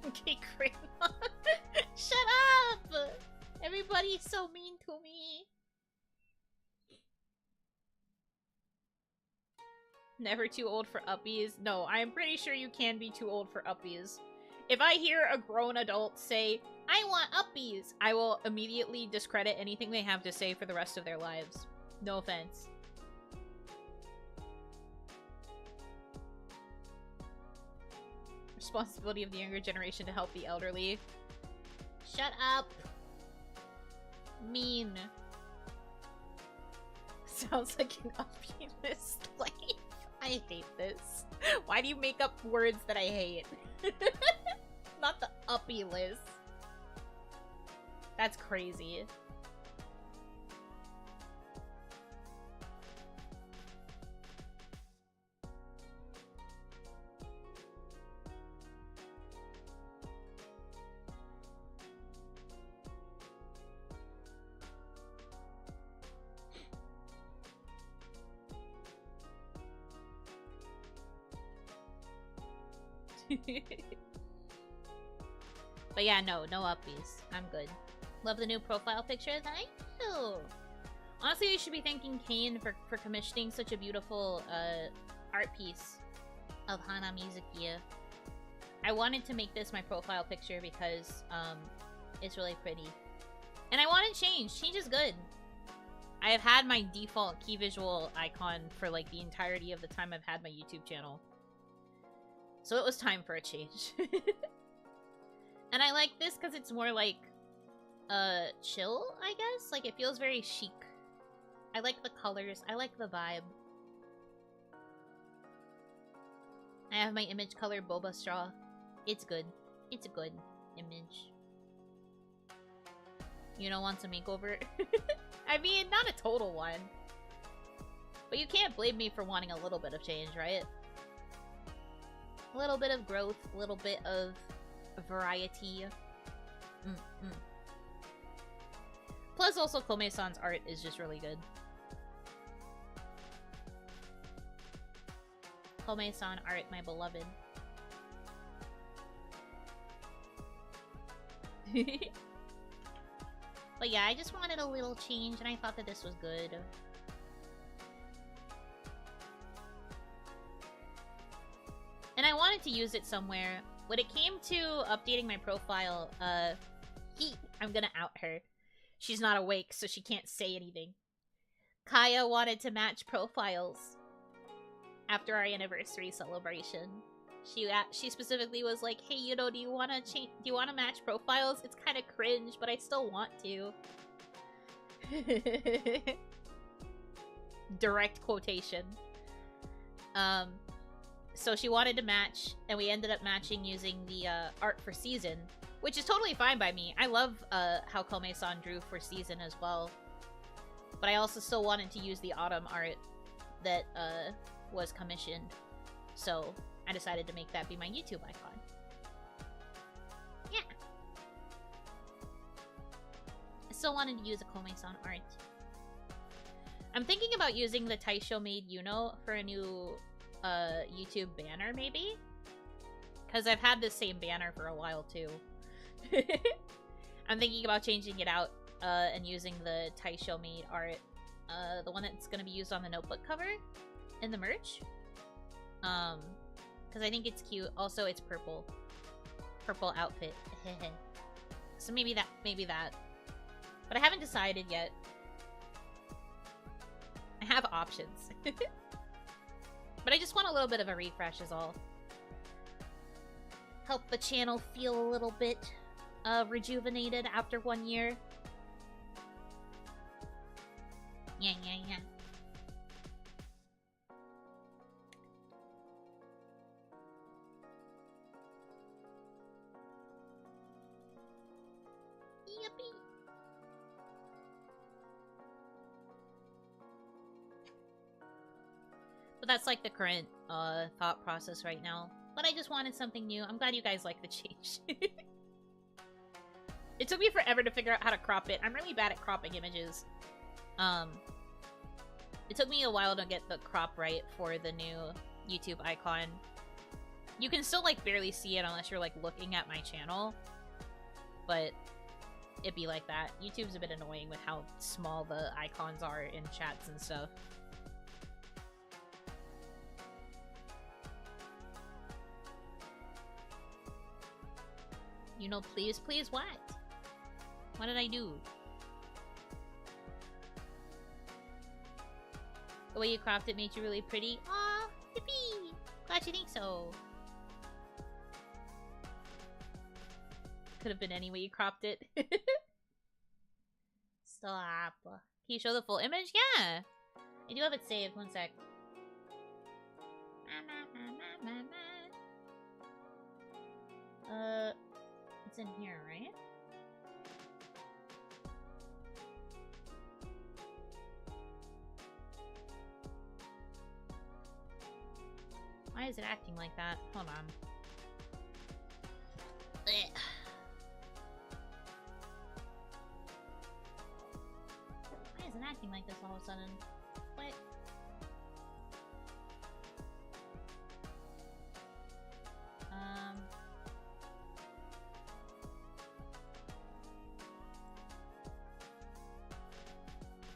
Okay, Grandma. Shut up! Everybody's so mean to me. Never too old for uppies. No, I am pretty sure you can be too old for uppies. If I hear a grown adult say, I want uppies, I will immediately discredit anything they have to say for the rest of their lives. No offense. Responsibility of the younger generation to help the elderly. Shut up. Mean. Sounds like an uppy list life. I hate this. Why do you make up words that I hate? Not the uppy list. That's crazy. But yeah, no uppies. I'm good. Love the new profile picture. Thank you. Honestly, you should be thanking Kane for commissioning such a beautiful art piece of Hanamizuki. I wanted to make this my profile picture because it's really pretty. And I want it changed. Change is good. I have had my default key visual icon for like the entirety of the time I've had my YouTube channel. So it was time for a change. And I like this because it's more like chill, I guess. Like it feels very chic. I like the colors. I like the vibe. I have my image color boba straw. It's good. It's a good image. You know, wants a makeover? I mean, not a total one. But you can't blame me for wanting a little bit of change, right? A little bit of growth, a little bit of variety. Plus, also, Koumei-san's art is just really good. Koumei-san art, my beloved. But yeah, I just wanted a little change, and I thought that this was good. And I wanted to use it somewhere. When it came to updating my profile, I'm gonna out her. She's not awake, so she can't say anything. Kaya wanted to match profiles after our anniversary celebration. She specifically was like, "Hey, you know, do you want to match profiles? It's kind of cringe, but I still want to." Direct quotation. So she wanted to match, and we ended up matching using the art for season, which is totally fine by me. I love how Kome-san drew for season as well. But I also still wanted to use the autumn art that was commissioned. So I decided to make that be my YouTube icon. Yeah. I still wanted to use a Kome-san art. I'm thinking about using the Taisho made Yuno for a new YouTube banner, maybe? Because I've had this same banner for a while, too. I'm thinking about changing it out and using the Taisho made art. The one that's going to be used on the notebook cover in the merch. Because I think it's cute. Also, it's purple. Purple outfit. So maybe that. But I haven't decided yet. I have options. But I just want a little bit of a refresh is all. Help the channel feel a little bit rejuvenated after 1 year. Yeah. Yippee. But that's like the current thought process right now. But I just wanted something new. I'm glad you guys like the change. It took me forever to figure out how to crop it. I'm really bad at cropping images. It took me a while to get the crop right for the new YouTube icon. You can still, like, barely see it unless you're, like, looking at my channel. But it'd be like that. YouTube's a bit annoying with how small the icons are in chats and stuff. You know, please what? What did I do? The way you cropped it made you really pretty. Aw, yippee! Glad you think so. Could have been any way you cropped it. Stop. Can you show the full image? Yeah! I do have it saved. One sec. It's in here, right? Why is it acting like that? Hold on. Ugh. Why is it acting like this all of a sudden? What?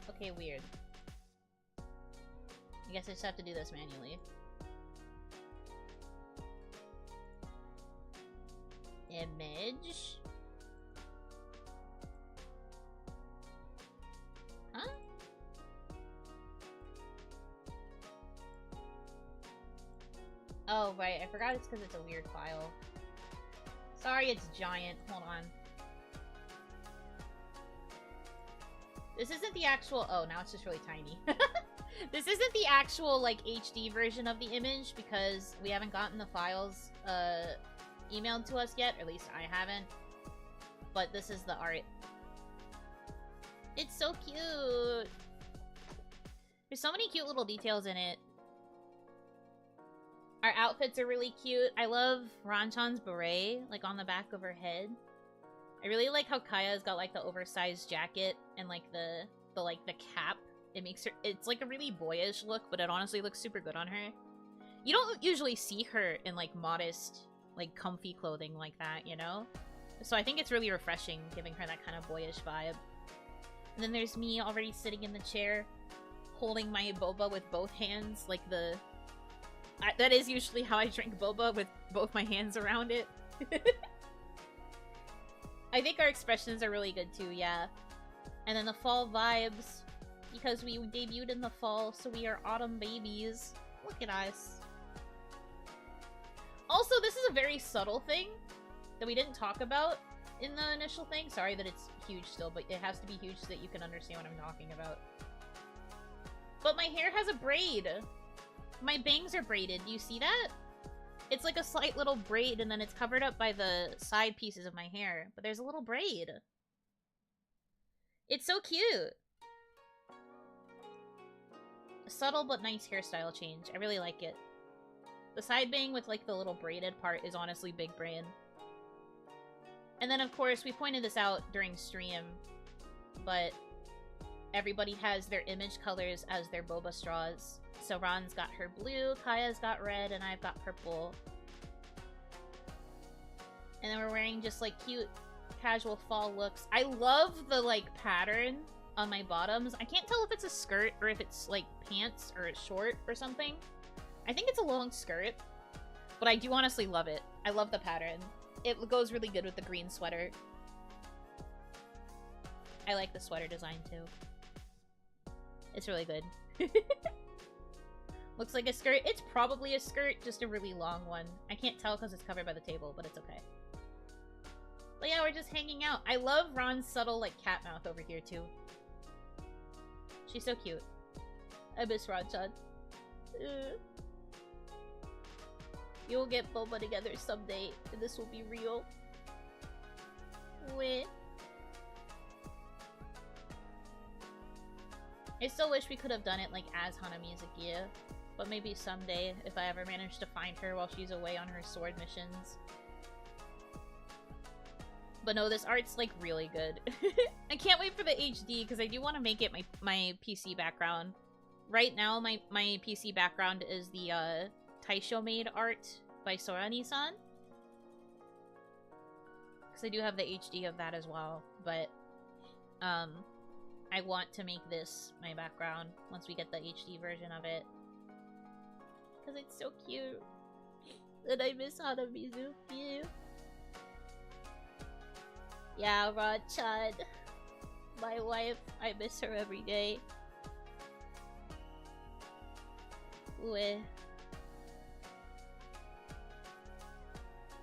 Okay, weird. I guess I just have to do this manually. Image. Huh? Oh, right. I forgot it's because it's a weird file. Sorry, it's giant. Hold on. This isn't the actual... Oh, now it's just really tiny. This isn't the actual, like, HD version of the image because we haven't gotten the files, emailed to us yet. Or at least I haven't. But this is the art. It's so cute! There's so many cute little details in it. Our outfits are really cute. I love Ranchan's beret, like, on the back of her head. I really like how Kaya's got, like, the oversized jacket and, like, the cap. It makes her... It's, like, a really boyish look, but it honestly looks super good on her. You don't usually see her in, like, modest, like, comfy clothing like that, you know? So I think it's really refreshing, giving her that kind of boyish vibe. And then there's me already sitting in the chair, holding my boba with both hands, like the... that is usually how I drink boba, with both my hands around it. I think our expressions are really good too, yeah. And then the fall vibes, because we debuted in the fall, so we are autumn babies. Look at us. Also, this is a very subtle thing that we didn't talk about in the initial thing. Sorry that it's huge still, but it has to be huge so that you can understand what I'm talking about. But my hair has a braid. My bangs are braided. Do you see that? It's like a slight little braid, and then it's covered up by the side pieces of my hair. But there's a little braid. It's so cute. A subtle but nice hairstyle change. I really like it. The side bang with like the little braided part is honestly big brain. And then of course we pointed this out during stream, but everybody has their image colors as their boba straws. So Ron's got her blue, Kaya's got red, and I've got purple. And then we're wearing just like cute casual fall looks. I love the like pattern on my bottoms. I can't tell if it's a skirt or if it's like pants or a short or something. I think it's a long skirt, but I do honestly love it. I love the pattern. It goes really good with the green sweater. I like the sweater design too. It's really good. Looks like a skirt. It's probably a skirt, just a really long one. I can't tell because it's covered by the table, but it's okay. But yeah, we're just hanging out. I love Ron's subtle, like, cat mouth over here, too. She's so cute. I miss Ron-chan. You'll get boba together someday, and this will be real. Weh. I still wish we could have done it, like, as Hanamizuki, but maybe someday, if I ever manage to find her while she's away on her sword missions. But no, this art's, like, really good. I can't wait for the HD, because I do want to make it my PC background. Right now, my PC background is the, Taisho made art by Sorani-san. Because I do have the HD of that as well, but, I want to make this my background once we get the HD version of it. Because it's so cute. And I miss Hanamizuki. Yeah, Ron-chan. My wife, I miss her every day. Weh.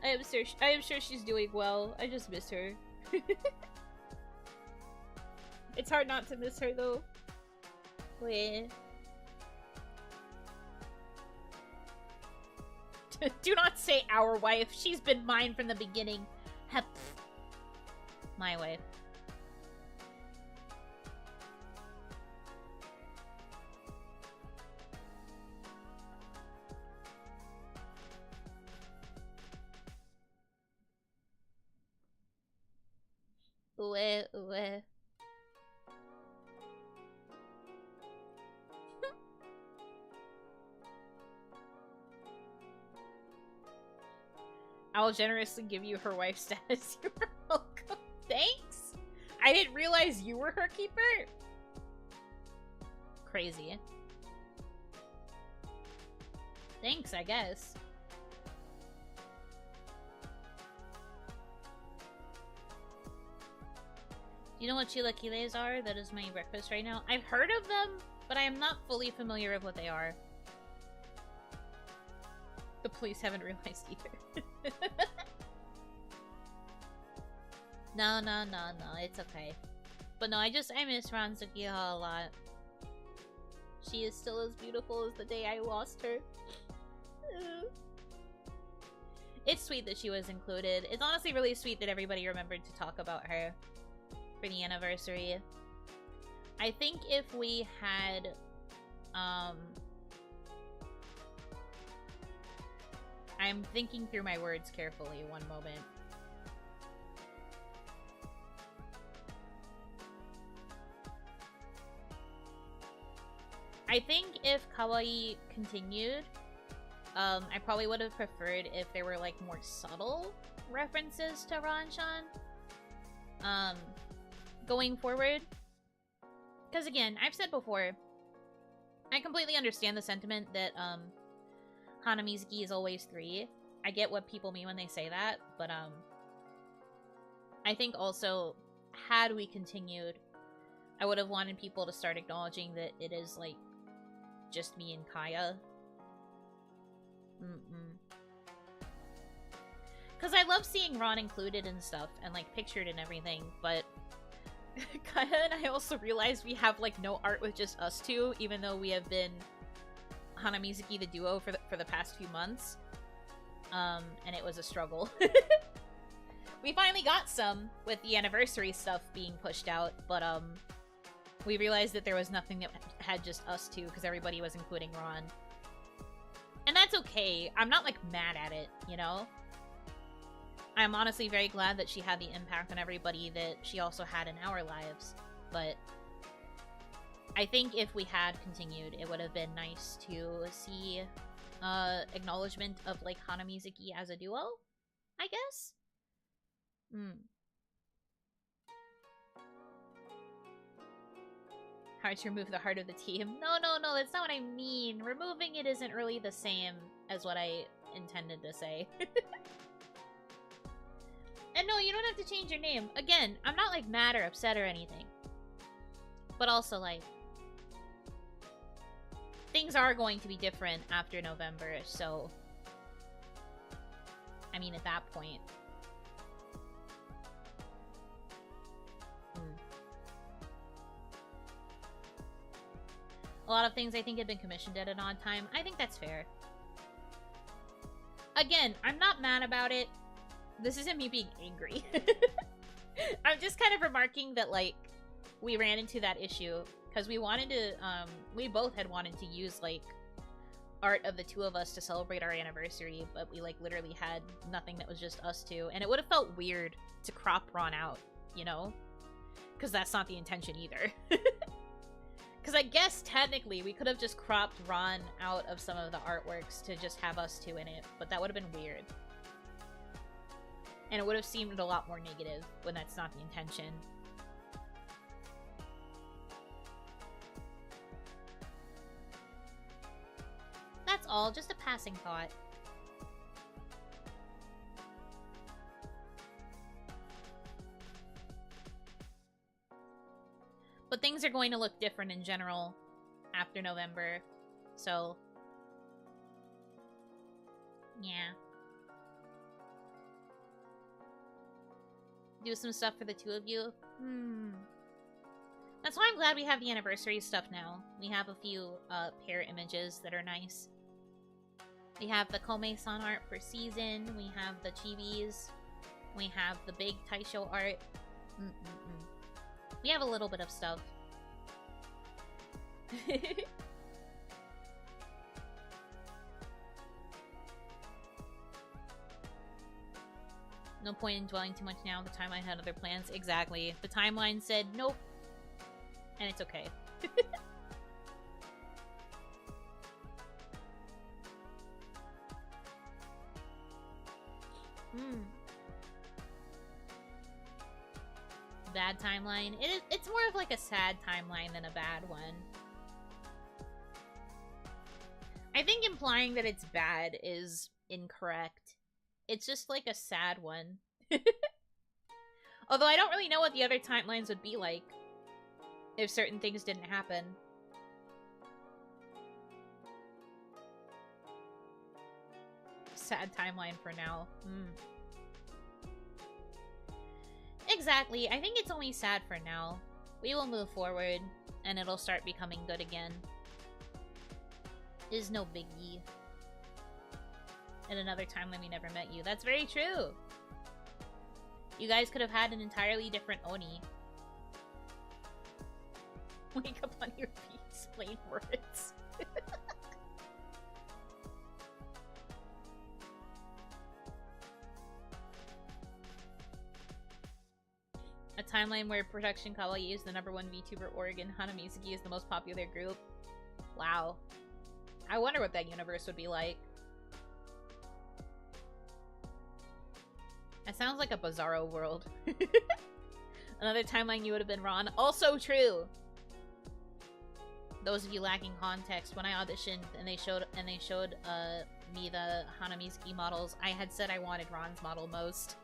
I am sure she's doing well. I just miss her. It's hard not to miss her though. Weh. Do not say our wife. She's been mine from the beginning. Hep. My wife. Uwe, uwe. I'll generously give you her wife status. You're welcome. Thanks. I didn't realize you were her keeper. Crazy. Thanks, I guess. Do you know what chilaquiles are? That is my breakfast right now. I've heard of them, but I am not fully familiar with what they are. The police haven't realized either. No, it's okay. But no, I miss Ranzuki a lot. She is still as beautiful as the day I lost her. It's sweet that she was included. It's honestly really sweet that everybody remembered to talk about her for the anniversary. I think if we had, I'm thinking through my words carefully, one moment. I think if kawaii continued, I probably would have preferred if there were, like, more subtle references to Ran-chan, going forward. Because, again, I've said before, I completely understand the sentiment that, Hanamizuki is always 3. I get what people mean when they say that, but, I think also, had we continued, I would have wanted people to start acknowledging that it is, like, just me and Kaya. Because I love seeing Ron included and stuff, and, like, pictured and everything, but Kaya and I also realized we have, like, no art with just us two, even though we have been Hanamizuki the duo for the past few months. and it was a struggle. We finally got some with the anniversary stuff being pushed out, but we realized that there was nothing that had just us two, because everybody was including Ron. And that's okay. I'm not, like, mad at it, you know? I'm honestly very glad that she had the impact on everybody that she also had in our lives, but I think if we had continued, it would have been nice to see acknowledgement of, like, Hanamizuki as a duo, I guess? Hard to remove the heart of the team. No, that's not what I mean. Removing it isn't really the same as what I intended to say. And no, you don't have to change your name. Again, I'm not, like, mad or upset or anything. But also, like, things are going to be different after November, so... I mean, at that point... A lot of things I think have been commissioned at an odd time. I think that's fair. Again, I'm not mad about it. This isn't me being angry. I'm just kind of remarking that, like, we ran into that issue because we wanted to, we both had wanted to use, like, art of the two of us to celebrate our anniversary, but we, like, literally had nothing that was just us two, and it would have felt weird to crop Ron out, you know? Because that's not the intention either. Because I guess, technically, we could have just cropped Ron out of some of the artworks to just have us two in it, but that would have been weird. And it would have seemed a lot more negative when that's not the intention. That's all, just a passing thought. But things are going to look different in general after November, so... yeah. Do some stuff for the two of you? That's why I'm glad we have the anniversary stuff now. We have a few pair images that are nice. We have the Coleman art for season, we have the chibis, we have the big Taisho art. We have a little bit of stuff. No point in dwelling too much now. The timeline had other plans. Exactly. The timeline said nope. And it's okay. Bad timeline. It's more of like a sad timeline than a bad one. I think implying that it's bad is incorrect. It's just like a sad one. Although I don't really know what the other timelines would be like if certain things didn't happen. Sad timeline for now. Exactly. I think it's only sad for now. We will move forward, and it'll start becoming good again. Is no biggie. In another timeline we never met you. That's very true! You guys could have had an entirely different Oni. Wake up on your feet, explain words. A timeline where production kawaii is the #1 VTuber org and Hanamizuki is the most popular group. Wow. I wonder what that universe would be like. That sounds like a bizarro world. Another timeline you would have been Ron. Also true! Those of you lacking context, when I auditioned and they showed me the Hanamizuki models, I had said I wanted Ron's model most.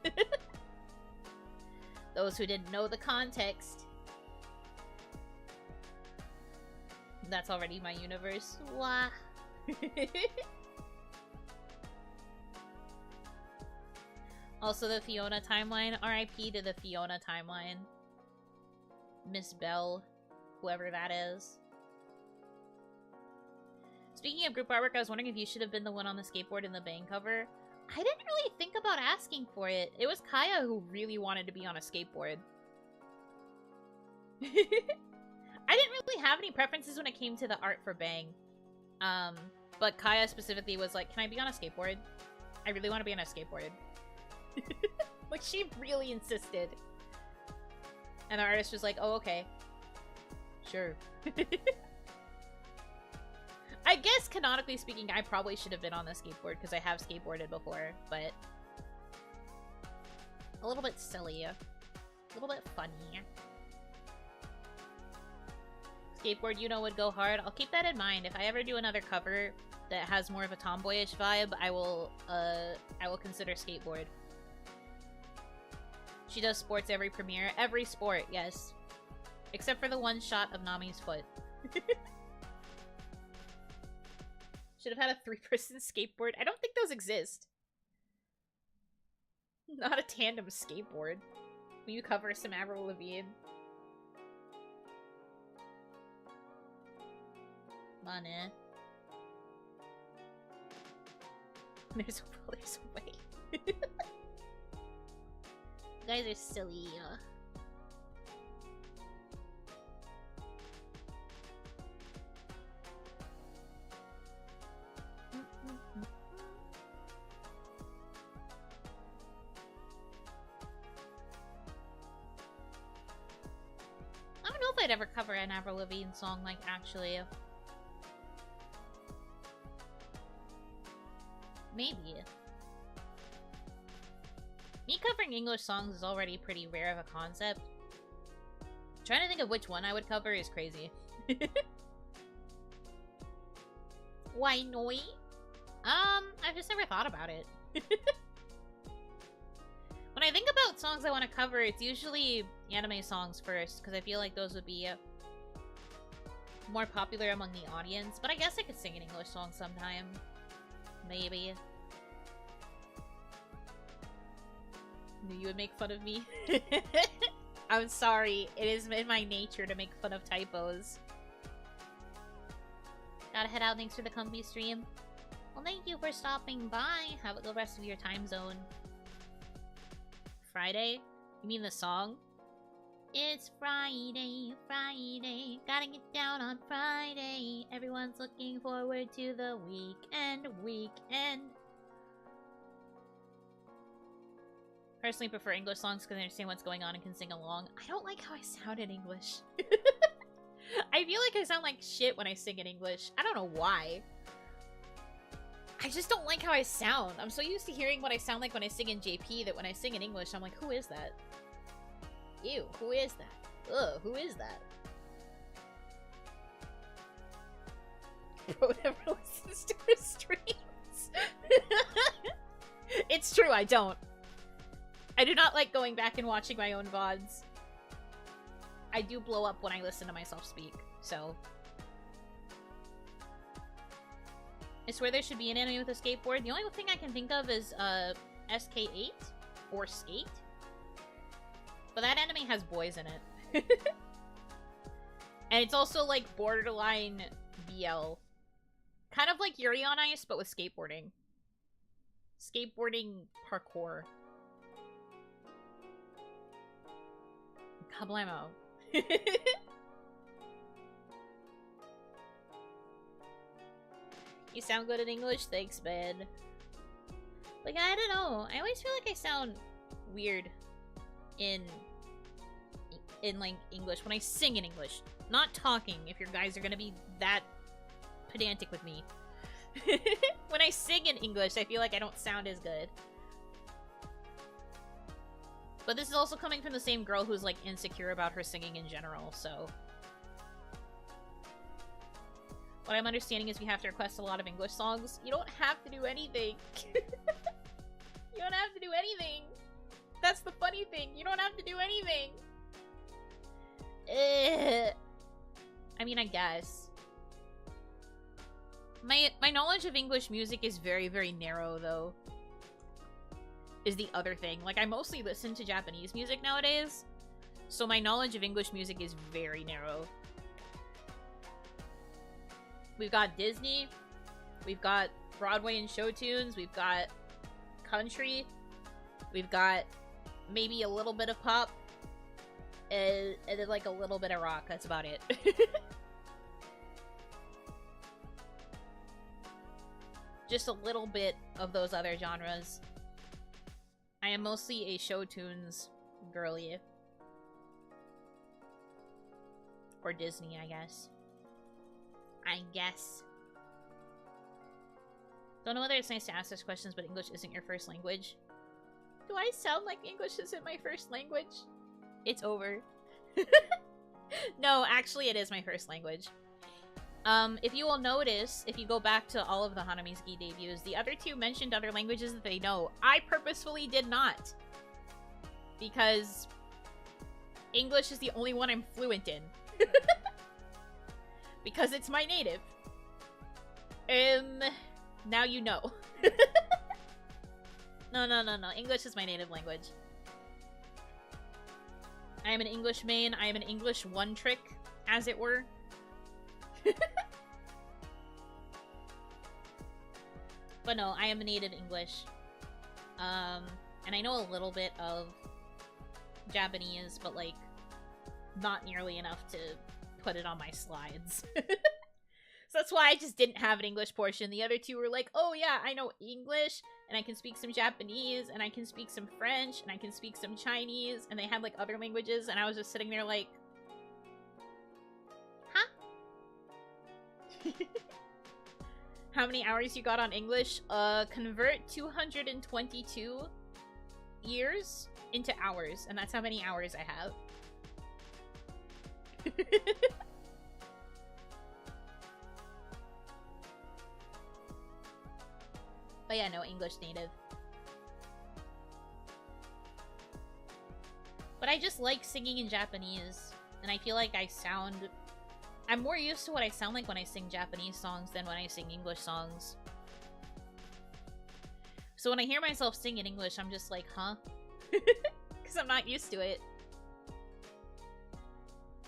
Those who didn't know the context. That's already my universe. Wah. Also the Fiona timeline. RIP to the Fiona timeline. Miss Bell. Whoever that is. Speaking of group artwork, I was wondering if you should have been the one on the skateboard in the bang cover. I didn't really think about asking for it. It was Kaya who really wanted to be on a skateboard. I didn't really have any preferences when it came to the art for Bang. But Kaya specifically was like, can I be on a skateboard? I really want to be on a skateboard. Like, she really insisted. And the artist was like, oh, okay. Sure. I guess, canonically speaking, I probably should have been on the skateboard because I have skateboarded before, but a little bit silly. A little bit funny. Skateboard, you know, would go hard. I'll keep that in mind. If I ever do another cover that has more of a tomboyish vibe, I will consider skateboard. She does sports every premiere. Every sport, yes. Except for the one shot of Nami's foot. Should have had a 3-person skateboard. I don't think those exist. Not a tandem skateboard. Will you cover some Avril Lavigne? Money. There's a way. You guys are silly. I don't know if I'd ever cover an Avril Lavigne song, like, actually. Maybe. Me covering English songs is already pretty rare of a concept. Trying to think of which one I would cover is crazy. Why noi? I've just never thought about it. When I think about songs I want to cover, it's usually anime songs first, because I feel like those would be more popular among the audience. But I guess I could sing an English song sometime. Maybe. Knew you would make fun of me. I'm sorry. It is in my nature to make fun of typos. Gotta head out. Thanks for the comfy stream. Well, thank you for stopping by. Have a good rest of your time zone. Friday? You mean the song? It's Friday, Friday. Gotta get down on Friday. Everyone's looking forward to the weekend, weekend. Personally prefer English songs because I understand what's going on and can sing along. I don't like how I sound in English. I feel like I sound like shit when I sing in English. I don't know why. I just don't like how I sound. I'm so used to hearing what I sound like when I sing in JP that when I sing in English, I'm like, who is that? Ew, who is that? Ugh, who is that? Bro never listens to her streams. It's true, I don't. I do not like going back and watching my own VODs. I do blow up when I listen to myself speak, so... I swear there should be an anime with a skateboard. The only thing I can think of is, SK8 or Skate. But that anime has boys in it. And it's also, like, borderline BL. Kind of like Yuri on Ice, but with skateboarding. Skateboarding parkour. Kablamo. You sound good in English? Thanks, man. Like, I don't know. I always feel like I sound weird in like, English. When I sing in English. Not talking, if your guys are gonna be that pedantic with me. When I sing in English, I feel like I don't sound as good. But this is also coming from the same girl who's, like, insecure about her singing in general, so... What I'm understanding is we have to request a lot of English songs. You don't have to do anything. You don't have to do anything. That's the funny thing. You don't have to do anything. I mean, I guess. My knowledge of English music is very, very narrow, though. Is the other thing. Like, I mostly listen to Japanese music nowadays. So my knowledge of English music is very narrow. We've got Disney, we've got Broadway and show tunes, we've got country. We've got maybe a little bit of pop. And then like a little bit of rock. That's about it. Just a little bit of those other genres. I am mostly a show tunes girly. Or Disney, I guess. Don't know whether it's nice to ask those questions, but English isn't your first language. Do I sound like English isn't my first language? It's over. No, actually it is my first language. If you will notice, if you go back to all of the Hanamizuki debuts, the other two mentioned other languages that they know. I purposefully did not. Because English is the only one I'm fluent in. Because it's my native. Now you know. No. English is my native language. I am an English main. I am an English one trick, as it were. But no, I am a native English. And I know a little bit of Japanese, but like, not nearly enough to put it on my slides. So that's why I just didn't have an English portion. The other two were like, oh yeah, I know English, and I can speak some Japanese, and I can speak some French, and I can speak some Chinese, and they had like other languages, and I was just sitting there like, huh? How many hours you got on English? Convert 222 years into hours, and that's how many hours I have. But yeah, no, English native. But I just like singing in Japanese, and I feel like I'm more used to what I sound like when I sing Japanese songs than when I sing English songs. So when I hear myself sing in English, I'm just like, huh? Because I'm not used to it.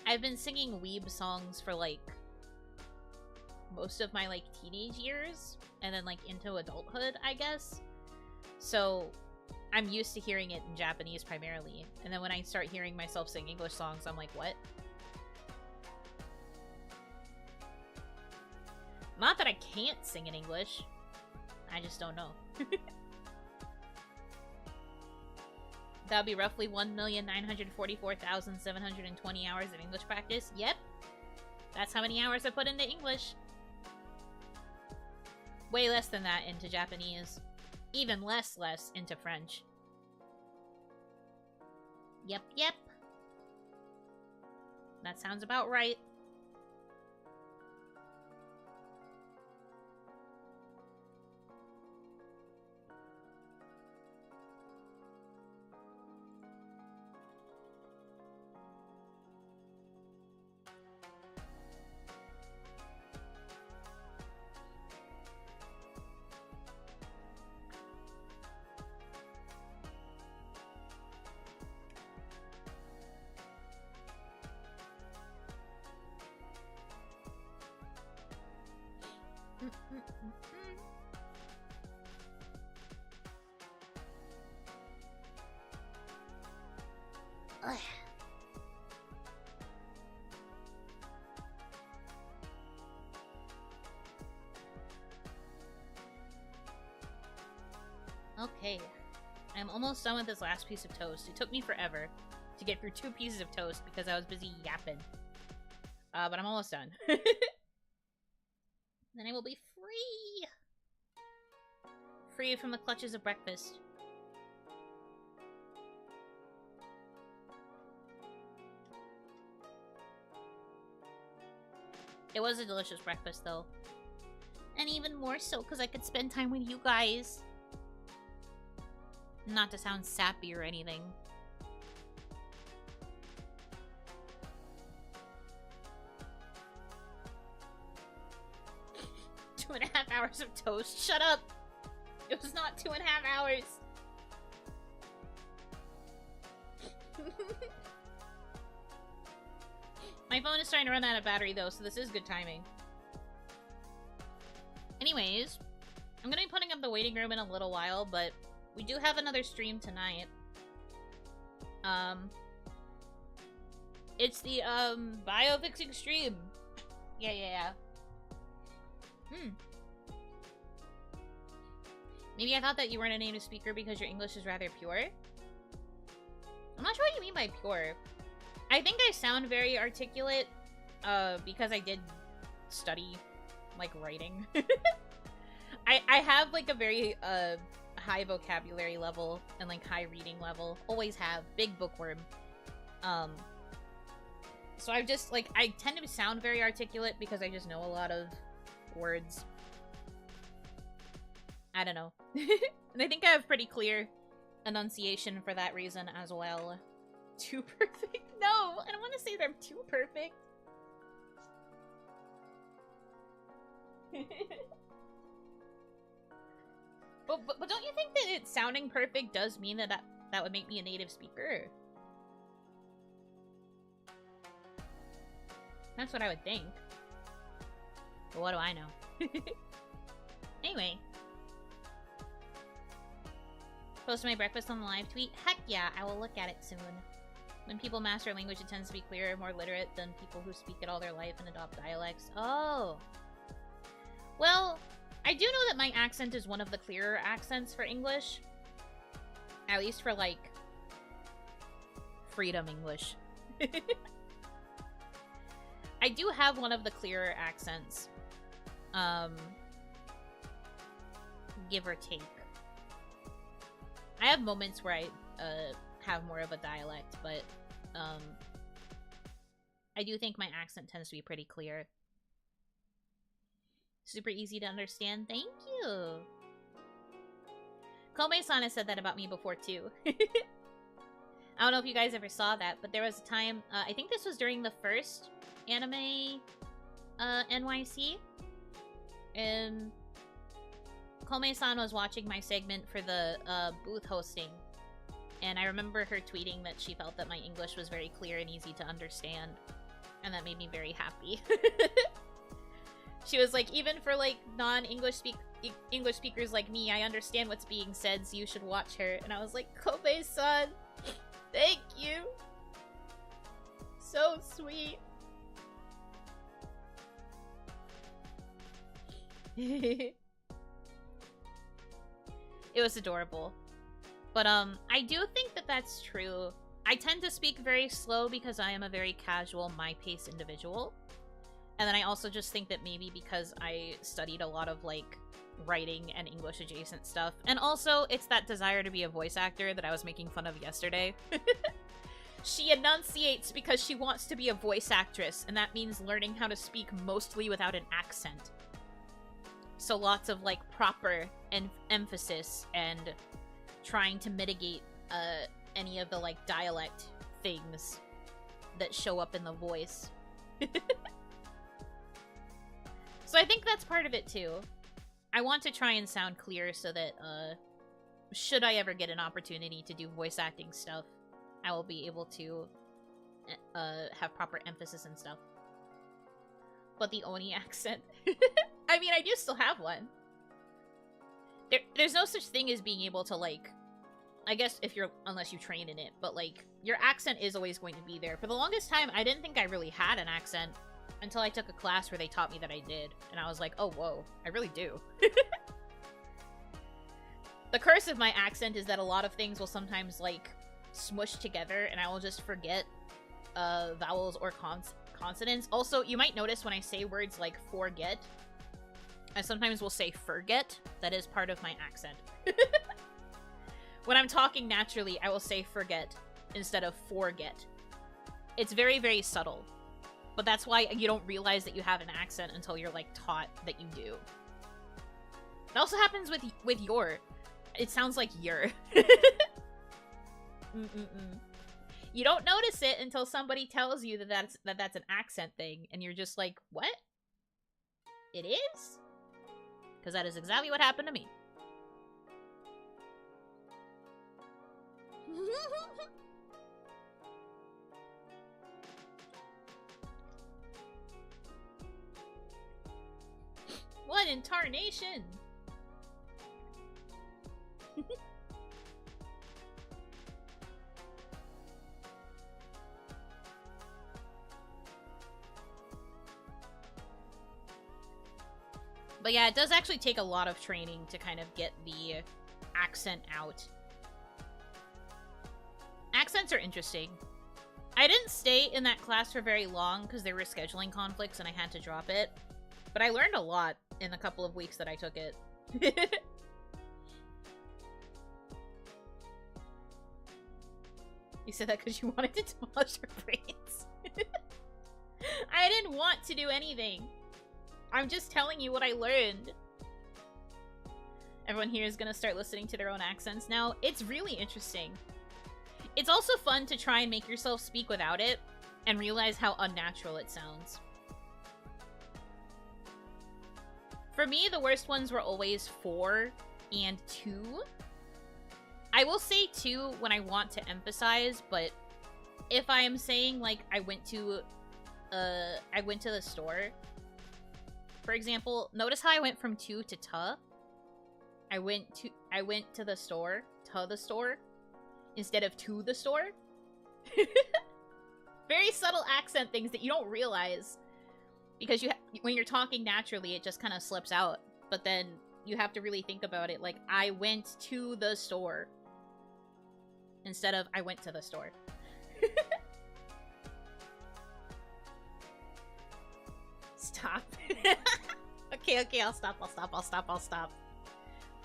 I've been singing weeb songs for like most of my like teenage years, and then like into adulthood, I guess. So I'm used to hearing it in Japanese primarily, and then when I start hearing myself sing English songs, I'm like, what? Not that I can't sing in English, I just don't know. That would be roughly 1,944,720 hours of English practice. Yep. That's how many hours I put into English. Way less than that into Japanese. Even less into French. Yep. That sounds about right. Okay, I'm almost done with this last piece of toast. It took me forever to get through 2 pieces of toast because I was busy yapping. But I'm almost done. Then I will be free! Free from the clutches of breakfast. It was a delicious breakfast, though. And even more so because I could spend time with you guys. Not to sound sappy or anything. Two and a half hours of toast. Shut up! It was not 2.5 hours. My phone is starting to run out of battery though, so this is good timing. Anyways, I'm gonna be putting up the waiting room in a little while, but We do have another stream tonight. It's the, bio-fixing stream. Yeah. Maybe I thought that you weren't a native speaker because your English is rather pure. I'm not sure what you mean by pure. I think I sound very articulate, because I did study, like, writing. I have, like, a very, high vocabulary level and, like, high reading level. Always have. Big bookworm. So I just, like, I tend to sound very articulate because I just know a lot of words. I don't know. And I think I have pretty clear enunciation for that reason as well. Too perfect? No! I don't want to say they're too perfect. But don't you think that it sounding perfect does mean that that would make me a native speaker? That's what I would think. But what do I know? Anyway. Post my breakfast on the live tweet? Heck yeah, I will look at it soon. When people master a language, it tends to be clearer, more literate than people who speak it all their life and adopt dialects. Oh. Well, I do know that my accent is one of the clearer accents for English. At least for, like, freedom English. I do have one of the clearer accents. Give or take. I have moments where I have more of a dialect, but I do think my accent tends to be pretty clear. Super easy to understand. Thank you. Coleman-san has said that about me before, too. I don't know if you guys ever saw that, but there was a time, I think this was during the first anime NYC, and Coleman-san was watching my segment for the booth hosting, and I remember her tweeting that she felt that my English was very clear and easy to understand, and that made me very happy. She was like, even for, like, non-English English speakers like me, I understand what's being said, so you should watch her. And I was like, Kobe-san, thank you. So sweet. It was adorable. But, I do think that that's true. I tend to speak very slow because I am a very casual, my-pace individual. And then I also just think that maybe because I studied a lot of, like, writing and English-adjacent stuff. And also, it's that desire to be a voice actor that I was making fun of yesterday. She enunciates because she wants to be a voice actress, and that means learning how to speak mostly without an accent. So lots of, like, proper emphasis and trying to mitigate any of the, like, dialect things that show up in the voice. So I think that's part of it, too. I want to try and sound clear so that, should I ever get an opportunity to do voice acting stuff, I will be able to, have proper emphasis and stuff. But the Oni accent... I mean, I do still have one. There's no such thing as being able to, like... I guess unless you train in it, but, like, your accent is always going to be there. For the longest time, I didn't think I really had an accent. Until I took a class where they taught me that I did. And I was like, oh, whoa, I really do. The curse of my accent is that a lot of things will sometimes, like, smush together, and I will just forget vowels or consonants. Also, you might notice when I say words like forget, I sometimes will say forget. That is part of my accent. When I'm talking naturally, I will say forget instead of forget. It's very, very subtle. But that's why you don't realize that you have an accent until you're, like, taught that you do. It also happens with your. It sounds like your. You don't notice it until somebody tells you that that's an accent thing, and you're just like, what? It is? Because that is exactly what happened to me. What in tarnation? But yeah, it does actually take a lot of training to kind of get the accent out. Accents are interesting. I didn't stay in that class for very long because there were scheduling conflicts and I had to drop it. But I learned a lot in the couple of weeks that I took it. You said that because you wanted to demolish your brains. I didn't want to do anything. I'm just telling you what I learned. Everyone here is gonna start listening to their own accents now. It's really interesting. It's also fun to try and make yourself speak without it and realize how unnatural it sounds. For me, the worst ones were always 4 and 2. I will say 2 when I want to emphasize, but if I am saying, like, I went to the store, for example, notice how I went from 2 to ta? I went to the store, to the store, instead of to the store. Very subtle accent things that you don't realize. Because when you're talking naturally, it just kind of slips out. But then you have to really think about it. Like, I went to the store. Instead of, I went to the store. Stop. Okay, I'll stop.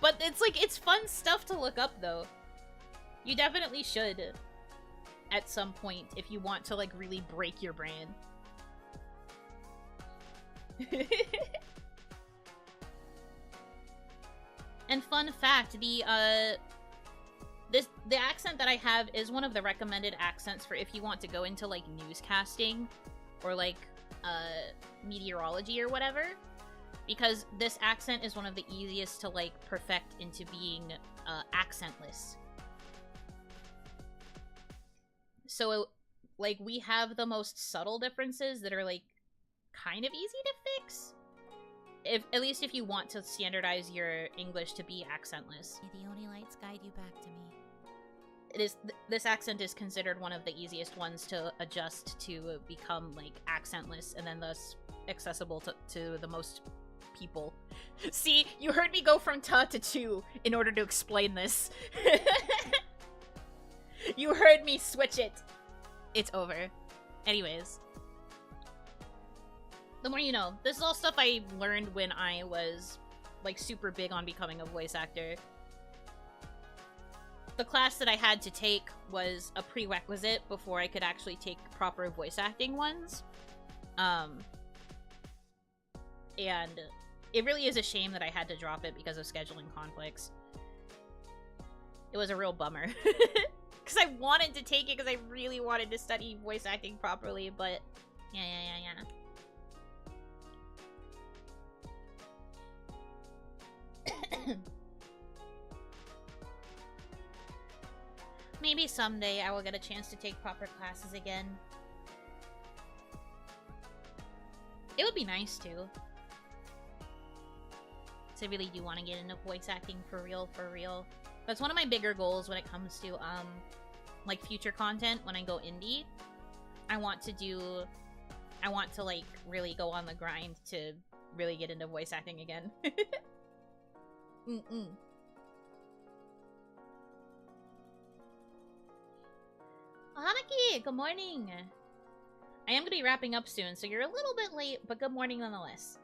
But it's like, it's fun stuff to look up, though. You definitely should. At some point, if you want to, like, really break your brain. And fun fact, the accent that I have is one of the recommended accents for if you want to go into like newscasting or like meteorology or whatever, because this accent is one of the easiest to like perfect into being accentless. So like we have the most subtle differences that are like kind of easy to fix. At least if you want to standardize your English to be accentless. May the only lights guide you back to me. It is this accent is considered one of the easiest ones to adjust to become like accentless and then thus accessible to the most people. See, you heard me go from ta to 2 in order to explain this. You heard me switch it. It's over. Anyways. The more you know. This is all stuff I learned when I was, like, super big on becoming a voice actor. The class that I had to take was a prerequisite before I could actually take proper voice acting ones. And it really is a shame that I had to drop it because of scheduling conflicts. It was a real bummer. Because I wanted to take it because I really wanted to study voice acting properly, but yeah. Maybe someday I will get a chance to take proper classes again. It would be nice to. So I really do want to get into voice acting for real. That's one of my bigger goals when it comes to like future content when I go indie. I want to like really go on the grind to really get into voice acting again. Hanaki, good morning. I am gonna be wrapping up soon, so you're a little bit late, but good morning nonetheless.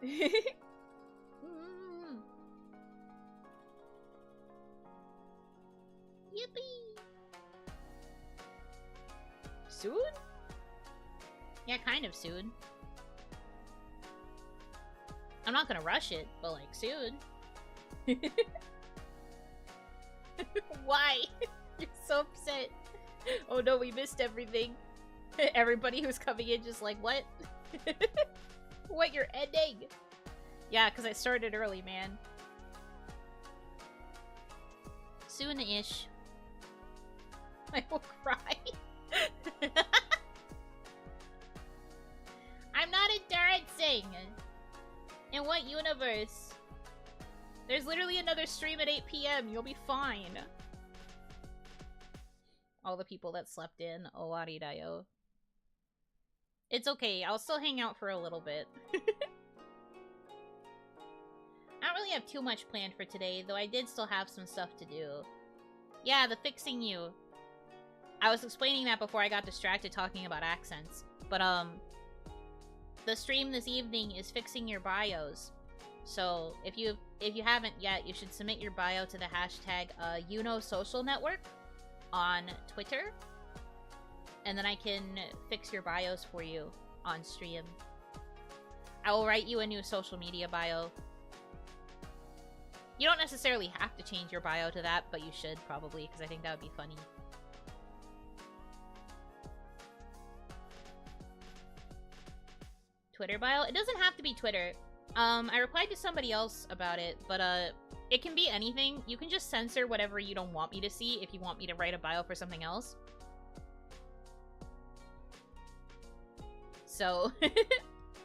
Yippee! Soon? Yeah, kind of soon. I'm not gonna rush it, but like soon. Why? You're so upset. Oh no, we missed everything. Everybody who's coming in just like, what? What, you're ending? Yeah, because I started early, man. Soon-ish. I will cry. I'm not endorsing. In what universe? There's literally another stream at 8 PM. You'll be fine. All the people that slept in. Oh, aridayo. It's okay. I'll still hang out for a little bit. really have too much planned for today, though I did still have some stuff to do. Yeah, the fixing you. I was explaining that before I got distracted talking about accents. But, the stream this evening is fixing your bios. So, if you haven't yet, you should submit your bio to the hashtag, Yuno Social Network on Twitter. And then I can fix your bios for you on stream. I will write you a new social media bio. You don't necessarily have to change your bio to that, but you should probably, because I think that would be funny. Twitter bio? It doesn't have to be Twitter. I replied to somebody else about it, but it can be anything. You can just censor whatever you don't want me to see if you want me to write a bio for something else. So,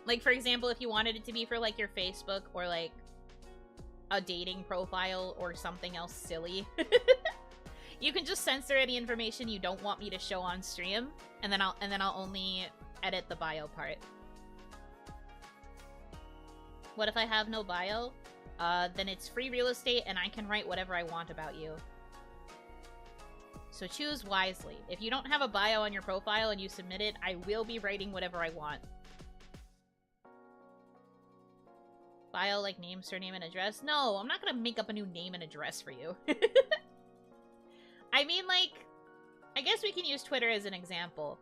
like, for example, if you wanted it to be for, like, your Facebook or, like, a dating profile or something else silly, you can just censor any information you don't want me to show on stream, and then I'll only edit the bio part. What if I have no bio? Then it's free real estate and I can write whatever I want about you. So choose wisely. If you don't have a bio on your profile and you submit it, I will be writing whatever I want. Bio like name, surname, and address? No, I'm not gonna make up a new name and address for you. I mean, like, I guess we can use Twitter as an example.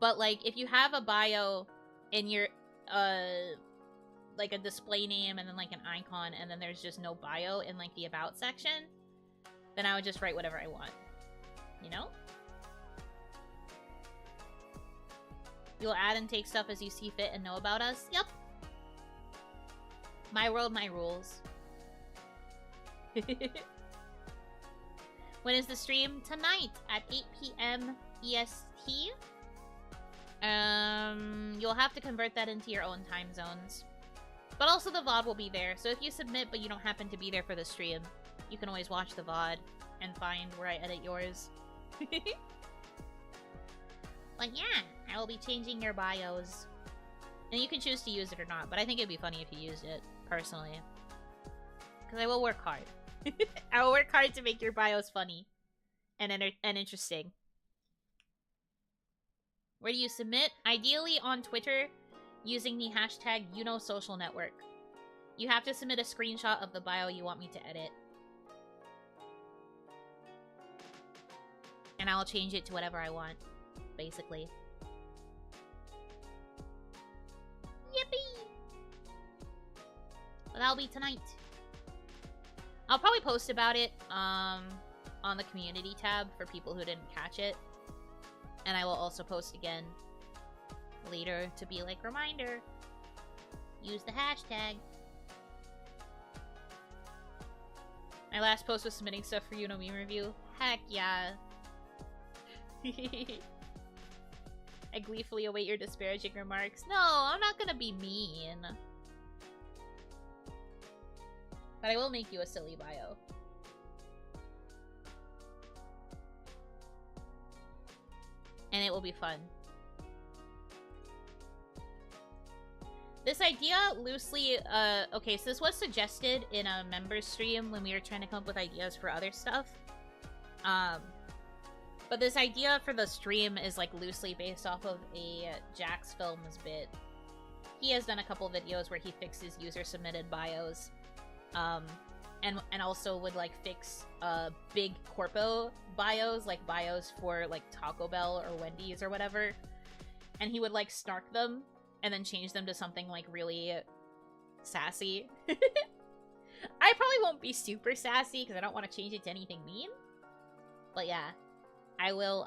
But, like, if you have a bio in your, like a display name and then like an icon and then there's just no bio in like the about section, then I would just write whatever I want. You know? You'll add and take stuff as you see fit and know about us? Yep. My world, my rules. When is the stream? Tonight at 8 p.m. EST. You'll have to convert that into your own time zones. But also the VOD will be there, so if you submit but you don't happen to be there for the stream, you can always watch the VOD and find where I edit yours. Like, yeah, I will be changing your bios. And you can choose to use it or not, but I think it'd be funny if you used it, personally. Because I will work hard. I will work hard to make your bios funny and interesting. Where do you submit? Ideally on Twitter, using the hashtag Yuno Social Network. You have to submit a screenshot of the bio you want me to edit. And I'll change it to whatever I want, basically. Yippee! Well, that'll be tonight. I'll probably post about it on the community tab for people who didn't catch it. And I will also post again later to be like, reminder, use the hashtag. My last post was submitting stuff for Yuno Meme Review. Heck yeah. I gleefully await your disparaging remarks. No, I'm not gonna be mean. But I will make you a silly bio. And it will be fun. This idea loosely, okay, so this was suggested in a member stream when we were trying to come up with ideas for other stuff. But this idea for the stream is like loosely based off of a Jax Films bit. He has done a couple videos where he fixes user submitted bios. And also would like fix big corpo bios, like bios for like Taco Bell or Wendy's or whatever. And he would like snark them and then change them to something like really sassy. I probably won't be super sassy because I don't want to change it to anything mean. But yeah, I will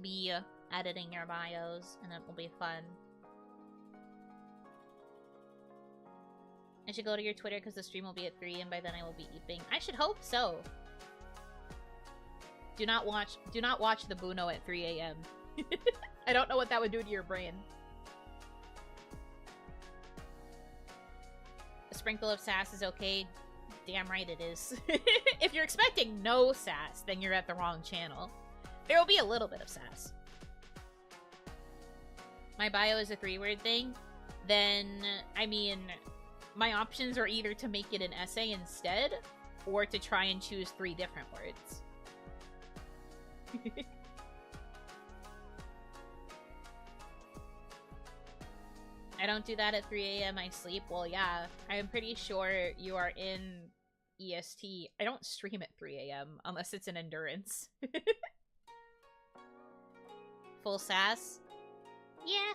be editing your bios and it will be fun. I should go to your Twitter because the stream will be at 3 and by then I will be eating. I should hope so. Do not watch the Buno at 3 a.m. I don't know what that would do to your brain. A sprinkle of sass is okay. Damn right it is. If you're expecting no sass, then you're at the wrong channel. There will be a little bit of sass. My bio is a 3-word thing. Then, I mean, my options are either to make it an essay instead, or to try and choose 3 different words. I don't do that at 3 a.m. I sleep. Well, yeah, I'm pretty sure you are in EST. I don't stream at 3 a.m. unless it's an endurance. Full sass? Yeah.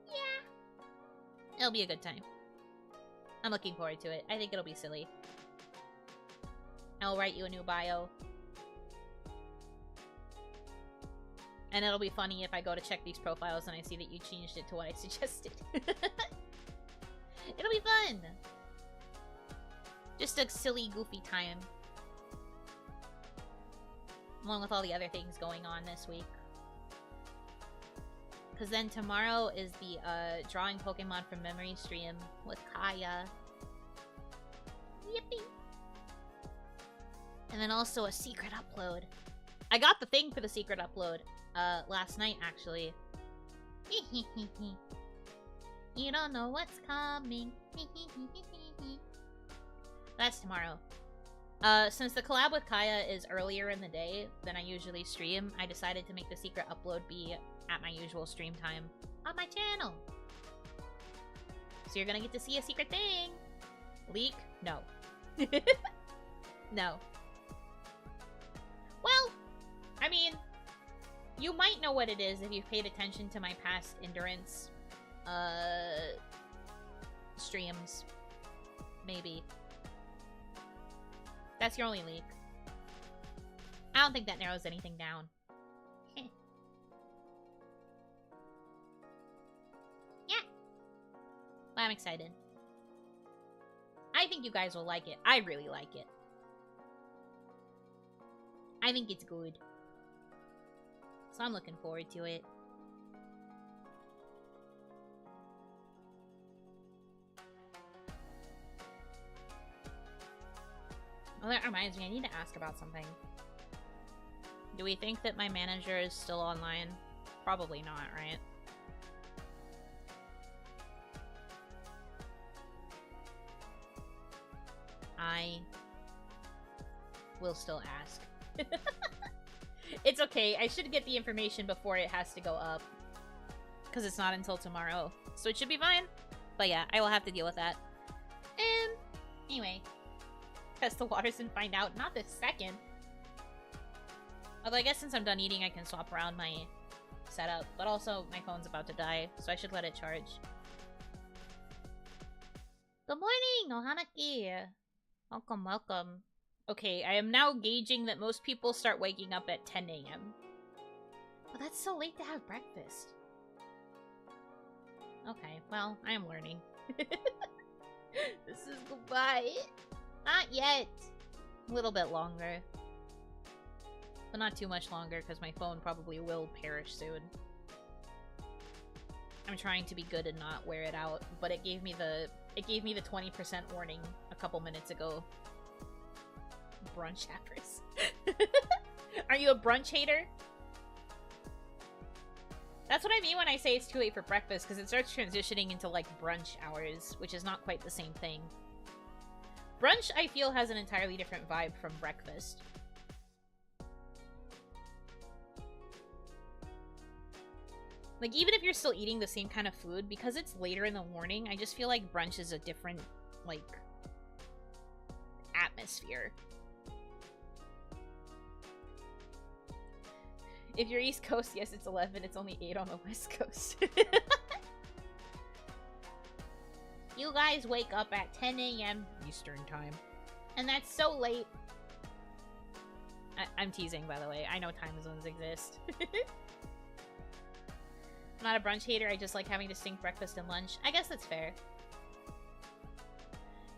Yeah. It'll be a good time. I'm looking forward to it. I think it'll be silly. I'll write you a new bio. And it'll be funny if I go to check these profiles and I see that you changed it to what I suggested. It'll be fun! Just a silly, goofy time. Along with all the other things going on this week. Because then tomorrow is the Drawing Pokemon from Memory stream with Kaya. Yippee! And then also a secret upload. I got the thing for the secret upload last night, actually. You don't know what's coming. That's tomorrow. Since the collab with Kaya is earlier in the day than I usually stream, I decided to make the secret upload be at my usual stream time on my channel. So you're gonna get to see a secret thing. Leak? No. No. Well, I mean, you might know what it is if you've paid attention to my past endurance streams. Maybe. That's your only leak. I don't think that narrows anything down. Yeah. But I'm excited. I think you guys will like it. I really like it. I think it's good. So I'm looking forward to it. Well, that reminds me, I need to ask about something. Do we think that my manager is still online? Probably not, right? I will still ask. It's okay. I should get the information before it has to go up. Because it's not until tomorrow. So it should be fine. But yeah, I will have to deal with that. Anyway. Test the waters and find out. Not this second. Although I guess since I'm done eating, I can swap around my setup. But also, my phone's about to die. So I should let it charge. Good morning, Hanaki. Welcome, welcome. Okay, I am now gauging that most people start waking up at 10 a.m. But that's so late to have breakfast. Okay, well, I am learning. This is goodbye. Not yet. A little bit longer. But not too much longer, because my phone probably will perish soon. I'm trying to be good and not wear it out, but it gave me the 20% warning a couple minutes ago. Brunch hours. Are you a brunch hater? That's what I mean when I say it's too late for breakfast, because it starts transitioning into, like, brunch hours, which is not quite the same thing. Brunch, I feel, has an entirely different vibe from breakfast. Like, even if you're still eating the same kind of food, because it's later in the morning, I just feel like brunch is a different, like, atmosphere. If you're East Coast, yes, it's 11. It's only 8 on the West Coast. You guys wake up at 10 a.m. Eastern time. And that's so late. I'm teasing, by the way. I know time zones exist. I'm not a brunch hater. I just like having distinct breakfast and lunch. I guess that's fair.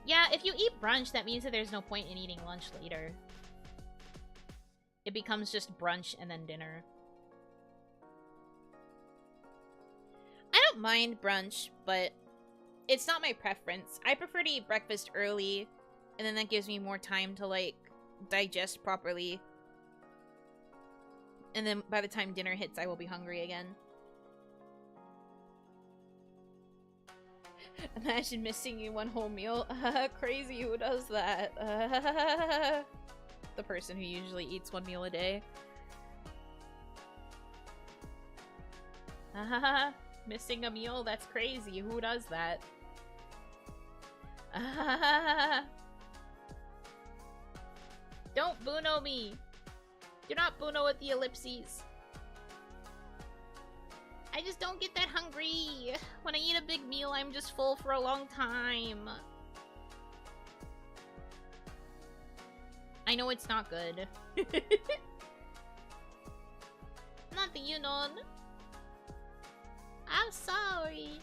Yeah, if you eat brunch, that means that there's no point in eating lunch later. It becomes just brunch and then dinner. I don't mind brunch, but it's not my preference. I prefer to eat breakfast early, and then that gives me more time to, like, digest properly. And then by the time dinner hits, I will be hungry again. Imagine missing you one whole meal. Crazy, who does that? The person who usually eats one meal a day. Missing a meal? That's crazy. Who does that? Don't Buno me! Do not Buno with the ellipses. I just don't get that hungry. When I eat a big meal, I'm just full for a long time. I know it's not good. Not the Yunon. I'm sorry.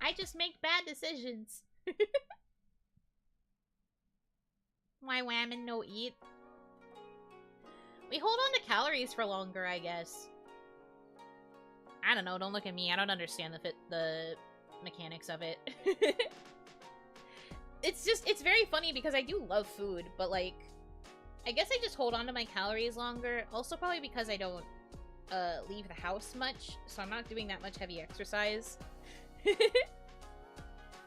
I just make bad decisions. Why wham and no eat? We hold on to calories for longer, I guess. I don't know, don't look at me. I don't understand the mechanics of it. It's very funny because I do love food, but like, I guess I just hold on to my calories longer. Also probably because I don't leave the house much, so I'm not doing that much heavy exercise.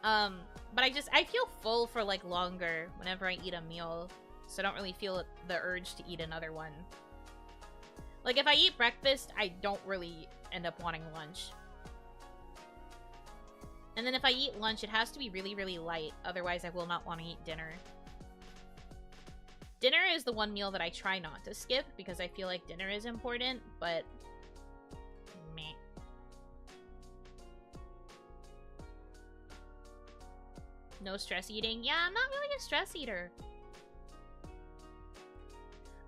But I feel full for like longer whenever I eat a meal, so I don't really feel the urge to eat another one. Like if I eat breakfast, I don't really end up wanting lunch. And then if I eat lunch, it has to be really, really light, otherwise I will not want to eat dinner. Dinner is the one meal that I try not to skip because I feel like dinner is important, but meh. No stress eating? Yeah, I'm not really a stress eater.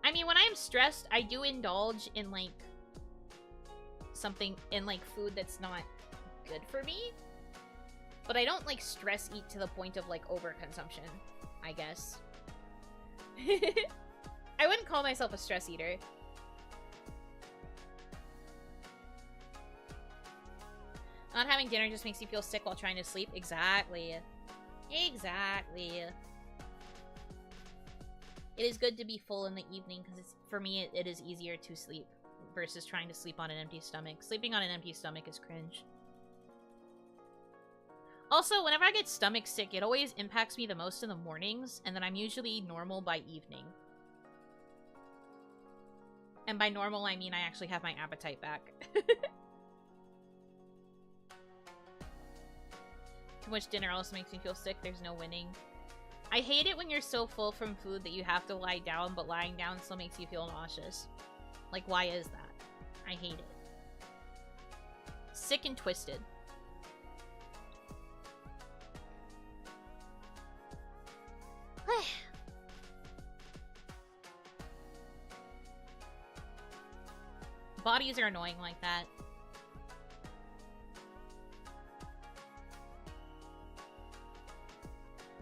I mean, when I'm stressed, I do indulge in, like, something, in, like, food that's not good for me. But I don't, like, stress eat to the point of, like, overconsumption, I guess. I wouldn't call myself a stress eater. Not having dinner just makes you feel sick while trying to sleep. Exactly. Exactly. It is good to be full in the evening because for me it is easier to sleep versus trying to sleep on an empty stomach. Sleeping on an empty stomach is cringe. Also, whenever I get stomach sick, it always impacts me the most in the mornings, and then I'm usually normal by evening. And by normal, I mean I actually have my appetite back. Too much dinner also makes me feel sick. There's no winning. I hate it when you're so full from food that you have to lie down, but lying down still makes you feel nauseous. Like, why is that? I hate it. Sick and twisted. Bodies are annoying like that.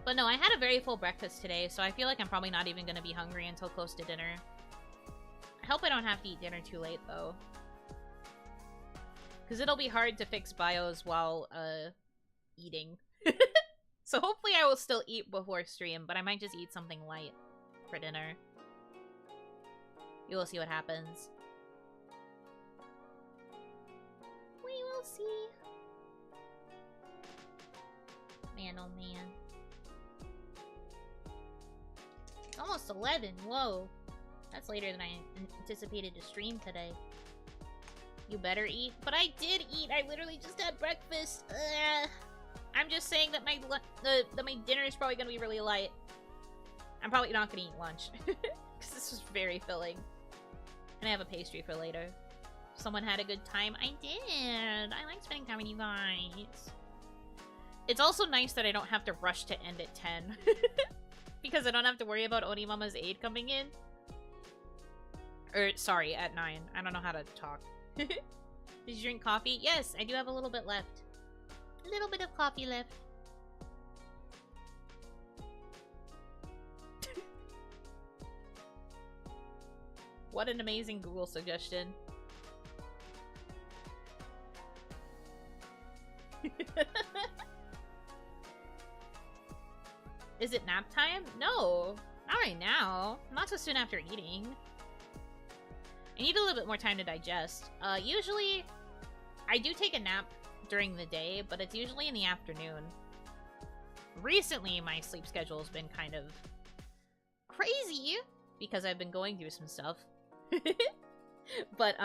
But no, I had a very full breakfast today, so I feel like I'm probably not even going to be hungry until close to dinner. I hope I don't have to eat dinner too late, though. Because it'll be hard to fix bios while, eating. So hopefully I will still eat before stream, but I might just eat something light for dinner. You will see what happens. We will see. Man, oh man. It's almost 11. Whoa. That's later than I anticipated to stream today. You better eat. But I did eat. I literally just had breakfast. I'm just saying that my dinner is probably going to be really light. I'm probably not going to eat lunch. Because this was very filling. And I have a pastry for later. Someone had a good time. I did. I like spending time with you guys. It's also nice that I don't have to rush to end at 10. Because I don't have to worry about Onimama's aid coming in. Or, sorry, at 9. I don't know how to talk. Did you drink coffee? Yes, I do have a little bit left. A little bit of coffee left. What an amazing Google suggestion. Is it nap time? No, not right now. Not so soon after eating. I need a little bit more time to digest. Usually, I do take a nap during the day, but it's usually in the afternoon. recently my sleep schedule has been kind of crazy because I've been going through some stuff. But,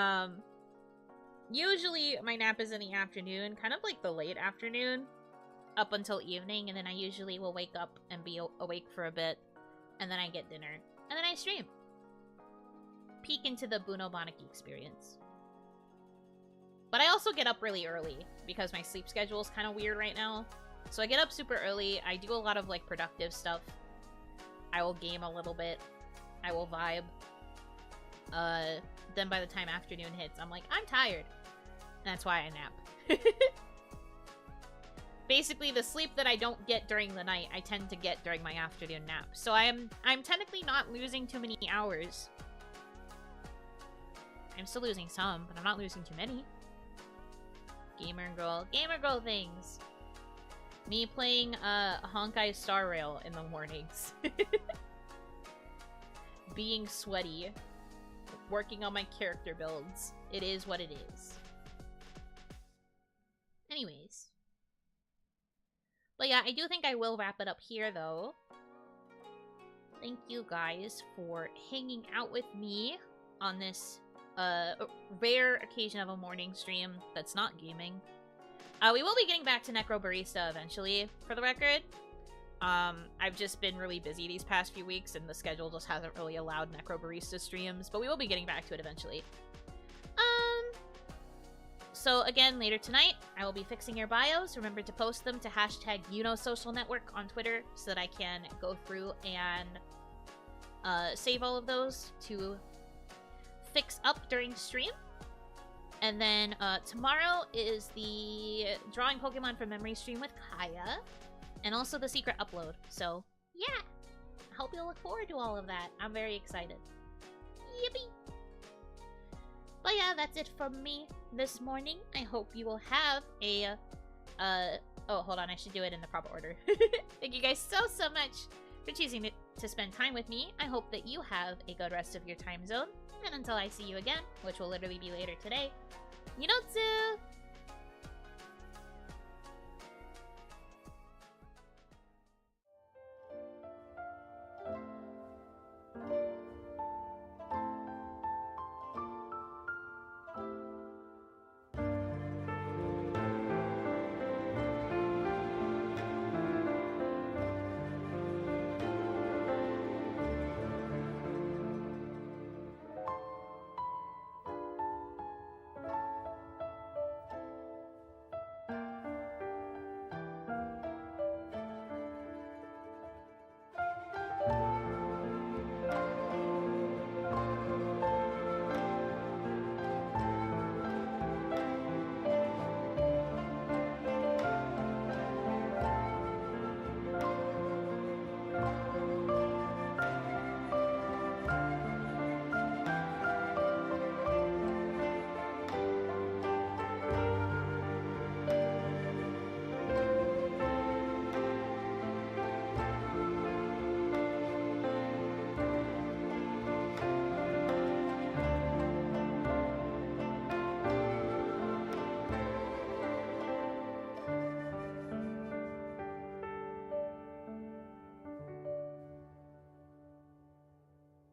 usually my nap is in the afternoon, kind of like the late afternoon, up until evening, and then I usually will wake up and be awake for a bit, and then I get dinner, and then I stream. Peek into the Buno Hanaki experience. But I also get up really early, because my sleep schedule is kind of weird right now. So I get up super early, I do a lot of, like, productive stuff. I will game a little bit. I will vibe. Then by the time afternoon hits, I'm like, I'm tired. And that's why I nap. Basically, the sleep that I don't get during the night, I tend to get during my afternoon nap. So I'm technically not losing too many hours. I'm still losing some, but I'm not losing too many. Gamer girl things. Me playing Honkai Star Rail in the mornings. Being sweaty. Working on my character builds. It is what it is. Anyways. But yeah, I do think I will wrap it up here, though. Thank you guys for hanging out with me on this rare occasion of a morning stream that's not gaming. We will be getting back to Necro Barista eventually, for the record. I've just been really busy these past few weeks, and the schedule just hasn't really allowed Necro Barista streams, but we will be getting back to it eventually. So again, later tonight, I will be fixing your bios. Remember to post them to hashtag Yuno Social Network on Twitter so that I can go through and save all of those to fix up during stream. And then tomorrow is the Drawing Pokemon from Memory stream with Kaya. And also the secret upload. So, yeah. I hope you'll look forward to all of that. I'm very excited. Yippee! But yeah, that's it from me this morning. I hope you will have a... oh, hold on. I should do it in the proper order. Thank you guys so much for choosing to spend time with me. I hope that you have a good rest of your time zone. And until I see you again, which will literally be later today, Yunotsu!